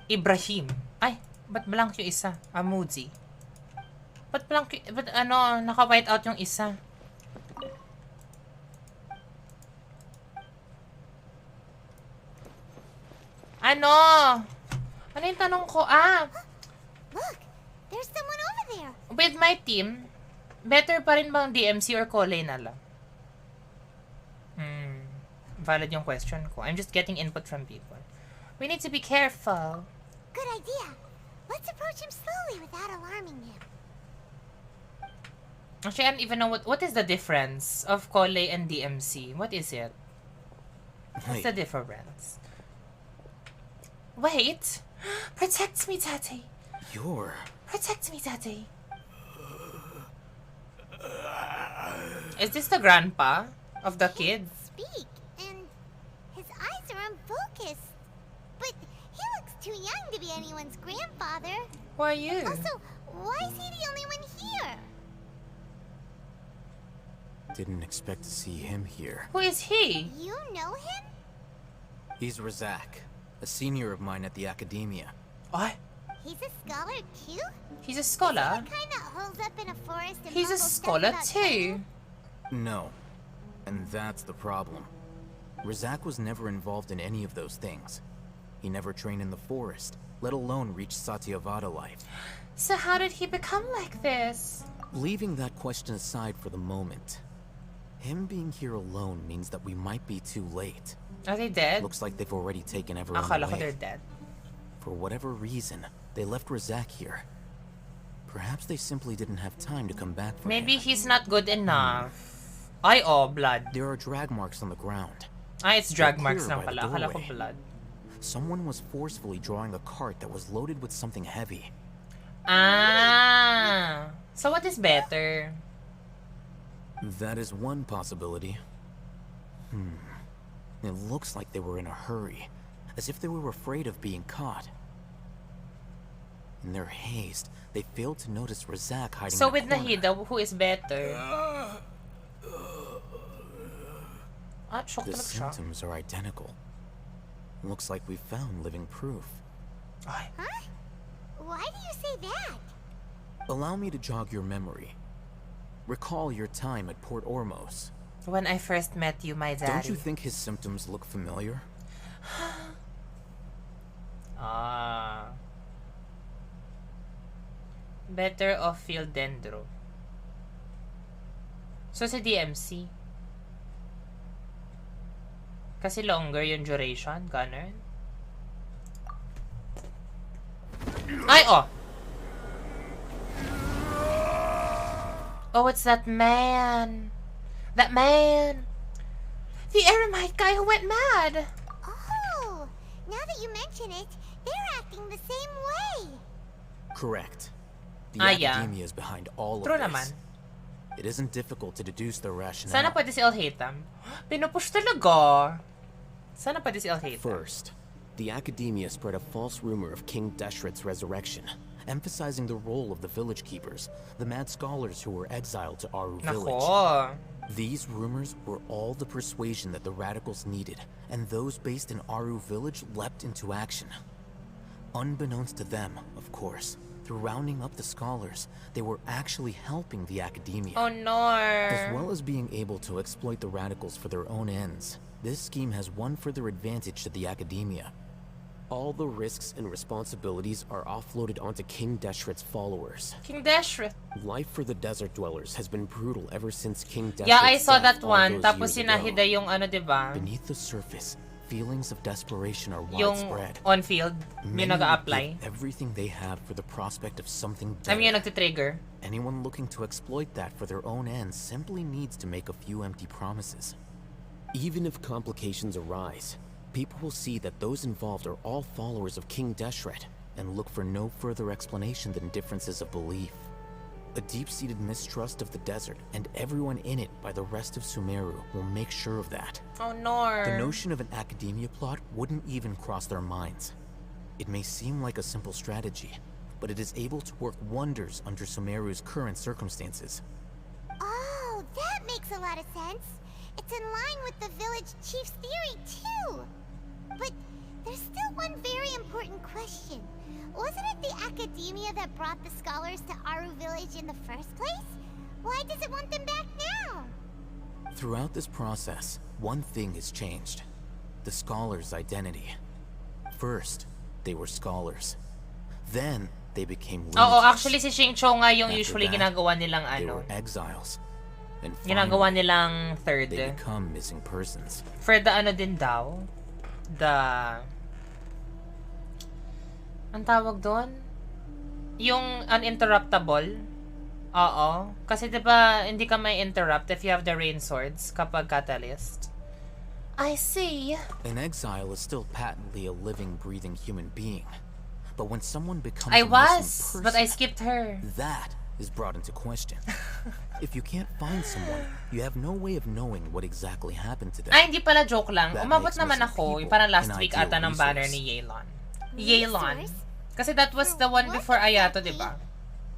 Ibrahim. Ay, ba't blank yung isa? Amudzi. Ba't blank yung... Ba't ano, naka-white out yung isa? Ano? Ano yung tanong ko? Look, there's someone over there. With my team, better pa rin bang DMC or Collei na lang? Valid yung question ko. I'm just getting input from people. We need to be careful. Good idea. Let's approach him slowly without alarming him. Actually, I don't even know what is the difference of Collei and DMC. What is it? What's the difference? Wait! Protect me, Daddy! Protect me, Daddy! Is this the grandpa of the kids? Speak, and his eyes are unfocused. But he looks too young to be anyone's grandfather. Who are you? Also, why is he the only one here? Didn't expect to see him here. Who is he? You know him? He's Razak, a senior of mine at the Academia. What? He's a scholar too? He's a scholar? Is he the kind that holds up in a forest and He's a mumbles scholar stuff about too. No. And that's the problem. Razak was never involved in any of those things. He never trained in the forest, let alone reach Satyavada life. So how did he become like this? Leaving that question aside for the moment, him being here alone means that we might be too late. Are they dead? Looks like they've already taken everyone Akala ko away. they're dead. For whatever reason, they left Razak here. Perhaps they simply didn't have time to come back for Maybe him. he's not good enough. Ay, oh, blood. There are drag marks on the ground. It's drag They're marks clear lang by the pala. Akala ko doorway. blood. Someone was forcefully drawing a cart that was loaded with something heavy. So what is better? That is one possibility. It looks like they were in a hurry, as if they were afraid of being caught. In their haste, they failed to notice Razak hiding So in a with corner. Nahida, who is better? Shock The talaga siya. symptoms are identical. Looks like we found living proof. Huh? Why do you say that? Allow me to jog your memory. Recall your time at Port Ormos. When I first met you, my daddy. Don't you think his symptoms look familiar? Better off field dendro. So sa DMC. Kasi longer yung duration, ganun. Ay, oh! Oh, it's that man. That man. The Eremite guy who went mad. Oh, now that you mention it, they're acting the same way. Correct. The yeah. Academia is behind all True of this. naman. It isn't difficult to deduce their rationale. Sana pwede si Alhaitham. Pinupush talaga. Sana pwede si Alhaitham. First, the Academia spread a false rumor of King Deshret's resurrection, emphasizing the role of the village keepers, the mad scholars who were exiled to Aaru village. Nako. These rumors were all the persuasion that the radicals needed, and those based in Aaru village leapt into action. Unbeknownst to them, of course, through rounding up the scholars, they were actually helping the Academia. Oh no. As well as being able to exploit the radicals for their own ends, this scheme has one further advantage to the Academia. All the risks and responsibilities are offloaded onto King Deshret's followers. King Deshret. Life for the desert dwellers has been brutal ever since King Deshret. Yeah, I saw that all one. those Tapos years sinahida ago. yung ano, diba? Beneath the surface, feelings of desperation are Yung widespread. on-field, yung Many would nag-a-apply. give everything they have for the prospect of something I better. mean, yung nagtitrigger. Anyone looking to exploit that for their own ends simply needs to make a few empty promises. Even if complications arise, people will see that those involved are all followers of King Deshret and look for no further explanation than differences of belief. A deep-seated mistrust of the desert and everyone in it by the rest of Sumeru will make sure of that. Oh no. The notion of an Academia plot wouldn't even cross their minds. It may seem like a simple strategy, but it is able to work wonders under Sumeru's current circumstances. Oh, that makes a lot of sense. It's in line with the village chief's theory, too. But There's still one very important question. Wasn't it the academia that brought the scholars to Aaru village in the first place? Why does it want them back now? Throughout this process, one thing has changed. The scholars' identity. First, they were scholars. Then, they became lunatics. Oo, actually si Xingqiu nga yung usually ginagawa nilang they were exiles. And ginagawa nilang third. They become missing persons. For the ano din daw, the... Ang tawag doon? Yung uninterruptible. Oo. Kasi diba, hindi ka may interrupt if you have the rain swords kapag catalyst. I see. An exile is still patently a living, breathing human being. But when someone becomes I a was, person, but I skipped her. That is brought into question. If you can't find someone, you have no way of knowing what exactly happened to them. Ay, hindi pala joke lang. That Umabot makes naman missing ako, people parang last an week ideal ata ng banner resource. ni Yelan. Yelan. Kasi that was the one before Ayato, diba?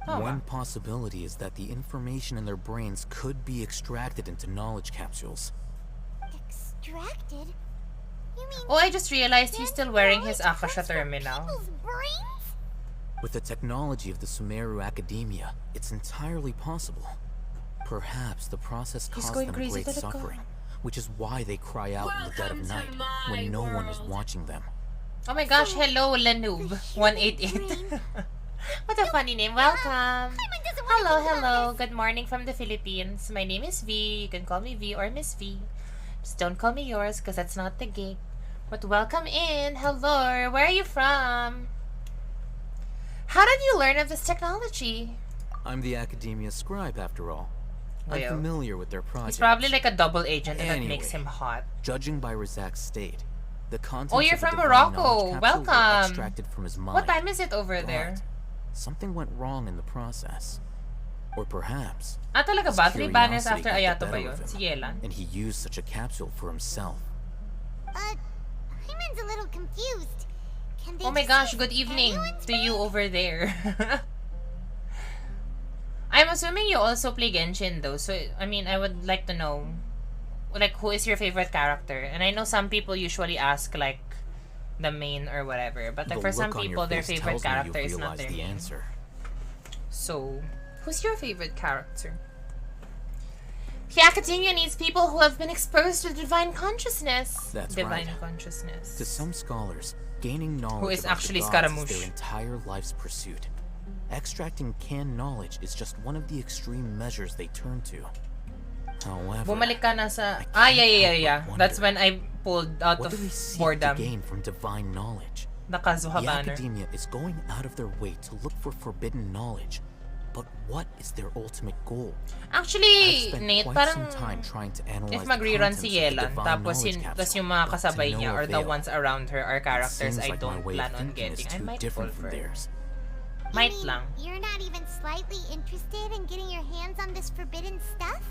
One possibility is that the information in their brains could be extracted into knowledge capsules. Extracted? You mean... Oh, I just realized he's still wearing his Akasha terminal. With the technology of the Sumeru Academia, it's entirely possible. Perhaps the process caused them great suffering, which is why they cry out in the dead of night, when no one is watching them. Oh my gosh, hello, Lanoob 188. What a funny name. Welcome. Hello. Good morning from the Philippines. My name is V. You can call me V or Miss V. Just don't call me yours, because that's not the gig. But welcome in. Hello. Where are you from? How did you learn of this technology? I'm the Academia scribe, after all. I'm familiar with their project. He's probably like a double agent, and that makes him hot. Judging by Razak's state, the contents oh, you're of the from divine Morocco. Welcome. Extracted from his mind. What time is it over there? Something went wrong in the process. Or perhaps... talaga ba? 3 banners after Ayato ba yun? Si Yelan? And he used such a capsule for himself. Hyman's a little confused. Can they oh my gosh, good evening to you over there. I'm assuming you also play Genshin though, so I mean, I would like to know, like, who is your favorite character? And I know some people usually ask, like, the main or whatever, but like, for some people, their favorite character is not their main. So, who's your favorite character? The Academia needs people who have been exposed to divine consciousness. That's divine right. consciousness. To some scholars, gaining knowledge who is about actually the gods is Scaramouche their entire life's pursuit. Extracting canned knowledge is just one of the extreme measures they turn to. However, bumalik ka na sa... yeah. That's when I pulled out what of do we seek boredom. to gain from divine knowledge? Nakazuha The banner. Academia is going out of their way to look for forbidden knowledge. But what is their ultimate goal? Actually, Nate, parang if magre-run si Yelan, tapos yung mga kasabay niya or the ones around her are characters I don't plan on getting, I might fall for it. Might lang. You're not even slightly interested in getting your hands on this forbidden stuff?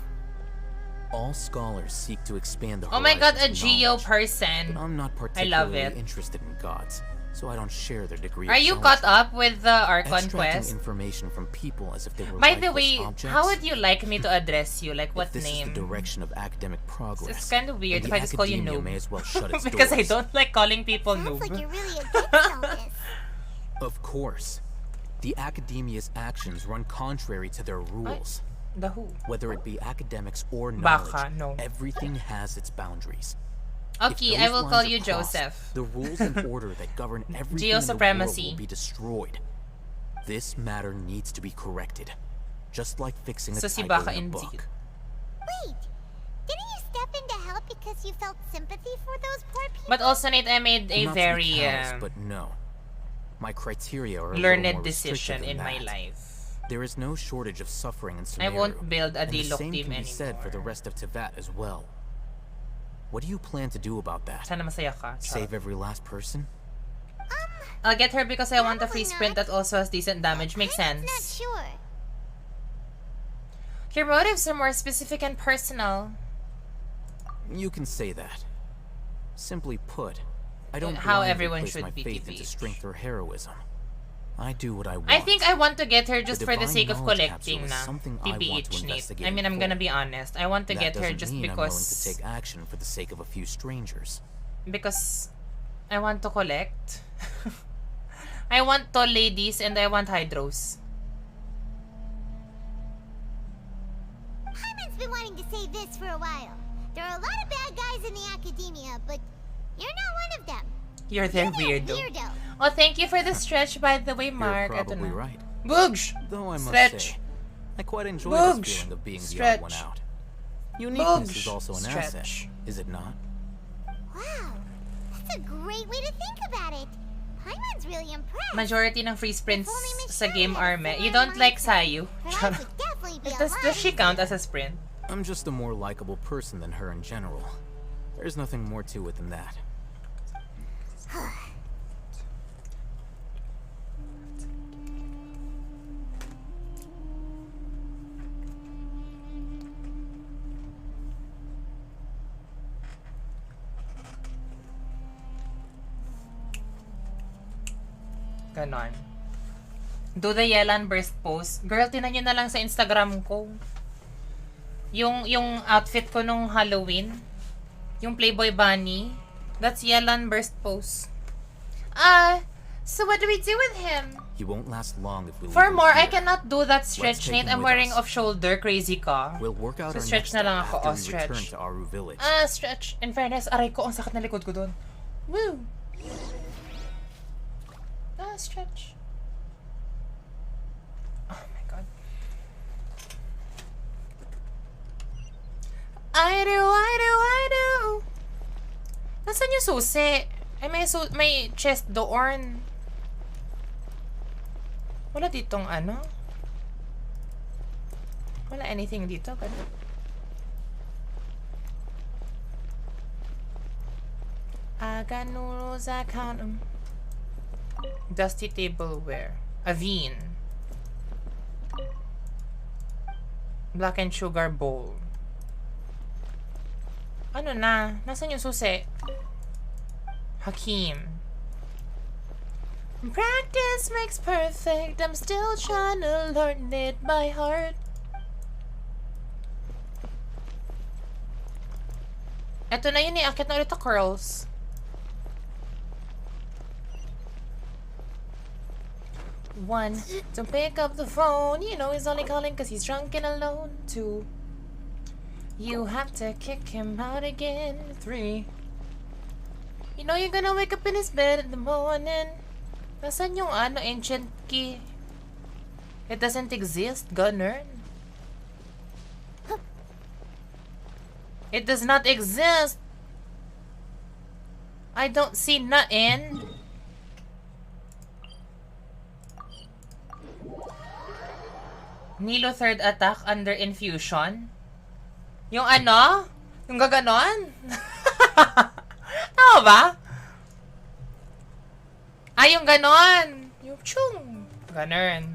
All scholars seek to expand the oh my god, a horizons of Geo knowledge, person. but I'm not I love particularly it. interested in gods, so I don't share their degree Are of you zealotry. caught up with the Archon Extracting quest? information from people as if they were By the lifeless way, objects? how would you like me to address you? Like, what If this name? is the direction of academic progress, It's kind of weird then if I just call you Academia noob. may as well shut its because I doors. don't like calling people noob. Sounds like you're really against all this. Of course. The Academia's actions run contrary to their rules. The who? Whether it be academics or knowledge, Baka, no. everything has its boundaries. Okay, If I those will call lines you are crossed, Joseph. The rules and order that govern everything Geo in the world supremacy. will be destroyed. This matter needs to be corrected, just like fixing a So si typo Baka in a indeed. book. Wait, didn't you step in to help because you felt sympathy for those poor people? But also, Nate, I made a Not to be very callous, but no. My criteria are a little learned more decision restrictive in than my that. life. There is no shortage of suffering in Sumeru. I won't build a and the Dilok same team can be anymore. said for the rest of Teyvat as well. What do you plan to do about that? Sana masaya ka. Save every last person? I'll get her because I want a free sprint that also has decent damage. Makes sense. Not sure. Your motives are more specific and personal. You can say that. Simply put, I don't How blindly everyone place should my be faith into TBH. strength or heroism. I do what I want. I think I want to get her just The for the divine sake of knowledge collecting capsule is na. something I want to TBH, Nate. investigate I mean, in I'm gonna full. be honest. I want to That get her doesn't just mean I'm willing to because... take action for the sake of a few strangers. Because I want to collect. I want tall ladies and I want hydros. Paimon's been wanting to say this for a while. There are a lot of bad guys in the academia, but you're not one of them. You're their weirdo. Oh, thank you for the stretch, by the way, Mark. You're probably right. Boogs! Though I must Stretch. say, I quite enjoy Boogs. this feeling of being Stretch. the odd one out. Uniqueness Boogs. is also an Stretch. asset, is it not? Wow, that's a great way to think about it. Paimon's really impressed. Majority ng free sprints sa game are You don't like Sayu. Does she count as a sprint? I'm just a more likable person than her in general. There's nothing more to it than that. Ganon. Do the Yelan burst post. Girl, tinan nyo na lang sa Instagram ko. Yung outfit ko nung Halloween. Yung Playboy Bunny. That's Yelan burst post. So what do we do with him? He won't last long if we For leave more, him I here. cannot do that stretch, Let's take Nate. him I'm with wearing us. off-shoulder. Crazy ka. We'll work out So our stretch next na lang step ako. after Oh, we return stretch. to Aaru Village. Stretch. In fairness, aray ko, ang sakit na likod ko dun. Woo! Stretch. Oh my god. I do. Nasaan yung susi? Ay, may chest doon. Wala ditong ano? Wala anything dito, ganun. I got noodles, I count 'em. Dusty tableware. Avene. Black and sugar bowl. Ano na? Nasaan yung susi? Hakim. Practice makes perfect. I'm still trying to learn it by heart. Eto na yun eh. Akit na ulit to curls. One, don't pick up the phone. You know he's only calling cause he's drunk and alone. Two, you have to kick him out again. Three, you know you're gonna wake up in his bed in the morning. Nasaan yung ano, ancient key? It doesn't exist, Gunner. It does not exist. I don't see nothing. Nilo third attack under infusion. Yung ano? Yung gaganon? Tama ba? Yung ganon. Yung chung. Ganon.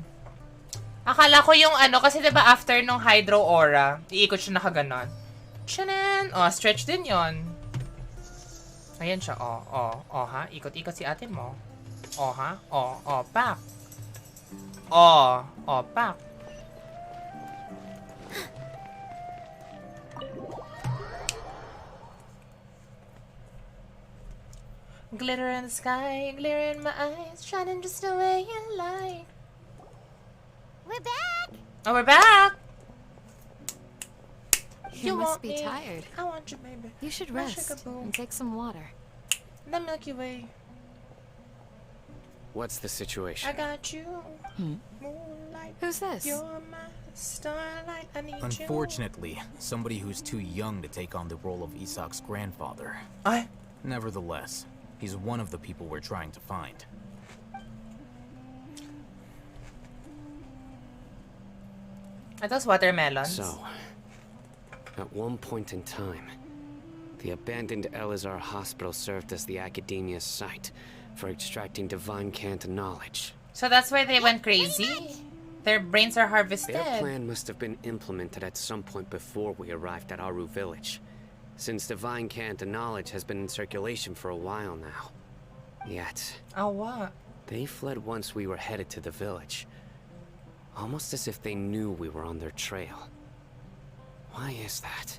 Akala ko yung ano, kasi diba after nung Hydro Aura, iikot siya nakaganon. Chanan! Oh, stretch din yon. Ayan siya. Oh, ha? Ikot-ikot si ate mo. Oh, ha? Oh, pak. Oh, pak. Glitter in the sky, glitter in my eyes, shining just the way you like. We're back! Oh, we're back! You must be tired. I want you, baby. You should rest and take some water. The Milky Way. What's the situation? I got you. Moonlight. Who's this? You're my starlight. I need Unfortunately, somebody who's too young to take on the role of Isak's grandfather. Nevertheless, he's one of the people we're trying to find. Are those watermelons? So, at one point in time, the abandoned Elazar Hospital served as the Academia's site for extracting divine cant knowledge. So that's why they went crazy? Their brains are harvested. Their plan must have been implemented at some point before we arrived at Aaru Village, since divine cant knowledge has been in circulation for a while now. Yet, what? They fled once we were headed to the village, almost as if they knew we were on their trail. Why is that?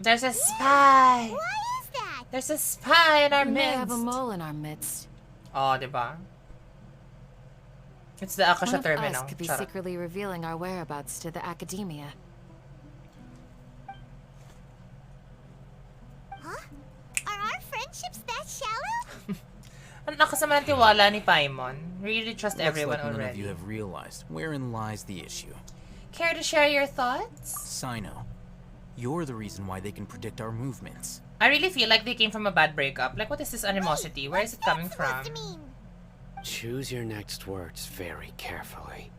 There's a spy. Why is that? There's a spy in our midst. We may have a midst. mole in our midst. Oh, diba? It's the Akasha One of terminal. us could be Shut up. secretly revealing our whereabouts to the academia. Huh? Are our friendships that shallow? Ang nakasama ng tiwala ni Paimon. Really trust Looks everyone like none of already. you have realized wherein lies the issue. Care to share your thoughts? Sino, you're the reason why they can predict our movements. I really feel like they came from a bad breakup. Like, what is this animosity? Where is it coming from? Choose your next words very carefully.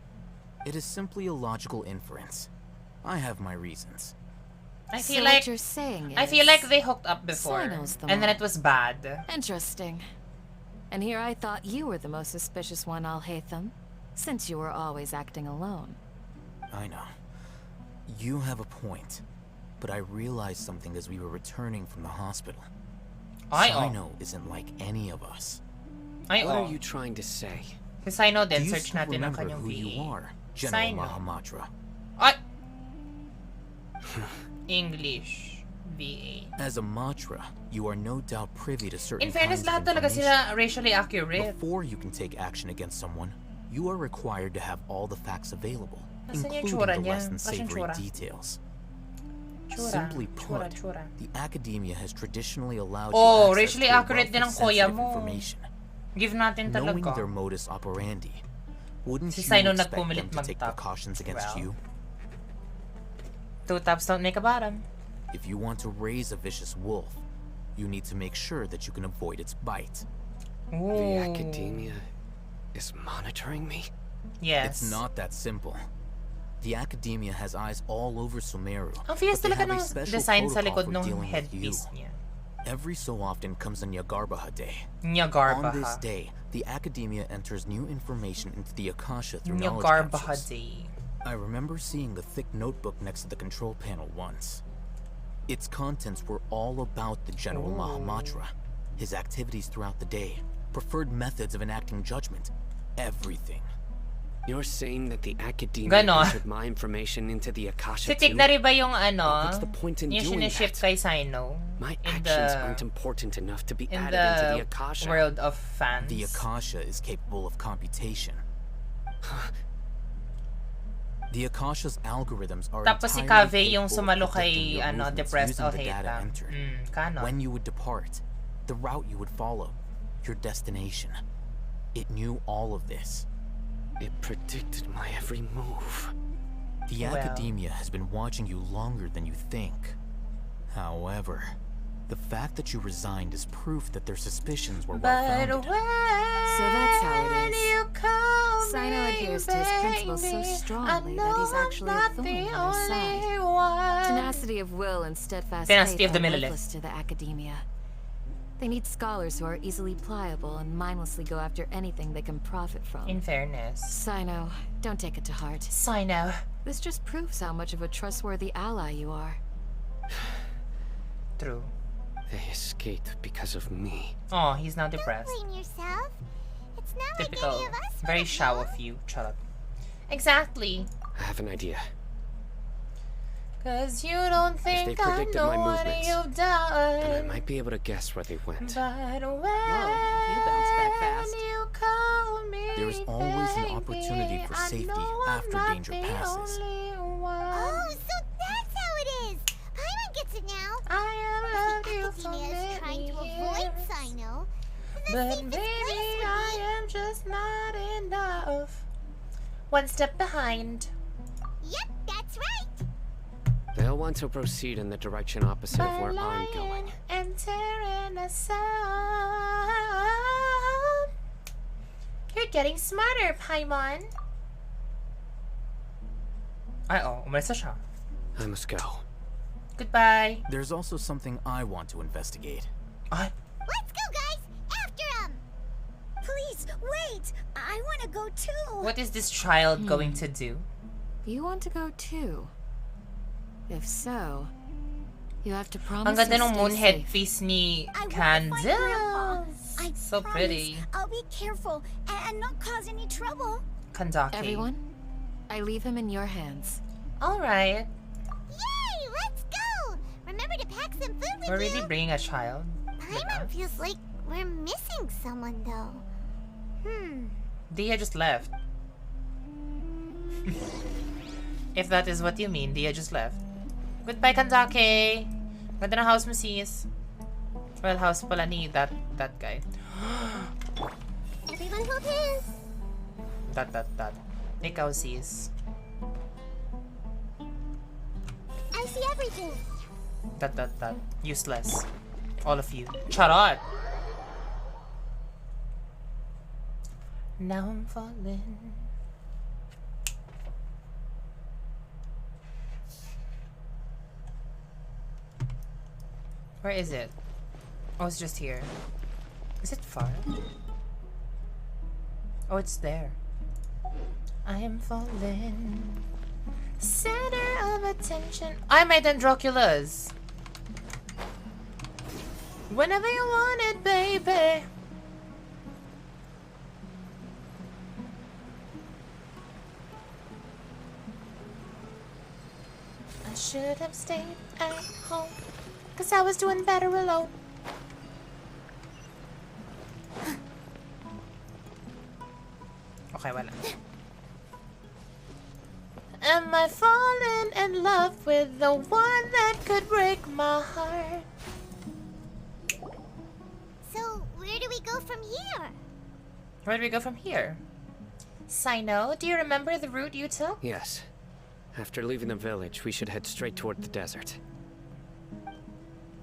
It is simply a logical inference. I have my reasons. I feel So like what you're saying is I feel like they hooked up before, Sino's the and then mole. it was bad. Interesting. And here I thought you were the most suspicious one, Al-Haytham, since you were always acting alone. I know. You have a point. But I realized something as we were returning from the hospital. Sino isn't like any of us. What are you trying to say? Si Sino din, Do you search still natin ang remember kanyang who VA. you are, General Sino. Mahamatra? Ay! English. VA. As a Matra, you are no doubt privy to certain In fairness, kinds of lahat talaga information. sila racially accurate. Before you can take action against someone, you are required to have all the facts available, Nasaan yung including tsura the niya? less than Nasaan yung savory tsura? details. Tsura, Simply put, tsura. the academia has traditionally allowed Oh, you access racially to a accurate wealth din of ang kuya sensitive mo. information. Give natin Knowing talaga. their modus operandi, wouldn't Si you Sino expect nagpumilit them to take mag-top. precautions against Well. you? Two tops don't make a bottom. If you want to raise a vicious wolf, you need to make sure that you can avoid its bite. The academia is monitoring me? Yes. It's not that simple. The academia has eyes all over Sumeru. Ang fierce but they talaga have a ng special design sa protocol likod for ng dealing with headpiece you. niya. Every so often comes a Nyagarbaha day. Nyagarbaha. On this day, the academia enters new information into the Akasha through knowledge Nyagarbaha capsules. Day. I remember seeing the thick notebook next to the control panel once. Its contents were all about the General Mahamatra, his activities throughout the day, preferred methods of enacting judgment, everything. You're saying that the academia Ganon. entered my information into the Akasha Si too? Tig na rin ba yung ano? What's the point in yung doing siniship that? kay Sino? My in actions the, aren't important enough to be in added into the the Akasha. world of fans. The Akasha is capable of computation. The Akasha's algorithms are Tapos si entirely Kaveh yung capable of sumalo predicting kay your ano, movements depressed using the data Al-Haytham. entered. Canon. When you would depart, the route you would follow, your destination. It knew all of this. It predicted my every move. The Well. academia has been watching you longer than you think. However, the fact that you resigned is proof that their suspicions were well-founded. So that's how it is. Sino adheres to his principles so strongly that he's actually a thorn on his side. Tenacity of will and steadfast Tenacity faith of the are Millelith. worthless to the academia. They need scholars who are easily pliable and mindlessly go after anything they can profit from. In fairness. Sino, don't take it to heart. Sino. This just proves how much of a trustworthy ally you are. True. They escaped because of me. Oh, he's now depressed. Don't blame yourself. It's not Typical. like any of us. Very shallow of you. Shut up. Exactly. I have an idea. Cause you don't If think they I predicted know my what movements, you've then I done. might be able to guess where they went. But when you bounced back fast. you call me, There is always an opportunity for baby, I safety know after I'm not danger the passes. only one. Oh, so that's how it is. Paimon gets it now. I have loved The you for academia is trying to many avoid years. Sino. But maybe I am just not enough. One step behind. Yep, that's right. They'll want to proceed in the direction opposite of where I'm going. And tearing us up. You're getting smarter, Paimon. Uh-oh, umalis na siya. I must go. Goodbye. There's also something I want to investigate. Let's go, guys. After him. Please, wait. I want to go too. What is this child going to do? You want to go too? If so, you have to promise Ang ganda to ng stay moon safe. headpiece ni Candle. I So promise pretty. I'll be careful and not cause any trouble. Kandaki. Everyone, I leave him in your hands. Alright. Yay, let's go. Remember to pack some food with We're you. really bringing a child. Paimon feels like we're missing someone, though. Dia just left. If that is what you mean, Dia just left. Goodbye, Kanzake! Ganda ng house mo, sis. Well, house pala ni that guy. Everyone hold hands! That. Ikaw, sis. I see everything! That. Useless. All of you. Charot! Now I'm falling. Where is it? Oh, it's just here. Is it far? Oh, it's there. I am falling. Center of attention. I'm my Dendroculus. Whenever you want it, baby. I should have stayed at home, 'cause I was doing better alone. Okay, wala. Am I falling in love with the one that could break my heart? So, where do we go from here? Where do we go from here? Sino, do you remember the route you took? Yes. After leaving the village, we should head straight toward the desert.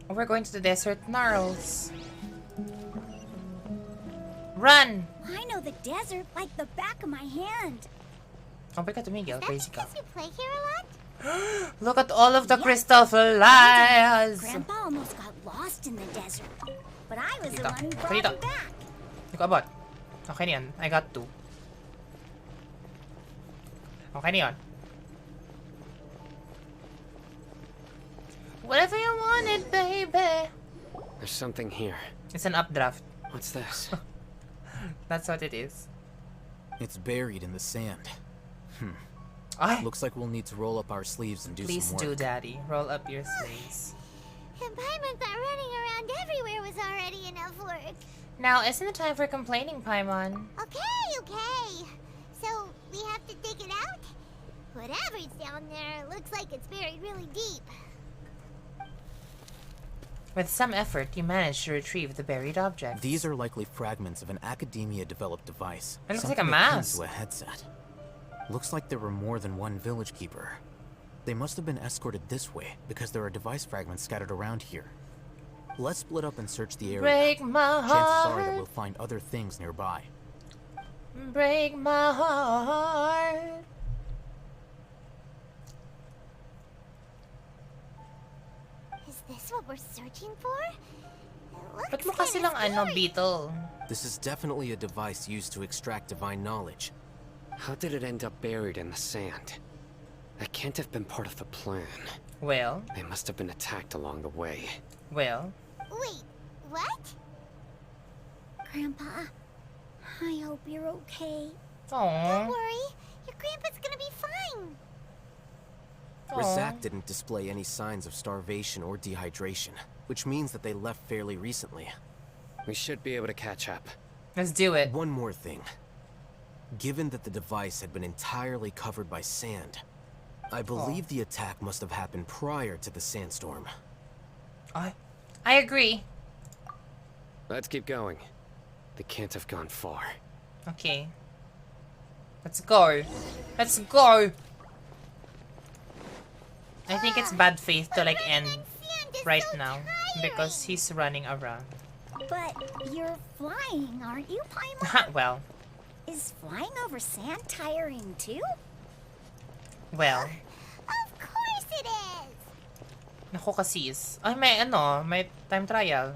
We're going to the desert, Gnarls. Run! I know the desert like the back of my hand. Oh, ba't ka tumigil? Crazy ka. You play here a lot? Look at all of the crystal flies! Grandpa almost got lost in the desert, but I was the one who brought Dito. him back. Hindi ko abot. Okay na yan. I got 2. Okay na yan. Whatever you wanted, baby. There's something here. It's an updraft. What's this? That's what it is. It's buried in the sand. Looks like we'll need to roll up our sleeves and do Please some do, work. Daddy. Roll up your sleeves. And Paimon thought running around everywhere was already enough work. Now, isn't it time for complaining, Paimon? Okay. So, we have to dig it out? Whatever's down there looks like it's buried really deep. With some effort, you managed to retrieve the buried object. These are likely fragments of an academia-developed device. It looks like a something akin mask. to a headset. Looks like there were more than one village keeper. They must have been escorted this way because there are device fragments scattered around here. Let's split up and search the area. Break my Chances are heart. that we'll find other things nearby. Break my heart. Is this what we're searching for? Ba't mukha silang beetle? This is definitely a device used to extract divine knowledge. How did it end up buried in the sand? That can't have been part of the plan. Well? They must have been attacked along the way. Well? Wait, what? Grandpa, I hope you're okay. Aww. Don't worry, your grandpa's gonna be fine. Rizak didn't display any signs of starvation or dehydration, which means that they left fairly recently. We should be able to catch up. Let's do it. One more thing. Given that the device had been entirely covered by sand, I believe the attack must have happened prior to the sandstorm. I agree. Let's keep going. They can't have gone far. Okay. Let's go. Let's go. I think it's bad faith to like end right now because he's running around. But you're flying, aren't you, Paimon? Well. Is flying over sand tiring too? Well. Of course it is! Naku kasis. Ay, may time trial.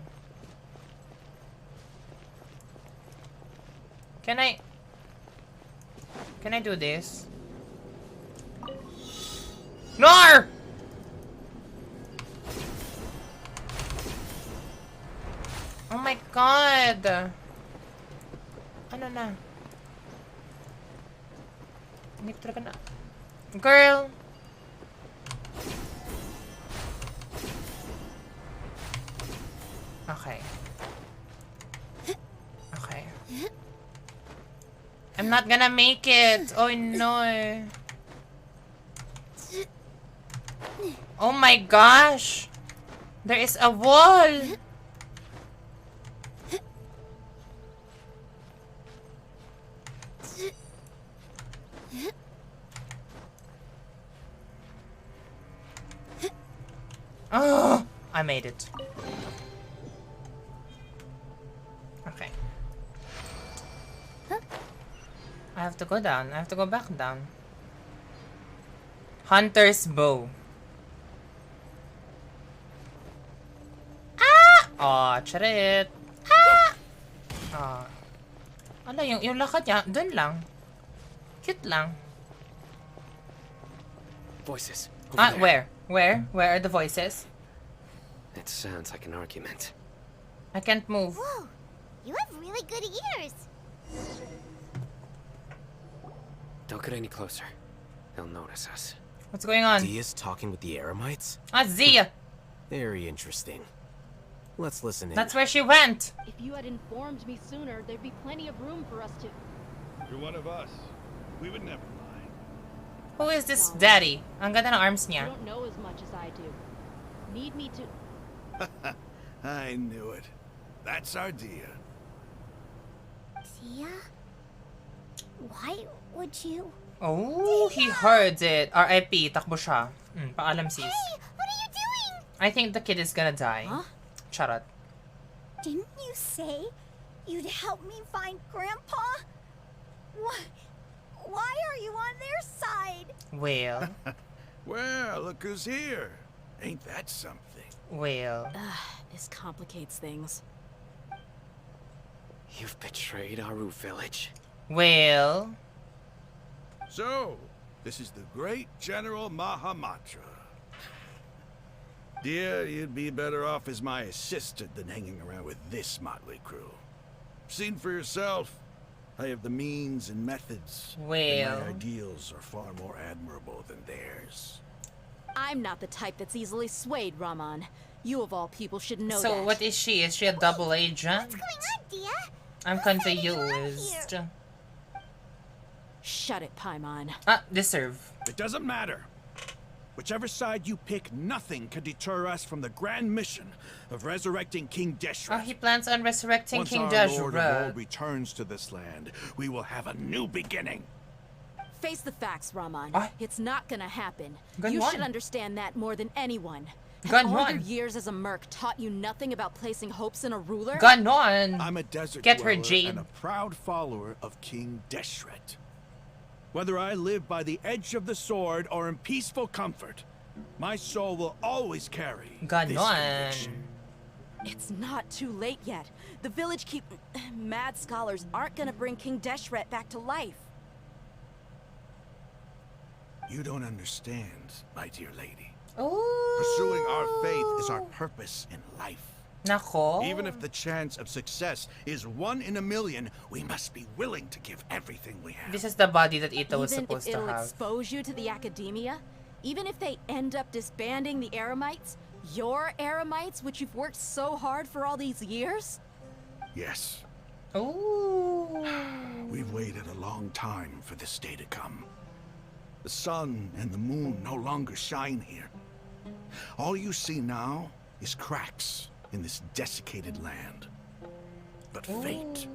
Can I do this? Nar! Oh my god! Ano na? Hindi ko talaga na... Girl! Okay. Okay. I'm not gonna make it. Oh no. Oh my gosh. There is a wall. Oh, I made it. Okay. I have to go down. I have to go back down. Hunter's bow. Ah! Oh, charit. Ah! Oh. Ano, yung lakad niya, dun lang. Cute lang. Voices. Where? Where are the voices? It sounds like an argument. I can't move. Whoa, you have really good ears. Don't get any closer. They'll notice us. What's going on? Dia's talking with the Aramites? Ah, Zia! Very interesting. Let's listen in. That's where she went. If you had informed me sooner, there'd be plenty of room for us to... You're one of us. We would never mind. Who is this daddy? Ang ganda ng arms niya. You don't know as much as I do. Need me to... I knew it. That's our Dia. Dia? Why would you? Oh, he heard it. R.I.P. Takbo siya. Paalam sis. Hey, what are you doing? I think the kid is gonna die. Huh? Charot. Didn't you say you'd help me find Grandpa? Why are you on their side? Well. Well, look who's here. Ain't that something? Well. This complicates things. You've betrayed Aaru village. Well. So, this is the great General Mahamatra. Dear, you'd be better off as my assistant than hanging around with this motley crew. Seen for yourself. I have the means and methods. Well. And my ideals are far more admirable than theirs. I'm not the type that's easily swayed, Raman. You of all people should know that. So what is she? Is she a double agent? What's going on, Dia? I'm confused. Shut it, Paimon. Deserve. It doesn't matter. Whichever side you pick, nothing can deter us from the grand mission of resurrecting King Deshret. Oh, he plans on resurrecting King Once our Lord of Deshret. Old returns to this land, we will have a new beginning. Face the facts, Raman. It's not gonna happen. Gun You one. should understand that more than anyone. Gun Have all one. your years as a merc taught you nothing about placing hopes in a ruler? Gun on. I'm a desert Get her, dweller Jade. and a proud follower of King Deshret. Whether I live by the edge of the sword or in peaceful comfort, my soul will always carry Gun this on. conviction. It's not too late yet. The village mad scholars aren't gonna bring King Deshret back to life. You don't understand, my dear lady. Ooh. Pursuing our faith is our purpose in life. Nako. Even if the chance of success is 1 in a million, we must be willing to give everything we have. This is the body that Ito was Even supposed if to it'll have. expose you to the academia, even if they end up disbanding the Aramites, your Aramites, which you've worked so hard for all these years? Yes. Ooh. We've waited a long time for this day to come. The sun and the moon no longer shine here. All you see now is cracks in this desiccated land. But fate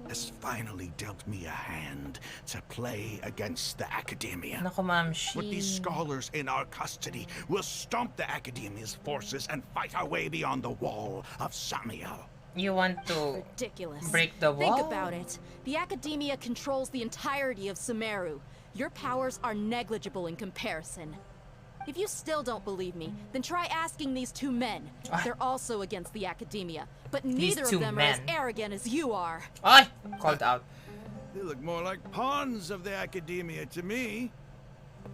has finally dealt me a hand to play against the academia. Nako, ma'am, With these scholars in our custody, we'll stomp the academia's forces and fight our way beyond the wall of Samiel. You want to Ridiculous. break the wall? Think about it. The academia controls the entirety of Sumeru. Your powers are negligible in comparison. If you still don't believe me, then try asking these two men. They're also against the academia, but neither of them are as arrogant as you are. Ay! Called out. They look more like pawns of the academia to me.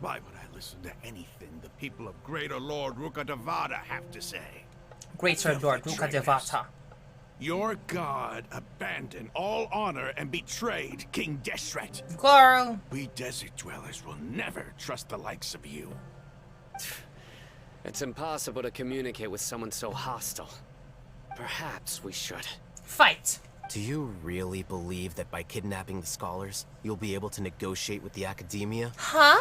Why would I listen to anything the people of Greater Lord Rukkhadevata have to say? Greater Lord Rukkhadevata. Your god abandoned all honor and betrayed King Deshret. Girl! We desert dwellers will never trust the likes of you. It's impossible to communicate with someone so hostile. Perhaps we should. Fight! Do you really believe that by kidnapping the scholars, you'll be able to negotiate with the academia? Huh?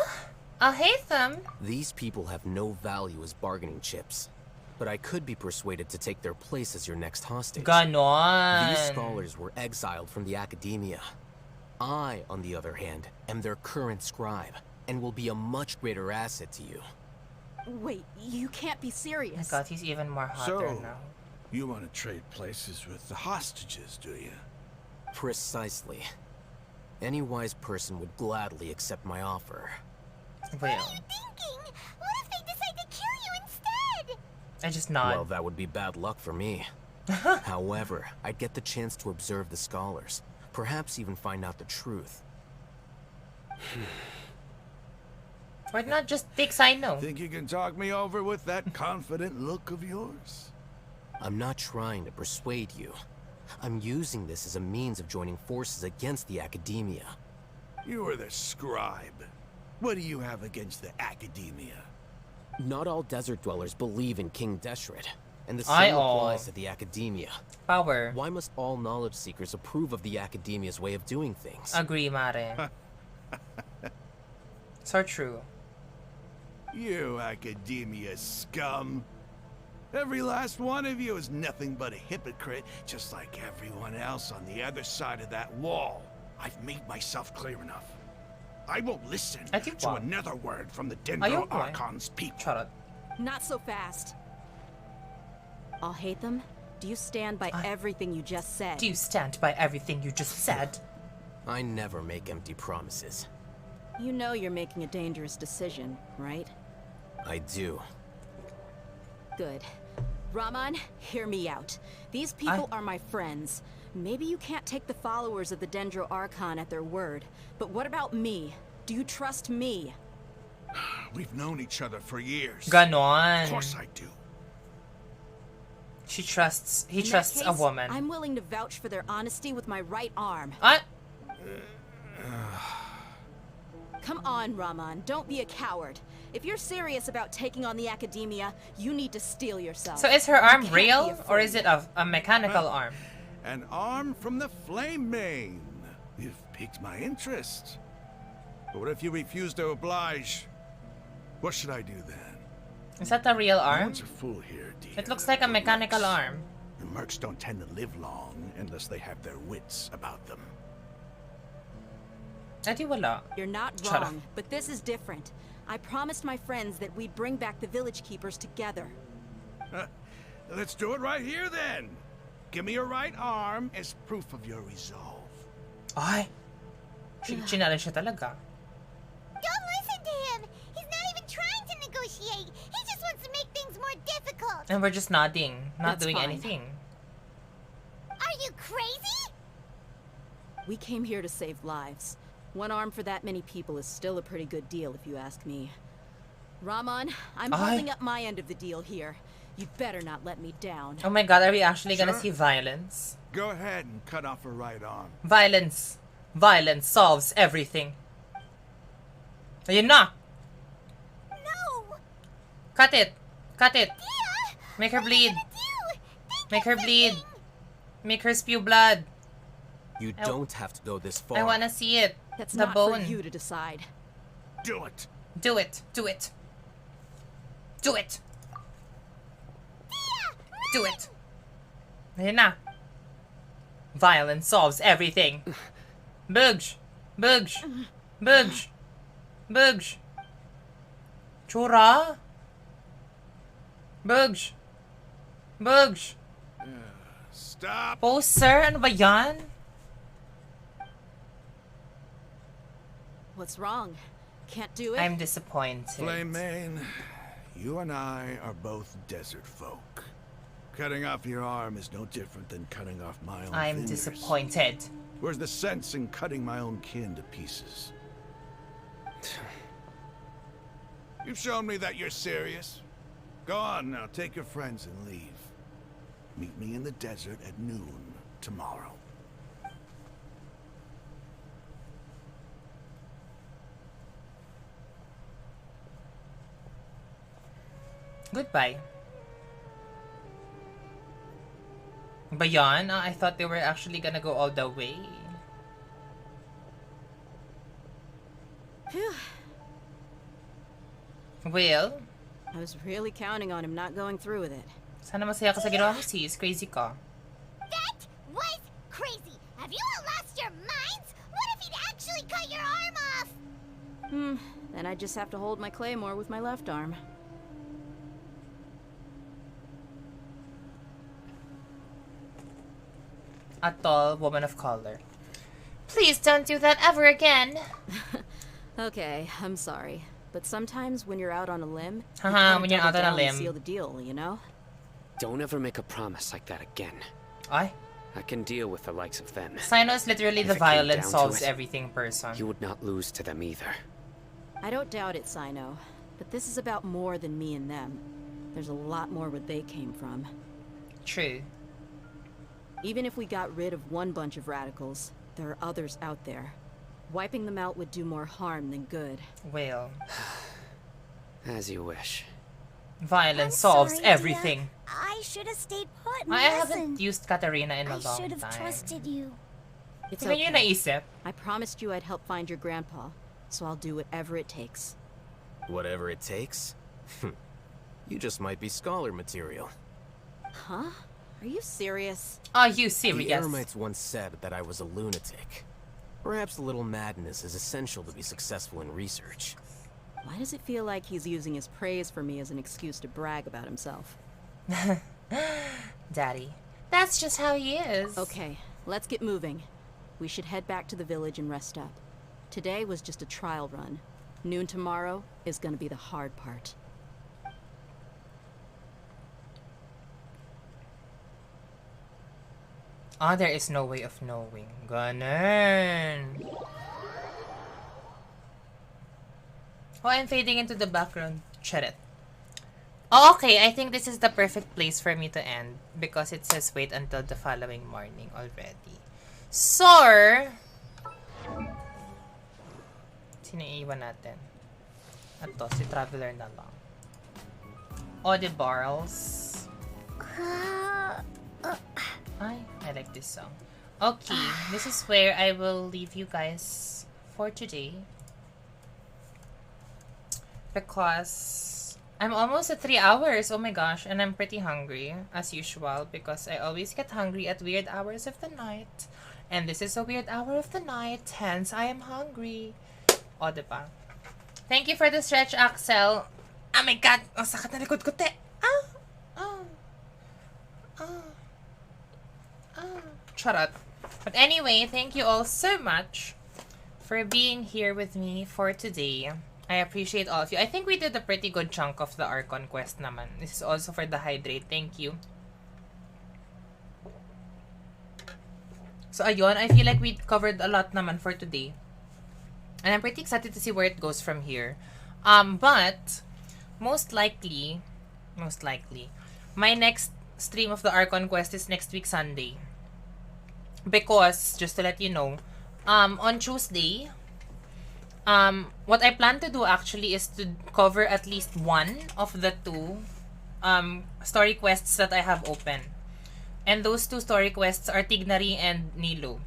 I'll hate them. These people have no value as bargaining chips. But I could be persuaded to take their place as your next hostage. Ganon. These scholars were exiled from the academia. I, on the other hand, am their current scribe, and will be a much greater asset to you. Wait, you can't be serious. Oh my god, he's even more hotter now. You want to trade places with the hostages, do you? Precisely. Any wise person would gladly accept my offer. What are you thinking? What if they decide to kill you instead? I just nod. Well, that would be bad luck for me. However, I'd get the chance to observe the scholars. Perhaps even find out the truth. Why not just take Sino? Think you can talk me over with that confident look of yours? I'm not trying to persuade you. I'm using this as a means of joining forces against the academia. You are the scribe. What do you have against the academia? Not all desert dwellers believe in King Deshret, and the same applies to the academia. Power. Why must all knowledge seekers approve of the academia's way of doing things? Agree, Mare. So true. You academia scum. Every last one of you is nothing but a hypocrite, just like everyone else on the other side of that wall. I've made myself clear enough. I won't listen to another word from the Dendro Archon's people. Shut up. Not so fast. I'll hate them. Do you stand by everything you just said? Do you stand by everything you just said? I never make empty promises. You know you're making a dangerous decision, right? I do. Good. Raman, hear me out. These people are my friends. Maybe you can't take the followers of the Dendro Archon at their word, but what about me? Do you trust me? We've known each other for years. Ganon. Of course I do. He trusts a woman. I'm willing to vouch for their honesty with my right arm. Come on, Raman, don't be a coward. If you're serious about taking on the academia, you need to steel yourself. So is her arm real, or is it a mechanical arm? An arm from the Flame Mane. You've piqued my interest. But what if you refuse to oblige? What should I do then? Is that a real arm? No one's a fool here, dear. It looks like a mechanical arm. The mercs don't tend to live long unless they have their wits about them. You're not wrong, but this is different. I promised my friends that we'd bring back the village keepers together. Let's do it right here then. Give me your right arm as proof of your resolve. Ay, challenge siya talaga. Don't listen to him. He's not even trying to negotiate. He just wants to make things more difficult. And we're just nodding, not That's doing fine. anything. Are you crazy? We came here to save lives. One arm for that many people is still a pretty good deal, if you ask me. Raman, I'm holding up my end of the deal here. You'd better not let me down. Oh my god, are we actually gonna see violence? Go ahead and cut off her right arm. Violence. Violence solves everything. Ayun na! No! Cut it! Cut it! Tia, Make her bleed! Make her for bleed! Make her spew blood! You don't have to go this far. I wanna see it. That's the not bone. for you to decide. Do it. Do it. Do it. Do it. Do it. Ayun na. Violence solves everything. Bugs. Bugs. Bugs. Bugs. Chura. Bugs. Bugs. Stop. Oh, sir. Ano ba yan? What's wrong? Can't do it? I'm disappointed. Flame Mane, you and I are both desert folk. Cutting off your arm is no different than cutting off my own I'm fingers. disappointed. Where's the sense in cutting my own kin to pieces? You've shown me that you're serious. Go on now, take your friends and leave. Meet me in the desert at noon tomorrow. Goodbye. Ba yan? I thought they were actually gonna go all the way. Phew. Well, I was really counting on him not going through with it. Sana masaya ka sa ginawa mo, sis. Crazy ka. That was crazy. Have you all lost your minds? What if he'd actually cut your arm off? Then I just have to hold my claymore with my left arm. A tall woman of color. Please don't do that ever again. Okay, I'm sorry. But sometimes when you're out on a limb, when you're out on a limb, seal the deal, you know? Don't ever make a promise like that again. I can deal with the likes of them. Sino is literally the violence solves everything person. You would not lose to them either. I don't doubt it, Sino. But this is about more than me and them. There's a lot more where they came from. True. Even if we got rid of one bunch of radicals, there are others out there. Wiping them out would do more harm than good. Well, as you wish. Violence solves everything. Dear. I should have stayed put and I listened. haven't used Katarina in a long time. I should have trusted you. It's okay. Yun naisip. I promised you I'd help find your grandpa, so I'll do whatever it takes. Whatever it takes? You just might be scholar material. Huh? Are you serious? Are you serious? The Eremites once said that I was a lunatic. Perhaps a little madness is essential to be successful in research. Why does it feel like he's using his praise for me as an excuse to brag about himself? Daddy. That's just how he is. Okay, let's get moving. We should head back to the village and rest up. Today was just a trial run. Noon tomorrow is gonna be the hard part. There is no way of knowing. Ganon. Oh, I'm fading into the background. Shut it. Oh, okay, I think this is the perfect place for me to end because it says wait until the following morning already. So, sino iiwan natin? Ato, si Traveler na lang. Audibles. I like this song. Okay, this is where I will leave you guys for today. Because I'm almost at 3 hours. Oh my gosh, and I'm pretty hungry as usual because I always get hungry at weird hours of the night. And this is a weird hour of the night, hence I am hungry. O, diba? Thank you for the stretch, Axel. Oh my god, ang sakit na likod ko, te. Charot. But anyway, thank you all so much for being here with me for today. I appreciate all of you. I think we did a pretty good chunk of the Archon quest naman. This is also for the hydrate. Thank you. So ayun, I feel like we covered a lot naman for today. And I'm pretty excited to see where it goes from here. But most likely, my next stream of the Archon quest is next week Sunday. Because, just to let you know, on Tuesday, what I plan to do actually is to cover at least one of the two story quests that I have open. And those two story quests are Tignari and Nilo.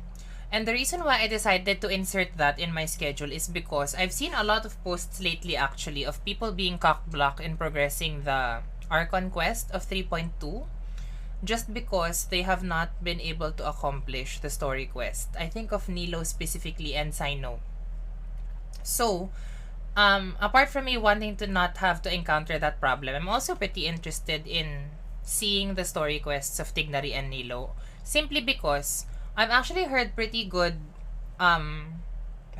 And the reason why I decided to insert that in my schedule is because I've seen a lot of posts lately actually of people being cock-blocked in progressing the Archon quest of 3.2 just because they have not been able to accomplish the story quest. I think of Nilo specifically and Sino. So, apart from me wanting to not have to encounter that problem, I'm also pretty interested in seeing the story quests of Tignari and Nilo. Simply because I've actually heard pretty good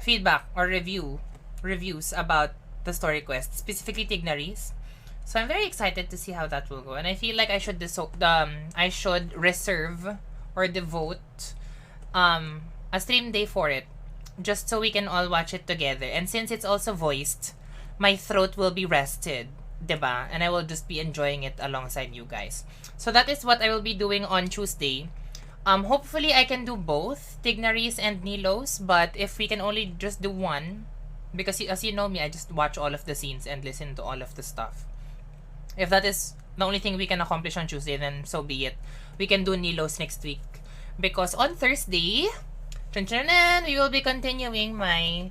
feedback or reviews about the story quests, specifically Tignari's. So I'm very excited to see how that will go, and I feel like I should reserve or devote a stream day for it, just so we can all watch it together. And since it's also voiced, my throat will be rested, diba? And I will just be enjoying it alongside you guys. So that is what I will be doing on Tuesday. Hopefully I can do both Tignari's and Nilo's, but if we can only just do one, because as you know me, I just watch all of the scenes and listen to all of the stuff. If that is the only thing we can accomplish on Tuesday, then so be it. we can do Nilos next week. Because on Thursday, we will be continuing my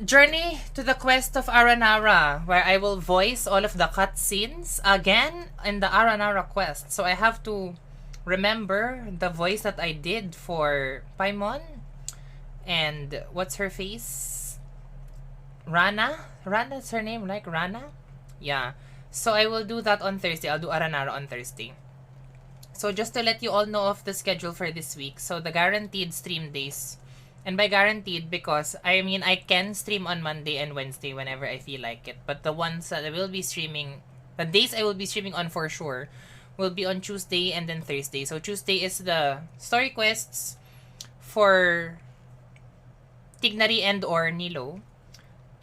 journey to the quest of Aranara, where I will voice all of the cutscenes again in the Aranara quest. So I have to remember the voice that I did for Paimon and what's her face? Rana? Rana's her name, like Rana? Yeah. So I will do that on Thursday. I'll do Aranara on Thursday. So just to let you all know of the schedule for this week. So the guaranteed stream days. And by guaranteed, because I mean I can stream on Monday and Wednesday whenever I feel like it. But the ones that I will be streaming, the days I will be streaming on for sure, will be on Tuesday and then Thursday. So Tuesday is the story quests for Tignari and or Nilo.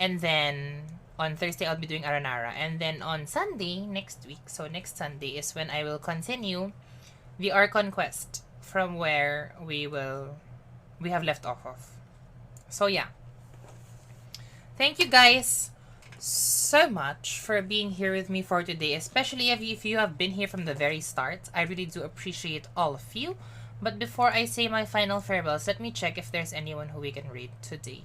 And then on Thursday I'll be doing Aranara. And then on Sunday next week, so next Sunday is when I will continue the Archon quest from where we have left off of. So yeah. Thank you guys so much for being here with me for today, especially if you have been here from the very start. I really do appreciate all of you. But before I say my final farewells, let me check if there's anyone who we can read today.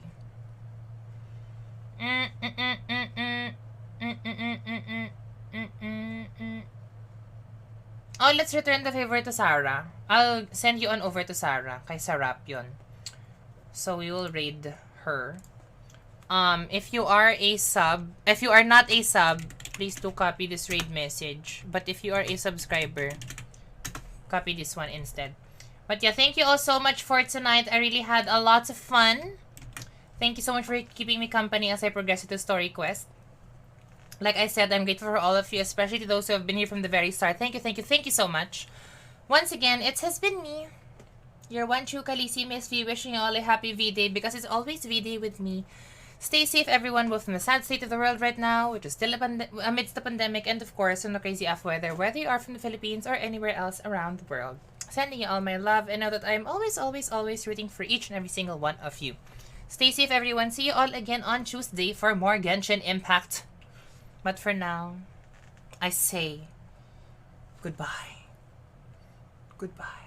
Oh, let's return the favor to Sarah. I'll send you on over to Sarah. Kay Sarap yun. So we will raid her. If you are not a sub, please do copy this raid message. But if you are a subscriber, copy this one instead. But yeah, thank you all so much for tonight. I really had a lot of fun. Thank you so much for keeping me company as I progress into Story Quest. Like I said, I'm grateful for all of you, especially to those who have been here from the very start. Thank you so much. Once again, it has been me, your one true Khaleesi Miss V, wishing you all a happy V-Day, because it's always V-Day with me. Stay safe, everyone, both in the sad state of the world right now, which is still amidst the pandemic, and of course, in the crazy AF weather, whether you are from the Philippines or anywhere else around the world. Sending you all my love, and know that I am always, always, always rooting for each and every single one of you. Stay safe, everyone. See you all again on Tuesday for more Genshin Impact. But for now, I say goodbye. Goodbye.